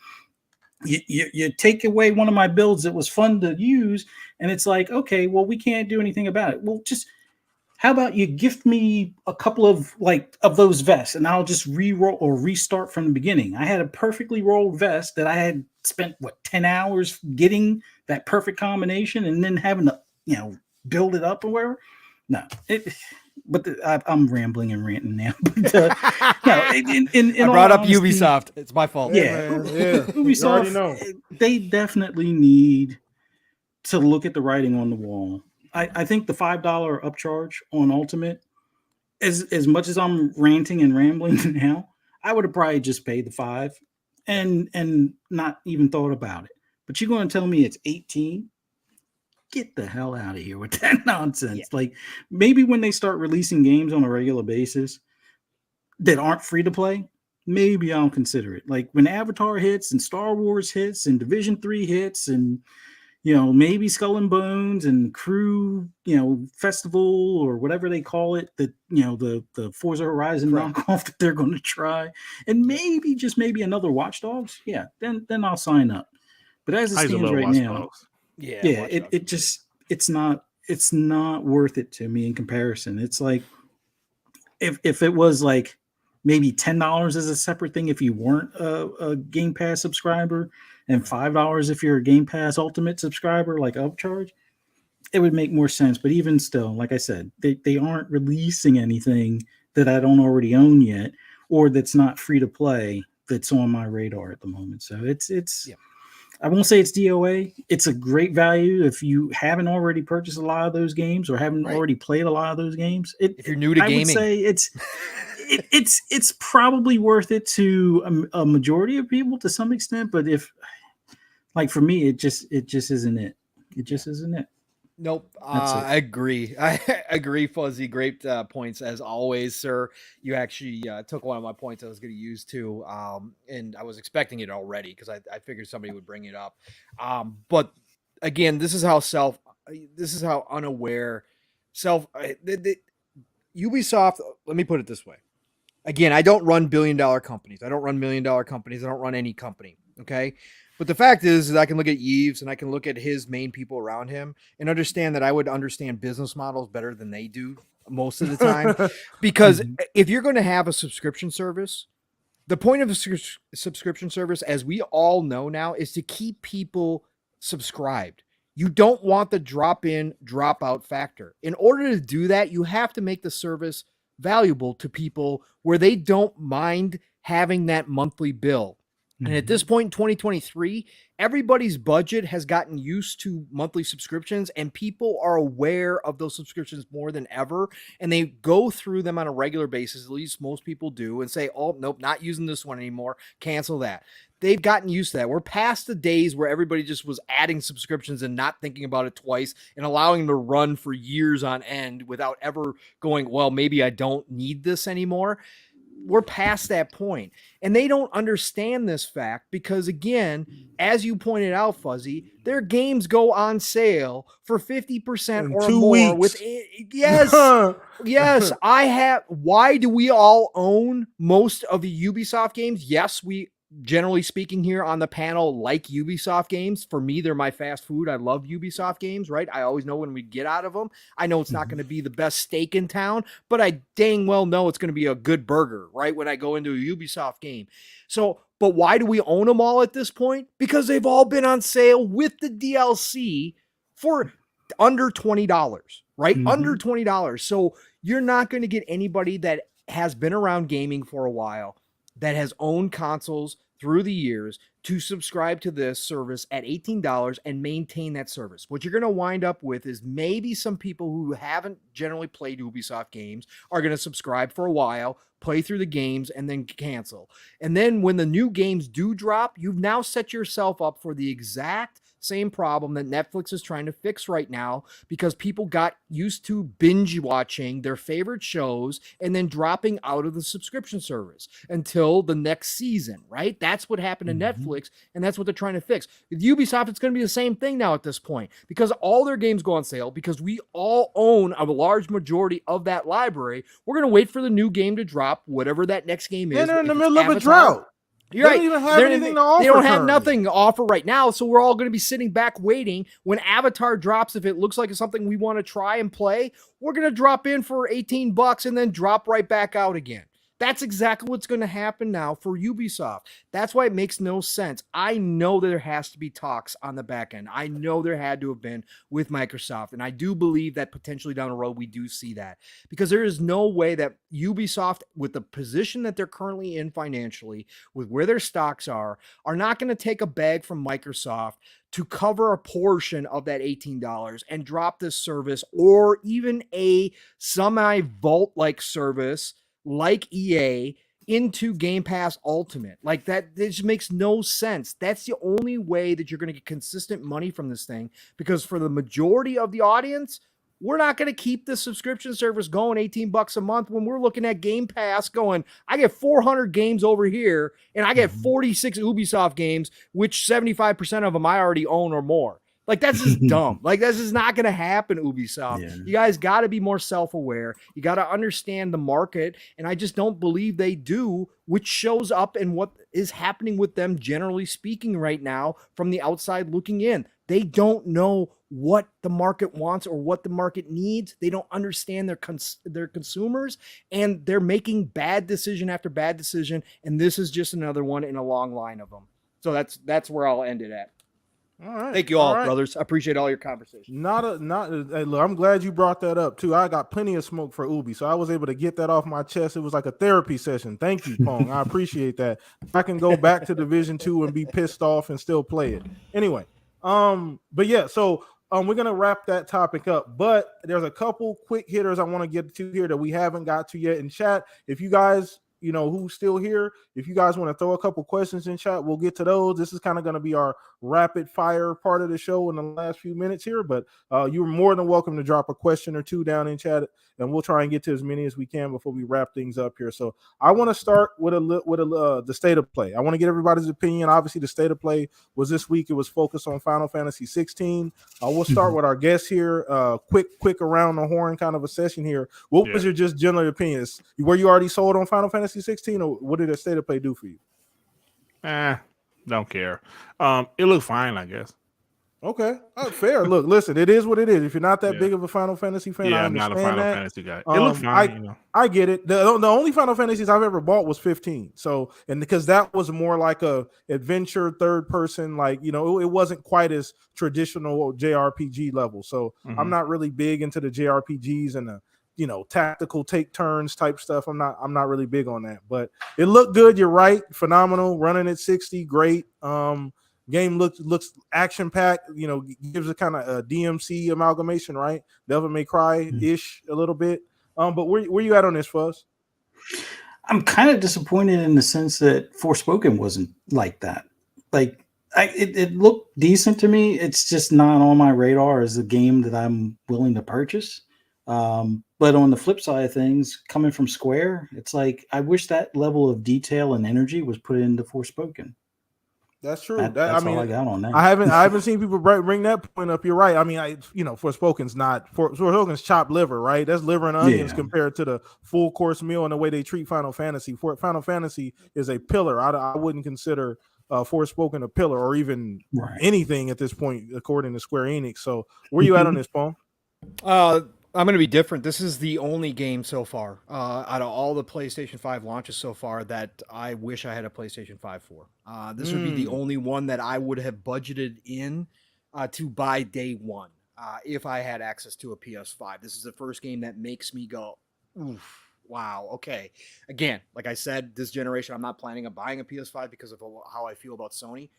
You take away one of my builds that was fun to use, and it's like, okay, well, we can't do anything about it. Well, just... how about you gift me a couple of those vests, and I'll just re-roll or restart from the beginning. I had a perfectly rolled vest that I had spent 10 hours getting that perfect combination, and then having to build it up or whatever. No, but I'm rambling and ranting now. But no, in I all brought up honesty, Ubisoft. It's my fault. Yeah, man, yeah. Ubisoft, You already know. they definitely need to look at the writing on the wall. I think the $5 upcharge on Ultimate, as much as I'm ranting and rambling now, I would have probably just paid the $5 and not even thought about it. But you're going to tell me it's 18? Get the hell out of here with that nonsense. Yeah. Like, maybe when they start releasing games on a regular basis that aren't free to play, maybe I'll consider it. Like when Avatar hits and Star Wars hits and Division 3 hits and maybe Skull and Bones and Crew, Festival or whatever they call it, that the Forza Horizon knockoff that they're going to try, and maybe just maybe another Watch Dogs. Yeah, then I'll sign up. But as it stands right now, it's not worth it to me in comparison. It's like if it was like maybe $10 as a separate thing if you weren't a Game Pass subscriber, and $5 if you're a Game Pass Ultimate subscriber, like upcharge, it would make more sense. But even still, like I said, they aren't releasing anything that I don't already own yet, or that's not free to play that's on my radar at the moment. So it's I won't say it's DOA. It's a great value if you haven't already purchased a lot of those games or haven't already played a lot of those games. If you're new to gaming, I would say it's probably worth it to a majority of people to some extent. But if, like for me, it just isn't it. It just isn't it. Nope. I agree. I agree, Fuzzy. Great points as always, sir. You actually took one of my points I was going to use too. And I was expecting it already because I figured somebody would bring it up. But again, this is how unaware Ubisoft, let me put it this way. Again, I don't run billion-dollar companies. I don't run million-dollar companies. I don't run any company. Okay. But the fact is I can look at Yves and I can look at his main people around him and understand that I would understand business models better than they do most of the time. Because if you're going to have a subscription service, the point of a subscription service, as we all know now, is to keep people subscribed. You don't want the drop-in, drop-out factor. In order to do that, you have to make the service valuable to people where they don't mind having that monthly bill. And at this point in 2023, everybody's budget has gotten used to monthly subscriptions, and people are aware of those subscriptions more than ever. And they go through them on a regular basis, at least most people do, and say, oh, nope, not using this one anymore. Cancel that. They've gotten used to that. We're past the days where everybody just was adding subscriptions and not thinking about it twice and allowing them to run for years on end without ever going, well, maybe I don't need this anymore. We're past that point. And they don't understand this fact because, again, as you pointed out, Fuzzy, their games go on sale for 50% or 2 more. weeks. Yes. Why do we all own most of the Ubisoft games? Yes, we, generally speaking, here on the panel, like Ubisoft games. For me, they're my fast food. I love Ubisoft games, right? I always know when we get out of them. I know it's not going to be the best steak in town, but I dang well know it's going to be a good burger, right? When I go into a Ubisoft game. So, but why do we own them all at this point? Because they've all been on sale with the DLC for under $20, right? Under $20. So you're not going to get anybody that has been around gaming for a while, that has owned consoles through the years, to subscribe to this service at $18 and maintain that service. What you're going to wind up with is maybe some people who haven't generally played Ubisoft games are going to subscribe for a while, play through the games, and then cancel. And then when the new games do drop, you've now set yourself up for the exact same problem that Netflix is trying to fix right now, because people got used to binge watching their favorite shows and then dropping out of the subscription service until the next season, right? That's what happened to Netflix, and that's what they're trying to fix. With Ubisoft, it's going to be the same thing now at this point, because all their games go on sale, because we all own a large majority of that library. We're going to wait for the new game to drop, whatever that next game is. They're in If the it's middle of a Avatar, drought. you're right. They don't even have anything to offer. They don't have currently. nothing to offer right now, so we're all going to be sitting back waiting. When Avatar drops, if it looks like it's something we want to try and play, we're going to drop in for $18 and then drop right back out again. That's exactly what's going to happen now for Ubisoft. That's why it makes no sense. I know that there has to be talks on the back end. I know there had to have been with Microsoft. And I do believe that potentially down the road, we do see that, because there is no way that Ubisoft, with the position that they're currently in financially, with where their stocks are not going to take a bag from Microsoft to cover a portion of that $18 and drop this service, or even a semi-vault like service like EA into Game Pass Ultimate. Like that, this makes no sense. That's the only way that you're going to get consistent money from this thing, because for the majority of the audience, we're not going to keep the subscription service going $18 a month when we're looking at Game Pass going, I get 400 games over here and I get 46 Ubisoft games, which 75% of them I already own or more. Like, that's just dumb. Like, this is not going to happen, Ubisoft. Yeah. You guys got to be more self-aware. You got to understand the market, and I just don't believe they do, which shows up in what is happening with them, generally speaking, right now from the outside looking in. They don't know what the market wants or what the market needs. They don't understand their consumers, and they're making bad decision after bad decision, and this is just another one in a long line of them. So that's where I'll end it at. All right. Thank you all, brothers. I appreciate all your conversation. Hey, look, I'm glad you brought that up too. I got plenty of smoke for Ubi, so I was able to get that off my chest. It was like a therapy session. Thank you, Pong. I appreciate that. I can go back to Division 2 and be pissed off and still play it. Anyway, but yeah, so we're gonna wrap that topic up. But there's a couple quick hitters I want to get to here that we haven't got to yet in chat. If you guys, you know, who's still here, if you guys want to throw a couple questions in chat, we'll get to those. This is kind of going to be our rapid fire part of the show in the last few minutes here, but you're more than welcome to drop a question or two down in chat, and we'll try and get to as many as we can before we wrap things up here. So I want to start with the state of play. I want to get everybody's opinion. Obviously, the state of play was this week. It was focused on Final Fantasy 16. We'll start with our guests here. Quick around the horn kind of a session here. What was your just general opinions? Were you already sold on Final Fantasy 16, or what did the state of play do for you? Don't care. It looked fine, I guess. Okay, fair. Look, listen, it is what it is. If you're not that big of a Final Fantasy fan, I understand I'm not a Final Fantasy guy. It looked fine. I get it. The only Final Fantasies I've ever bought was 15. So, and because that was more like a adventure third person, like, you know, it wasn't quite as traditional JRPG level. So I'm not really big into the JRPGs and the, you know, tactical take turns type stuff. I'm not really big on that, but it looked good. You're right. Phenomenal. Running at 60. Great. Game looks action packed, you know, gives a kind of a DMC amalgamation, right? Devil May Cry ish a little bit. But where you at on this, Fuzz? I'm kind of disappointed in the sense that Forspoken wasn't like that. Like, it looked decent to me. It's just not on my radar as a game that I'm willing to purchase. But on the flip side of things, coming from Square, it's like I wish that level of detail and energy was put into Forspoken. That's true. That's all I got on that. I haven't seen people bring that point up. You're right. I mean, Forspoken's chopped liver, right? That's liver and onions compared to the full course meal and the way they treat Final Fantasy. Final Fantasy is a pillar. I wouldn't consider Forspoken a pillar or even anything at this point, according to Square Enix. So where you at on this, Paul? I'm going to be different. This is the only game so far out of all the PlayStation 5 launches so far that I wish I had a PlayStation 5 for. This would be the only one that I would have budgeted in to buy day one if I had access to a PS5. This is the first game that makes me go, oof, wow, okay. Again, like I said, this generation, I'm not planning on buying a PS5 because of how I feel about Sony.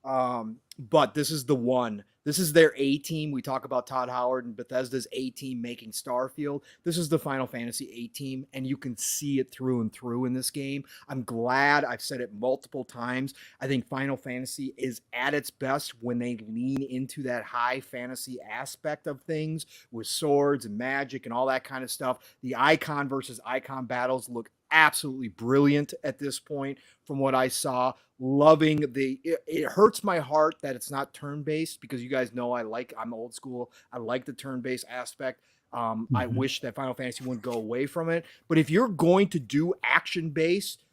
But this is the one. This is their A team. We talk about Todd Howard and Bethesda's A team making Starfield. This is the Final Fantasy A team, and you can see it through and through in this game. I'm glad. I've said it multiple times. I think Final Fantasy is at its best when they lean into that high fantasy aspect of things with swords and magic and all that kind of stuff. The icon versus icon battles look absolutely brilliant at this point from what I saw. Loving it hurts my heart that it's not turn-based, because you guys know I'm old school. I like the turn-based aspect. I wish that Final Fantasy wouldn't go away from it. But if you're going to do action-based,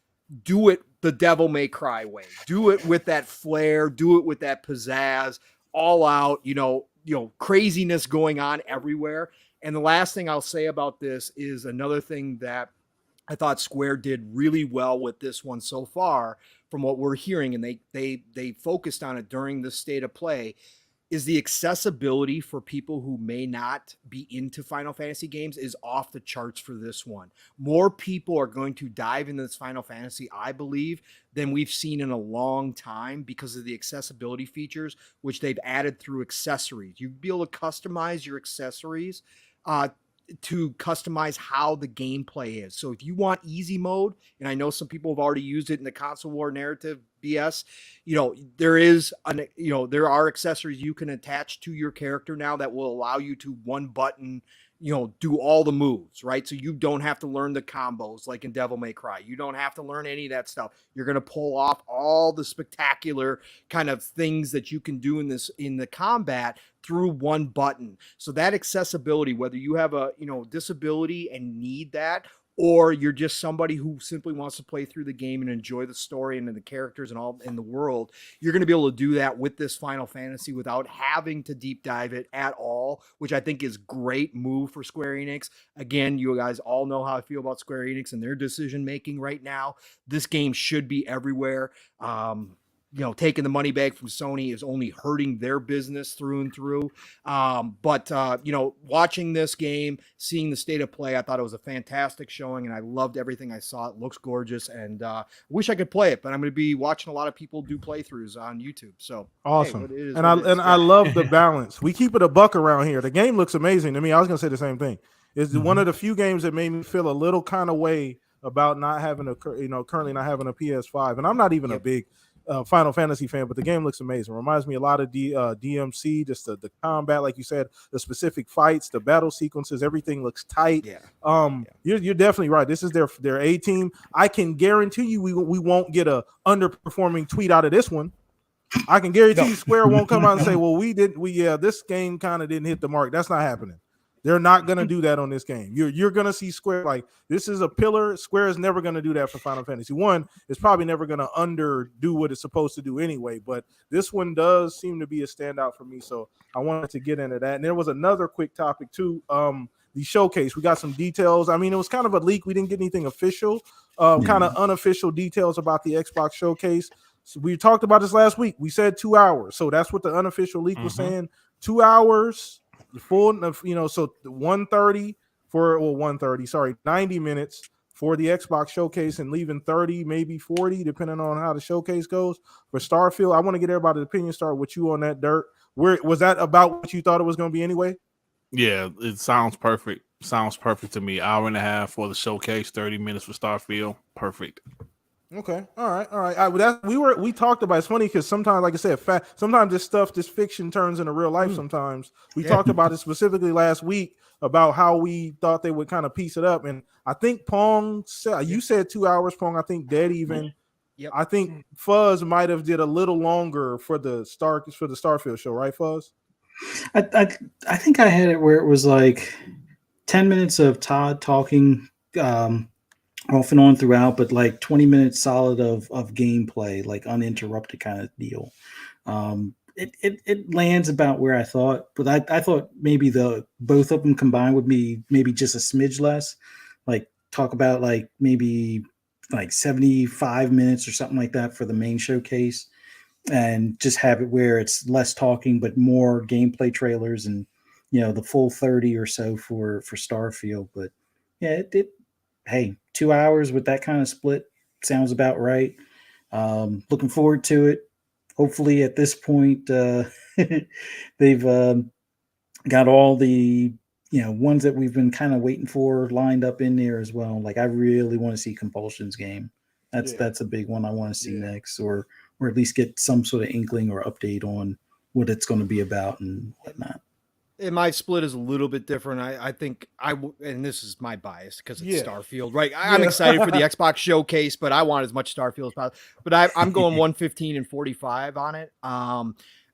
do it the Devil May Cry way. Do it with that flair. Do it with that pizzazz. All out, you know, craziness going on everywhere. And the last thing I'll say about this is another thing that I thought Square did really well with this one so far from what we're hearing, and they focused on it during the state of play, is the accessibility for people who may not be into Final Fantasy games is off the charts for this one. More people are going to dive into this Final Fantasy, I believe, than we've seen in a long time because of the accessibility features, which they've added through accessories. You'd be able to customize your accessories to customize how the gameplay is. So if you want easy mode, and I know some people have already used it in the console war narrative BS, there are accessories you can attach to your character now that will allow you to one button, do all the moves, right? So you don't have to learn the combos like in Devil May Cry. You don't have to learn any of that stuff. You're going to pull off all the spectacular kind of things that you can do in the combat through one button. So that accessibility, whether you have a, disability and need that, or you're just somebody who simply wants to play through the game and enjoy the story and the characters and all in the world, you're going to be able to do that with this Final Fantasy without having to deep dive it at all, which I think is great move for Square Enix. Again, you guys all know how I feel about Square Enix and their decision making right now. This game should be everywhere. Taking the money back from Sony is only hurting their business through and through. But watching this game, seeing the state of play, I thought it was a fantastic showing, and I loved everything I saw. It looks gorgeous, and wish I could play it, but I'm going to be watching a lot of people do playthroughs on YouTube. So awesome. Hey, I love the balance. We keep it a buck around here. The game looks amazing to me. I was going to say the same thing. It's one of the few games that made me feel a little kind of way about not having currently not having a PS5, and I'm not even a big Final Fantasy fan, but the game looks amazing. Reminds me a lot of DMC, just the combat, like you said, the specific fights, the battle sequences, everything looks tight. You're definitely right. This is their A team. I can guarantee you we won't get a underperforming tweet out of this one. I can guarantee you Square won't come out and say, well, this game kind of didn't hit the mark. That's not happening. They're not going to do that on this game. You're going to see Square, like, this is a pillar. Square is never going to do that for Final Fantasy. One, it's probably never going to underdo what it's supposed to do anyway, but this one does seem to be a standout for me, so I wanted to get into that. And there was another quick topic, too, the showcase. We got some details. I mean, it was kind of a leak. We didn't get anything official, kind of unofficial details about the Xbox showcase. So we talked about this last week. We said 2 hours, so that's what the unofficial leak was saying. 2 hours. The full, so 130 90 minutes for the Xbox showcase and leaving 30, maybe 40, depending on how the showcase goes. For Starfield, I want to get everybody's opinion. Start with you on that, Dirt. Where was that about what you thought it was going to be anyway? Yeah, it sounds perfect. Sounds perfect to me. Hour and a half for the showcase, 30 minutes for Starfield. Perfect. Okay. All right. We talked about it. It's funny because sometimes, like I said, sometimes this fiction turns into real life. Sometimes we talked about it specifically last week about how we thought they would kind of piece it up. And I think Pong said, you said 2 hours, Pong. I think Dead even. Yep. I think Fuzz might have did a little longer for the Starfield show, right, Fuzz? I think I had it where it was like 10 minutes of Todd talking off and on throughout, but like 20 minutes solid of gameplay, like uninterrupted kind of deal. It lands about where I thought, but I thought maybe both of them combined would be maybe just a smidge less, like talk about like maybe like 75 minutes or something like that for the main showcase, and just have it where it's less talking but more gameplay trailers, and the full 30 or so for Starfield. But yeah, hey, 2 hours with that kind of split sounds about right. Looking forward to it. Hopefully at this point, they've got all the ones that we've been kind of waiting for lined up in there as well. Like, I really want to see Compulsion's game. That's a big one I want to see next, or at least get some sort of inkling or update on what it's going to be about and whatnot. And my split is a little bit different. I think and this is my bias because it's Starfield, right? I'm excited for the Xbox showcase, but I want as much Starfield as possible. But I'm going 115 and 45 on it.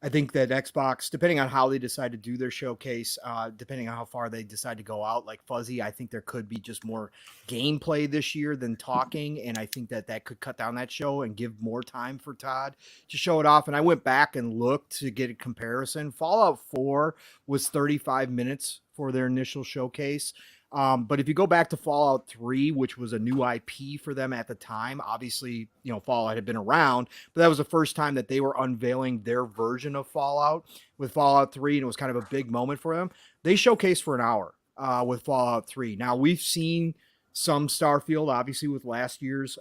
I think that Xbox, depending on how they decide to do their showcase, depending on how far they decide to go out, like Fuzzy, I think there could be just more gameplay this year than talking. And I think that could cut down that show and give more time for Todd to show it off. And I went back and looked to get a comparison. Fallout 4 was 35 minutes for their initial showcase. But if you go back to Fallout 3, which was a new IP for them at the time, obviously, Fallout had been around, but that was the first time that they were unveiling their version of Fallout with Fallout 3, and it was kind of a big moment for them. They showcased for an hour with Fallout 3. Now, we've seen some Starfield, obviously, with last year's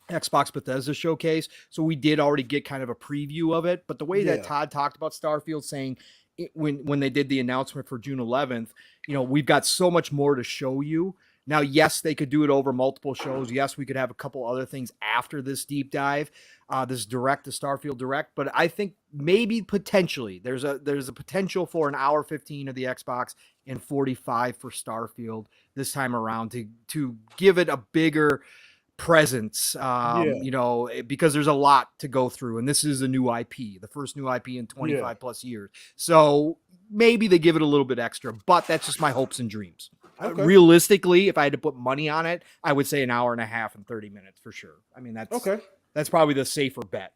Xbox Bethesda showcase. So we did already get kind of a preview of it. But the way that Todd talked about Starfield, saying when they did the announcement for June 11th, we've got so much more to show you. Now, yes, they could do it over multiple shows. Yes, we could have a couple other things after this deep dive, this direct, the Starfield direct. But I think maybe potentially there's a potential for an hour 15 of the Xbox and 45 for Starfield this time around to give it a bigger presence, because there's a lot to go through, and this is a new IP, the first new IP in 25 plus years. So maybe they give it a little bit extra, but that's just my hopes and dreams. Okay. Realistically, if I had to put money on it, I would say an hour and a half and 30 minutes for sure. I mean, that's probably the safer bet.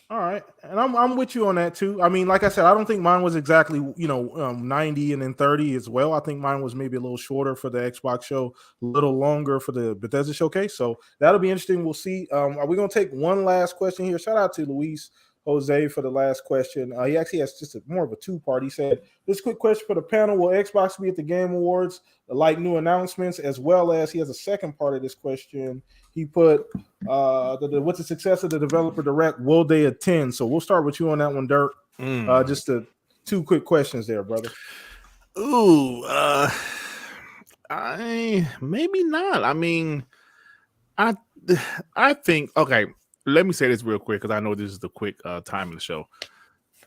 All right, and I'm with you on that too. I mean, like I said, I don't think mine was exactly 90 and then 30 as well. I think mine was maybe a little shorter for the Xbox show, a little longer for the Bethesda showcase. So that'll be interesting. We'll see. Are we gonna take one last question here? Shout out to Luis Jose for the last question. He actually has just more of a two-part. He said, "This quick question for the panel: will Xbox be at the Game Awards, like new announcements, as well as?" He has a second part of this question. He put, "What's the success of the developer direct? Will they attend?" So we'll start with you on that one, Dirk. Just two quick questions there, brother. Ooh, I maybe not. I mean, I think, okay. Let me say this real quick because I know this is the quick time of the show.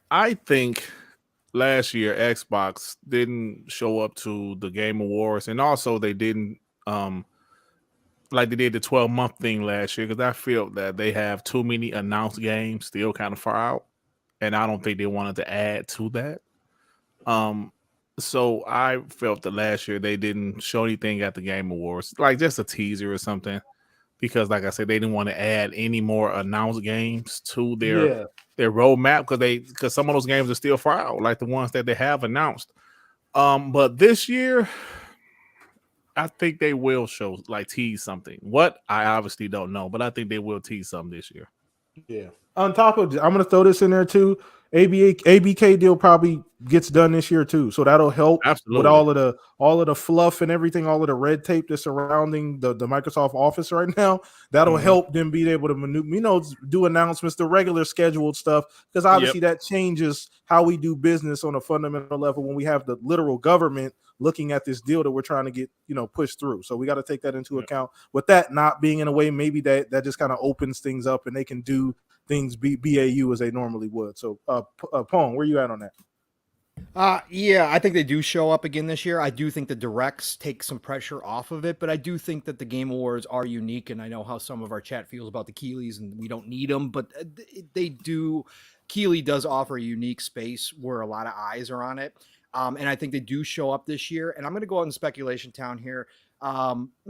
I think last year Xbox didn't show up to the Game Awards, and also they didn't like they did the 12-month thing last year, because I feel that they have too many announced games still kind of far out, and I don't think they wanted to add to that. So I felt that last year they didn't show anything at the Game Awards, like just a teaser or something. Because, like I said, they didn't want to add any more announced games to their roadmap, because some of those games are still far out, like the ones that they have announced. But this year, I think they will tease something. What, I obviously don't know, but I think they will tease something this year. Yeah. On top of, I'm going to throw this in there too. ABK deal probably gets done this year too, so that'll help. Absolutely. With all of the fluff and everything, all of the red tape that's surrounding the Microsoft Office right now. That'll help them be able to maneuver, do announcements, the regular scheduled stuff, because obviously that changes how we do business on a fundamental level when we have the literal government looking at this deal that we're trying to get pushed through. So we got to take that into account. With that not being in a way, maybe that just kind of opens things up and they can do things BAU as they normally would. So, Pong, where you at on that? I think they do show up again this year. I do think the directs take some pressure off of it, but I do think that the Game Awards are unique, and I know how some of our chat feels about the Keeleys, and we don't need them, but they do. Keeley does offer a unique space where a lot of eyes are on it, and I think they do show up this year. And I'm going to go out in speculation town here.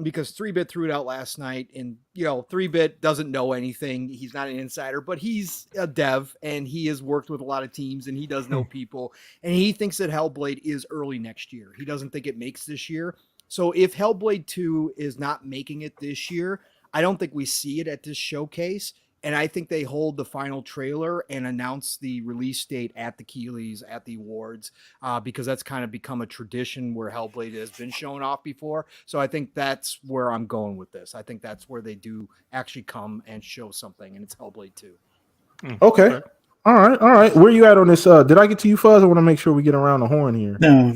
Because 3-Bit threw it out last night, and 3-Bit doesn't know anything. He's not an insider, but he's a dev and he has worked with a lot of teams and he does know people, and he thinks that Hellblade is early next year. He doesn't think it makes this year. So if Hellblade 2 is not making it this year, I don't think we see it at this showcase. And I think they hold the final trailer and announce the release date at the Keeleys, at the awards, because that's kind of become a tradition where Hellblade has been shown off before. So I think that's where I'm going with this. I think that's where they do actually come and show something, and it's Hellblade 2. Okay. All right. Where you at on this? Did I get to you, Fuzz? I want to make sure we get around the horn here. No,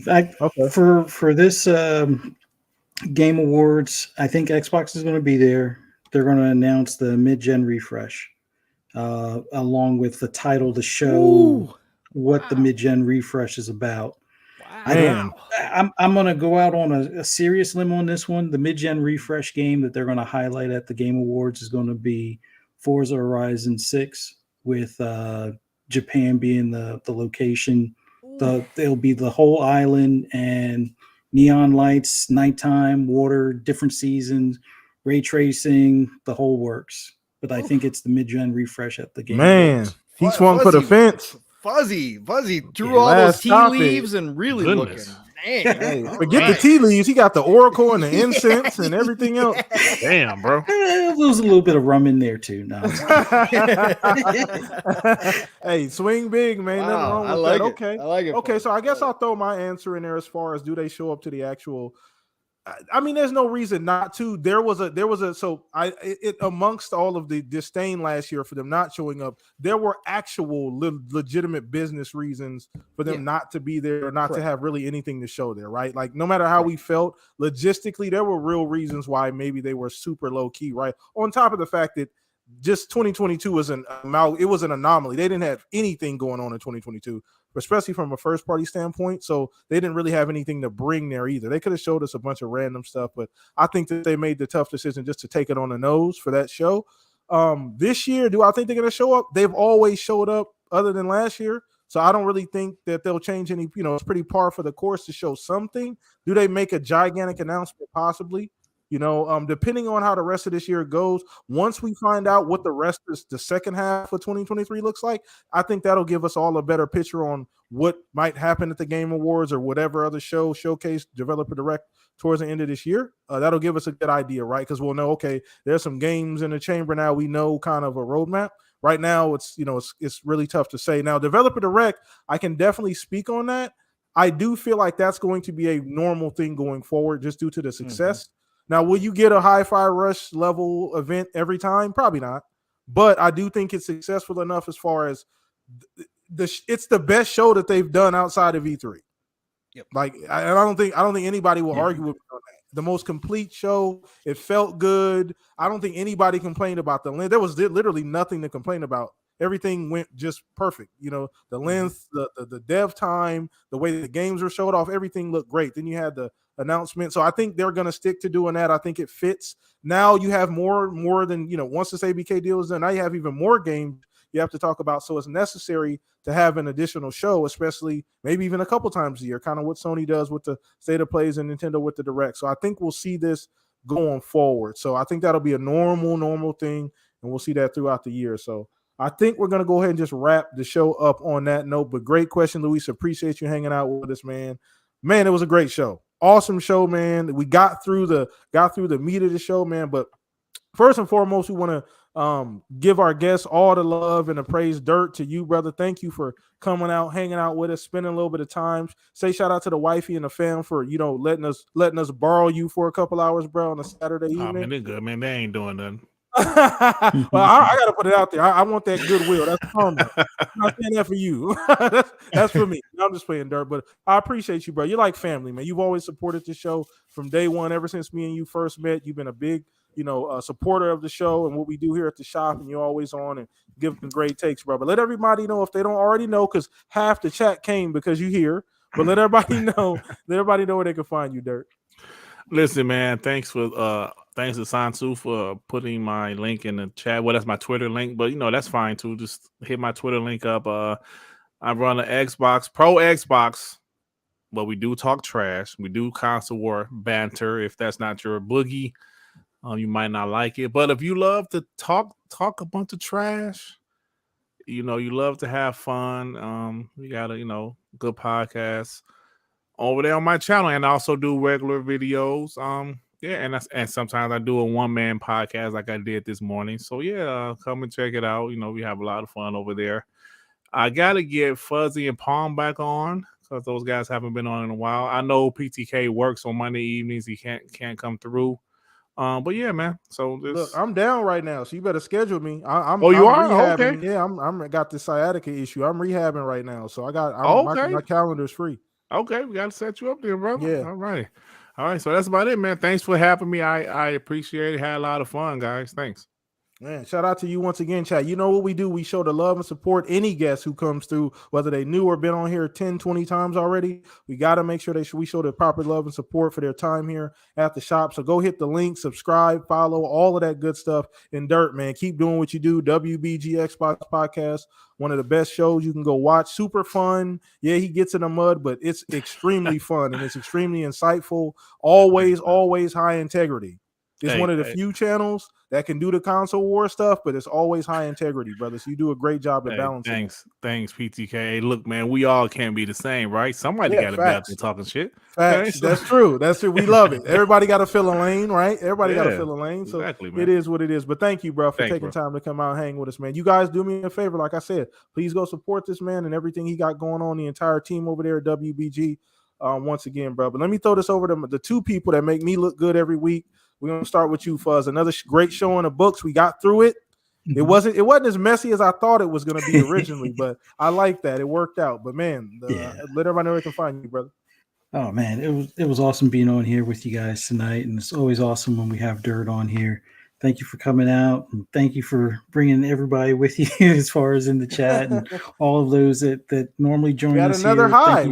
for this Game Awards, I think Xbox is going to be there. They're going to announce the mid-gen refresh, along with the title to show the mid-gen refresh is about. Wow. I'm going to go out on a serious limb on this one. The mid-gen refresh game that they're going to highlight at the Game Awards is going to be Forza Horizon 6, with Japan being the location. There'll be the whole island and neon lights, nighttime, water, different seasons, ray tracing, the whole works. But I think it's the mid-gen refresh at the Game Awards. He swung for the fence. Fuzzy drew all those tea leaves and really looking Dang. Hey, All forget right. the tea leaves. He got the oracle and the incense and everything else. Damn, bro. There's a little bit of rum in there too. No, Hey, swing big, man. Nothing Wow, wrong I with like that. it. Okay. I like it. Okay, folks. so I guess like I'll throw my answer in there as far as do they show up to the actual. I mean, there's no reason not to. There was a so it amongst all of the disdain last year for them not showing up, there were actual legitimate business reasons for them Yeah. not to be there or not to Correct. have really anything to show there, right? Like no matter how we felt logistically, there were real reasons why maybe they were super low key, right? On top of the fact that just 2022 was it was an anomaly. They didn't have anything going on in 2022, especially from a first party standpoint. So they didn't really have anything to bring there either. They could have showed us a bunch of random stuff, but I think that they made the tough decision just to take it on the nose for that show. This year, do I think they're going to show up? They've always showed up other than last year. So I don't really think that they'll change any, it's pretty par for the course to show something. Do they make a gigantic announcement? Possibly. Depending on how the rest of this year goes, once we find out what the rest of the second half of 2023 looks like, I think that'll give us all a better picture on what might happen at the Game Awards or whatever other showcase, developer direct towards the end of this year. That'll give us a good idea, right? Because we'll know, okay, there's some games in the chamber now. We know kind of a roadmap. Right now, it's really tough to say. Now, developer direct, I can definitely speak on that. I do feel like that's going to be a normal thing going forward, just due to the success. Now, will you get a Hi-Fi Rush level event every time? Probably not. But I do think it's successful enough as far as it's the best show that they've done outside of E3. Yep. Like I don't think anybody will argue with me on that. The most complete show. It felt good. I don't think anybody complained about the length. There was literally nothing to complain about. Everything went just perfect. The length, the dev time, the way the games were showed off, everything looked great. Then you had the announcement. So I think they're going to stick to doing that. I think it fits. Now you have more than, once this ABK deal is done, now you have even more games you have to talk about. So it's necessary to have an additional show, especially maybe even a couple times a year, kind of what Sony does with the State of Plays and Nintendo with the Direct. So I think we'll see this going forward. So I think that'll be a normal thing, and we'll see that throughout the year. So I think we're going to go ahead and just wrap the show up on that note. But great question, Luis. Appreciate you hanging out with us, man. Man, it was a great show. Awesome show, man. We got through the meat of the show, man. But first and foremost, we want to give our guests all the love and the praise. Dirt, to you, brother. Thank you for coming out, hanging out with us, spending a little bit of time. Say shout out to the wifey and the fam for letting us borrow you for a couple hours, bro, on a Saturday evening. Oh man, they're good, man. They ain't doing nothing. Well, I got to put it out there. I want that goodwill. That's karma. I'm not saying that for you. that's for me. I'm just playing dirt, but I appreciate you, bro. You're like family, man. You've always supported the show from day one. Ever since me and you first met, you've been a big, supporter of the show and what we do here at the shop, and you're always on and giving great takes, bro. But let everybody know if they don't already know, because half the chat came because you here. But let everybody know. Let everybody know where they can find you, Dirt. Listen, man. Thanks to Sansu for putting my link in the chat. Well, that's my Twitter link, but that's fine too. Just hit my Twitter link up. I run an Xbox, Pro Xbox, but we do talk trash. We do console war banter. If that's not your boogie, you might not like it. But if you love to talk a bunch of trash, you love to have fun. We got a good podcast over there on my channel, and I also do regular videos. And sometimes I do a one-man podcast like I did this morning. So come and check it out. We have a lot of fun over there. I gotta get Fuzzy and Palm back on because those guys haven't been on in a while. I know PTK works on Monday evenings. He can't come through. But yeah, man. So look, I'm down right now, so you better schedule me. You I'm are? rehabbing. Okay. Yeah, I'm got the sciatica issue. I'm rehabbing right now, so my calendar's free. Okay, we got to set you up there, brother. Yeah. All right. So that's about it, man. Thanks for having me. I appreciate it. Had a lot of fun, guys. Thanks. Man, shout out to you once again, chat. You know what we do? We show the love and support any guest who comes through, whether they new or been on here 10, 20 times already. We got to make sure we show the proper love and support for their time here at the shop. So go hit the link, subscribe, follow, all of that good stuff. And Dirt, man, keep doing what you do. WBG Xbox Podcast, one of the best shows you can go watch. Super fun. Yeah, he gets in the mud, but it's extremely fun and it's extremely insightful. Always high integrity. It's one of the few channels that can do the console war stuff, but it's always high integrity, brother. So you do a great job at balancing. Thanks, PTK. Hey, look, man, we all can't be the same, right? Somebody got to be out there talking shit. Facts. That's true. That's true. We love it. Everybody got to fill a lane, right? Everybody got to fill a lane. So exactly, man. It is what it is. But thank you, bro, for taking time to come out and hang with us, man. You guys do me a favor. Like I said, please go support this man and everything he got going on, the entire team over there at WBG. Once again, bro. But let me throw this over to the two people that make me look good every week. We're going to start with you, Fuzz. Another great show in the books. We got through it. It wasn't as messy as I thought it was going to be originally, but I like that. It worked out. But man, let everybody know where they can find you, brother. Oh man, it was awesome being on here with you guys tonight, and it's always awesome when we have Dirt on here. Thank you for coming out, and thank you for bringing everybody with you as far as in the chat and all of those that normally join us. We had another high.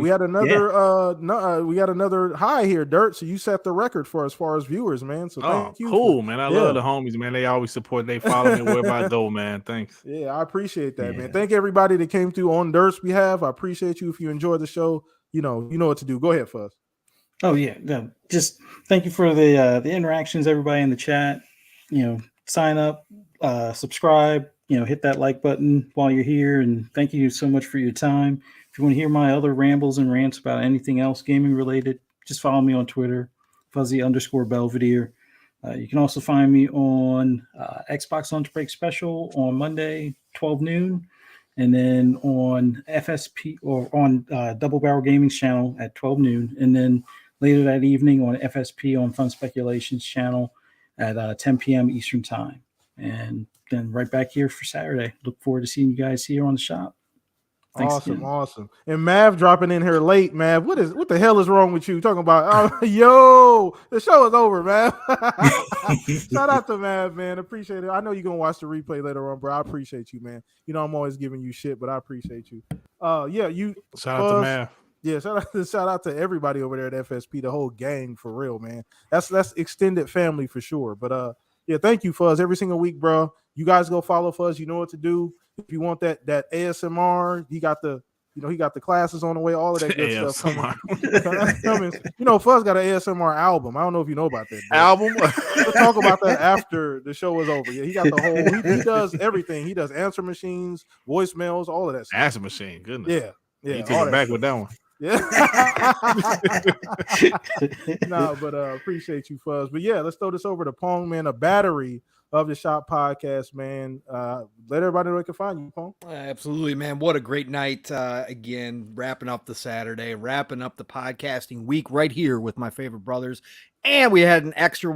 We had another high here, Dirt. So you set the record for as far as viewers, man. So thank you. Cool, man. I love the homies, man. They always support. They follow me wherever I go, man. Thanks. Yeah, I appreciate that, man. Thank everybody that came through on Dirt's behalf. I appreciate you. If you enjoyed the show, you know what to do. Go ahead, Fuzz. Oh yeah, no, just thank you for the interactions, everybody in the chat. Sign up, subscribe, hit that like button while you're here. And thank you so much for your time. If you want to hear my other rambles and rants about anything else gaming related, just follow me on Twitter, fuzzy_Belvedere. You can also find me on Xbox Lunch Break Special on Monday, 12 noon. And then on FSP or on Double Barrel Gaming's channel at 12 noon. And then later that evening on FSP on Fun Speculations channel at 10 p.m. Eastern time. And then right back here for Saturday. Look forward to seeing you guys here on the shop. Thanks Awesome. And Mav dropping in here late, Mav. What the hell is wrong with you? Talking about, yo, the show is over, Mav. Shout out to Mav, man. Appreciate it. I know you're going to watch the replay later on, bro. I appreciate you, man. I'm always giving you shit, but I appreciate you. Shout out to Mav. Yeah, shout out to everybody over there at FSP, the whole gang, for real, man. That's extended family for sure. But thank you, Fuzz. Every single week, bro. You guys go follow Fuzz. You know what to do. If you want that ASMR, he got the classes on the way, all of that good stuff coming. Fuzz got an ASMR album. I don't know if you know about that. Album? We'll talk about that after the show is over. Yeah, he got the whole. He does everything. He does answer machines, voicemails, all of that stuff. Answer machine, goodness. Yeah. You take it back with that one. Yeah. But appreciate you, Fuzz. But yeah, let's throw this over to Pong, man. A battery of the Shop Podcast, man. Let everybody know where they can find you, Pong. Absolutely, man. What a great night. Again, wrapping up the Saturday, wrapping up the podcasting week right here with my favorite brothers. And we had an extra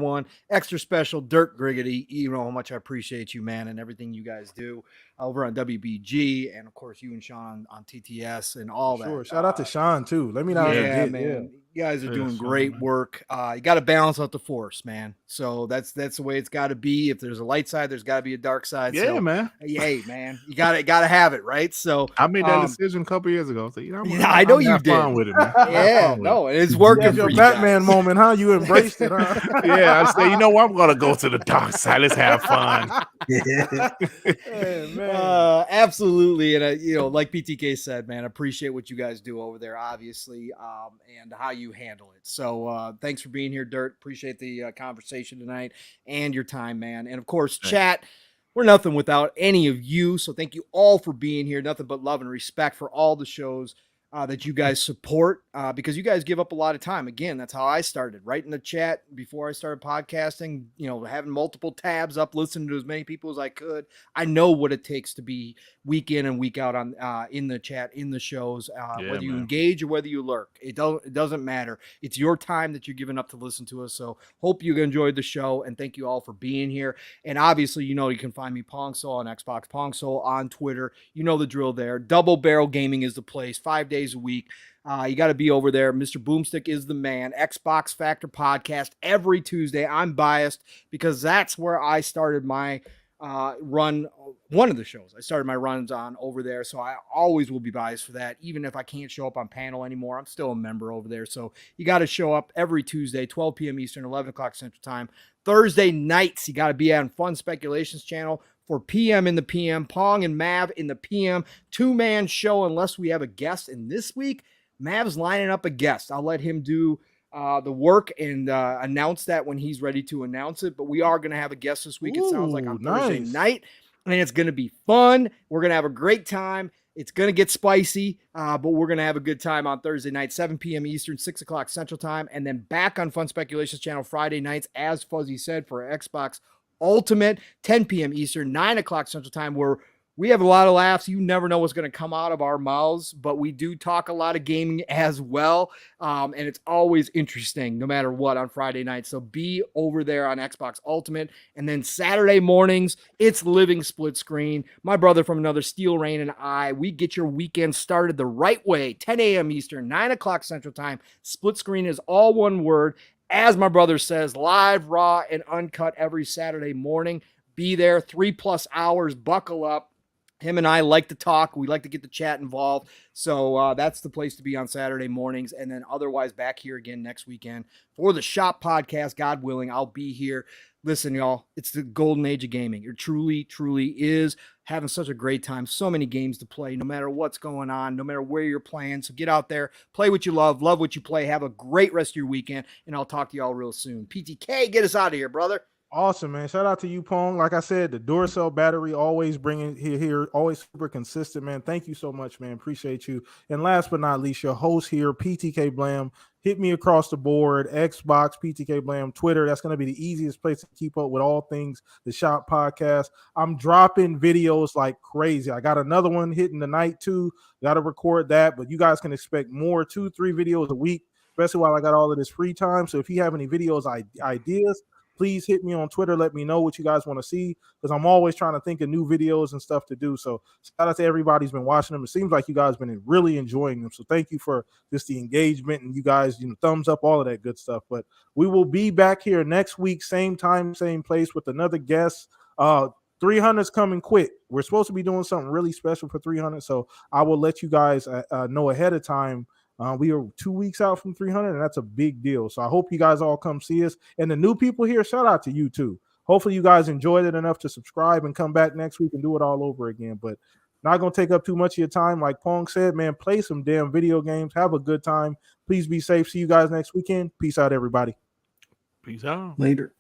special, Dirk Griggity. You know how much I appreciate you, man, and everything you guys do over on WBG, and of course you and Sean on TTS and all that. Sure. Shout out to Sean too. Let me know. Yeah, man. Yeah. You guys are doing great work. You got to balance out the force, man. So that's the way it's got to be. If there's a light side, there's got to be a dark side. Yeah, so, man. Hey, man, you got to have it, right? So I made that decision a couple years ago. So I know you did. Fun with it, man. Yeah, no, it's working for you. Batman moment, huh? You embraced it, huh? Yeah, I say, you know what? I'm gonna go to the dark side. Let's have fun. Hey, man. Absolutely, and like PTK said, man, appreciate what you guys do over there, obviously, and how you handle it. So thanks for being here, Dirt. Appreciate the conversation tonight and your time, man. And of course, chat. We're nothing without any of you. So thank you all for being here. Nothing but love and respect for all the shows that you guys support, because you guys give up a lot of time. Again, that's how I started, right in the chat before I started podcasting, having multiple tabs up, listening to as many people as I could. I know what it takes to be week in and week out on in the chat, in the shows, whether you engage or whether you lurk. It doesn't matter. It's your time that you're giving up to listen to us. So hope you enjoyed the show, and thank you all for being here. And obviously, you can find me Pongsoul on Xbox, Pongsoul on Twitter. You know the drill there. Double Barrel Gaming is the place, 5 days a week. You got to be over there. Mr. Boomstick is the man. Xbox Factor podcast every Tuesday. I'm biased because that's where I started my run. One of the shows I started my runs on over there. So I always will be biased for that. Even if I can't show up on panel anymore, I'm still a member over there. So you got to show up every Tuesday, 12 p.m. Eastern, 11 o'clock Central Time. Thursday nights, you got to be on Fun Speculations channel for PM in the PM, Pong and Mav in the PM, 2-man show unless we have a guest. And this week, Mav's lining up a guest. I'll let him do the work and announce that when he's ready to announce it. But we are going to have a guest this week. It sounds like on Thursday night, and it's going to be fun. We're going to have a great time. It's going to get spicy, but we're going to have a good time on Thursday night, 7 p.m. Eastern, 6 o'clock Central Time, and then back on Fun Speculations channel Friday nights, as Fuzzy said, for Xbox Ultimate, 10 p.m. Eastern, 9 o'clock Central Time, where we have a lot of laughs. You never know what's going to come out of our mouths, but we do talk a lot of gaming as well. And it's always interesting no matter what on Friday night. So be over there on Xbox Ultimate. And then Saturday mornings, it's Living Split Screen. My brother from another, Steel Rain, and I, we get your weekend started the right way, 10 a.m. Eastern, 9 o'clock Central Time. Split Screen is all one word. As my brother says, live, raw, and uncut every Saturday morning. Be there, 3+ hours, buckle up. Him and I like to talk. We like to get the chat involved. So that's the place to be on Saturday mornings. And then otherwise back here again next weekend for the Shop Podcast. God willing, I'll be here. Listen, y'all, it's the golden age of gaming. It truly, truly is. Having such a great time. So many games to play, no matter what's going on, no matter where you're playing. So get out there, play what you love what you play. Have a great rest of your weekend. And I'll talk to y'all real soon. PTK, get us out of here, brother. Awesome, man. Shout out to you, Pong. Like I said, the Duracell battery always bringing here, always super consistent, man. Thank you so much, man. Appreciate you. And last but not least, your host here, PTK Blam. Hit me across the board, Xbox, PTK Blam, Twitter. That's going to be the easiest place to keep up with all things the Shop Podcast. I'm dropping videos like crazy. I got another one hitting tonight too. Got to record that, but you guys can expect more, 2-3 videos a week, especially while I got all of this free time. So if you have any videos, ideas, please hit me on Twitter. Let me know what you guys want to see, because I'm always trying to think of new videos and stuff to do. So shout out to everybody who's been watching them. It seems like you guys have been really enjoying them. So thank you for just the engagement, and you guys, thumbs up, all of that good stuff. But we will be back here next week, same time, same place, with another guest. 300's coming quick. We're supposed to be doing something really special for 300. So I will let you guys know ahead of time. We are 2 weeks out from 300, and that's a big deal. So I hope you guys all come see us. And the new people here, shout out to you too. Hopefully you guys enjoyed it enough to subscribe and come back next week and do it all over again. But not going to take up too much of your time. Like Pong said, man, play some damn video games. Have a good time. Please be safe. See you guys next weekend. Peace out, everybody. Peace out. Later.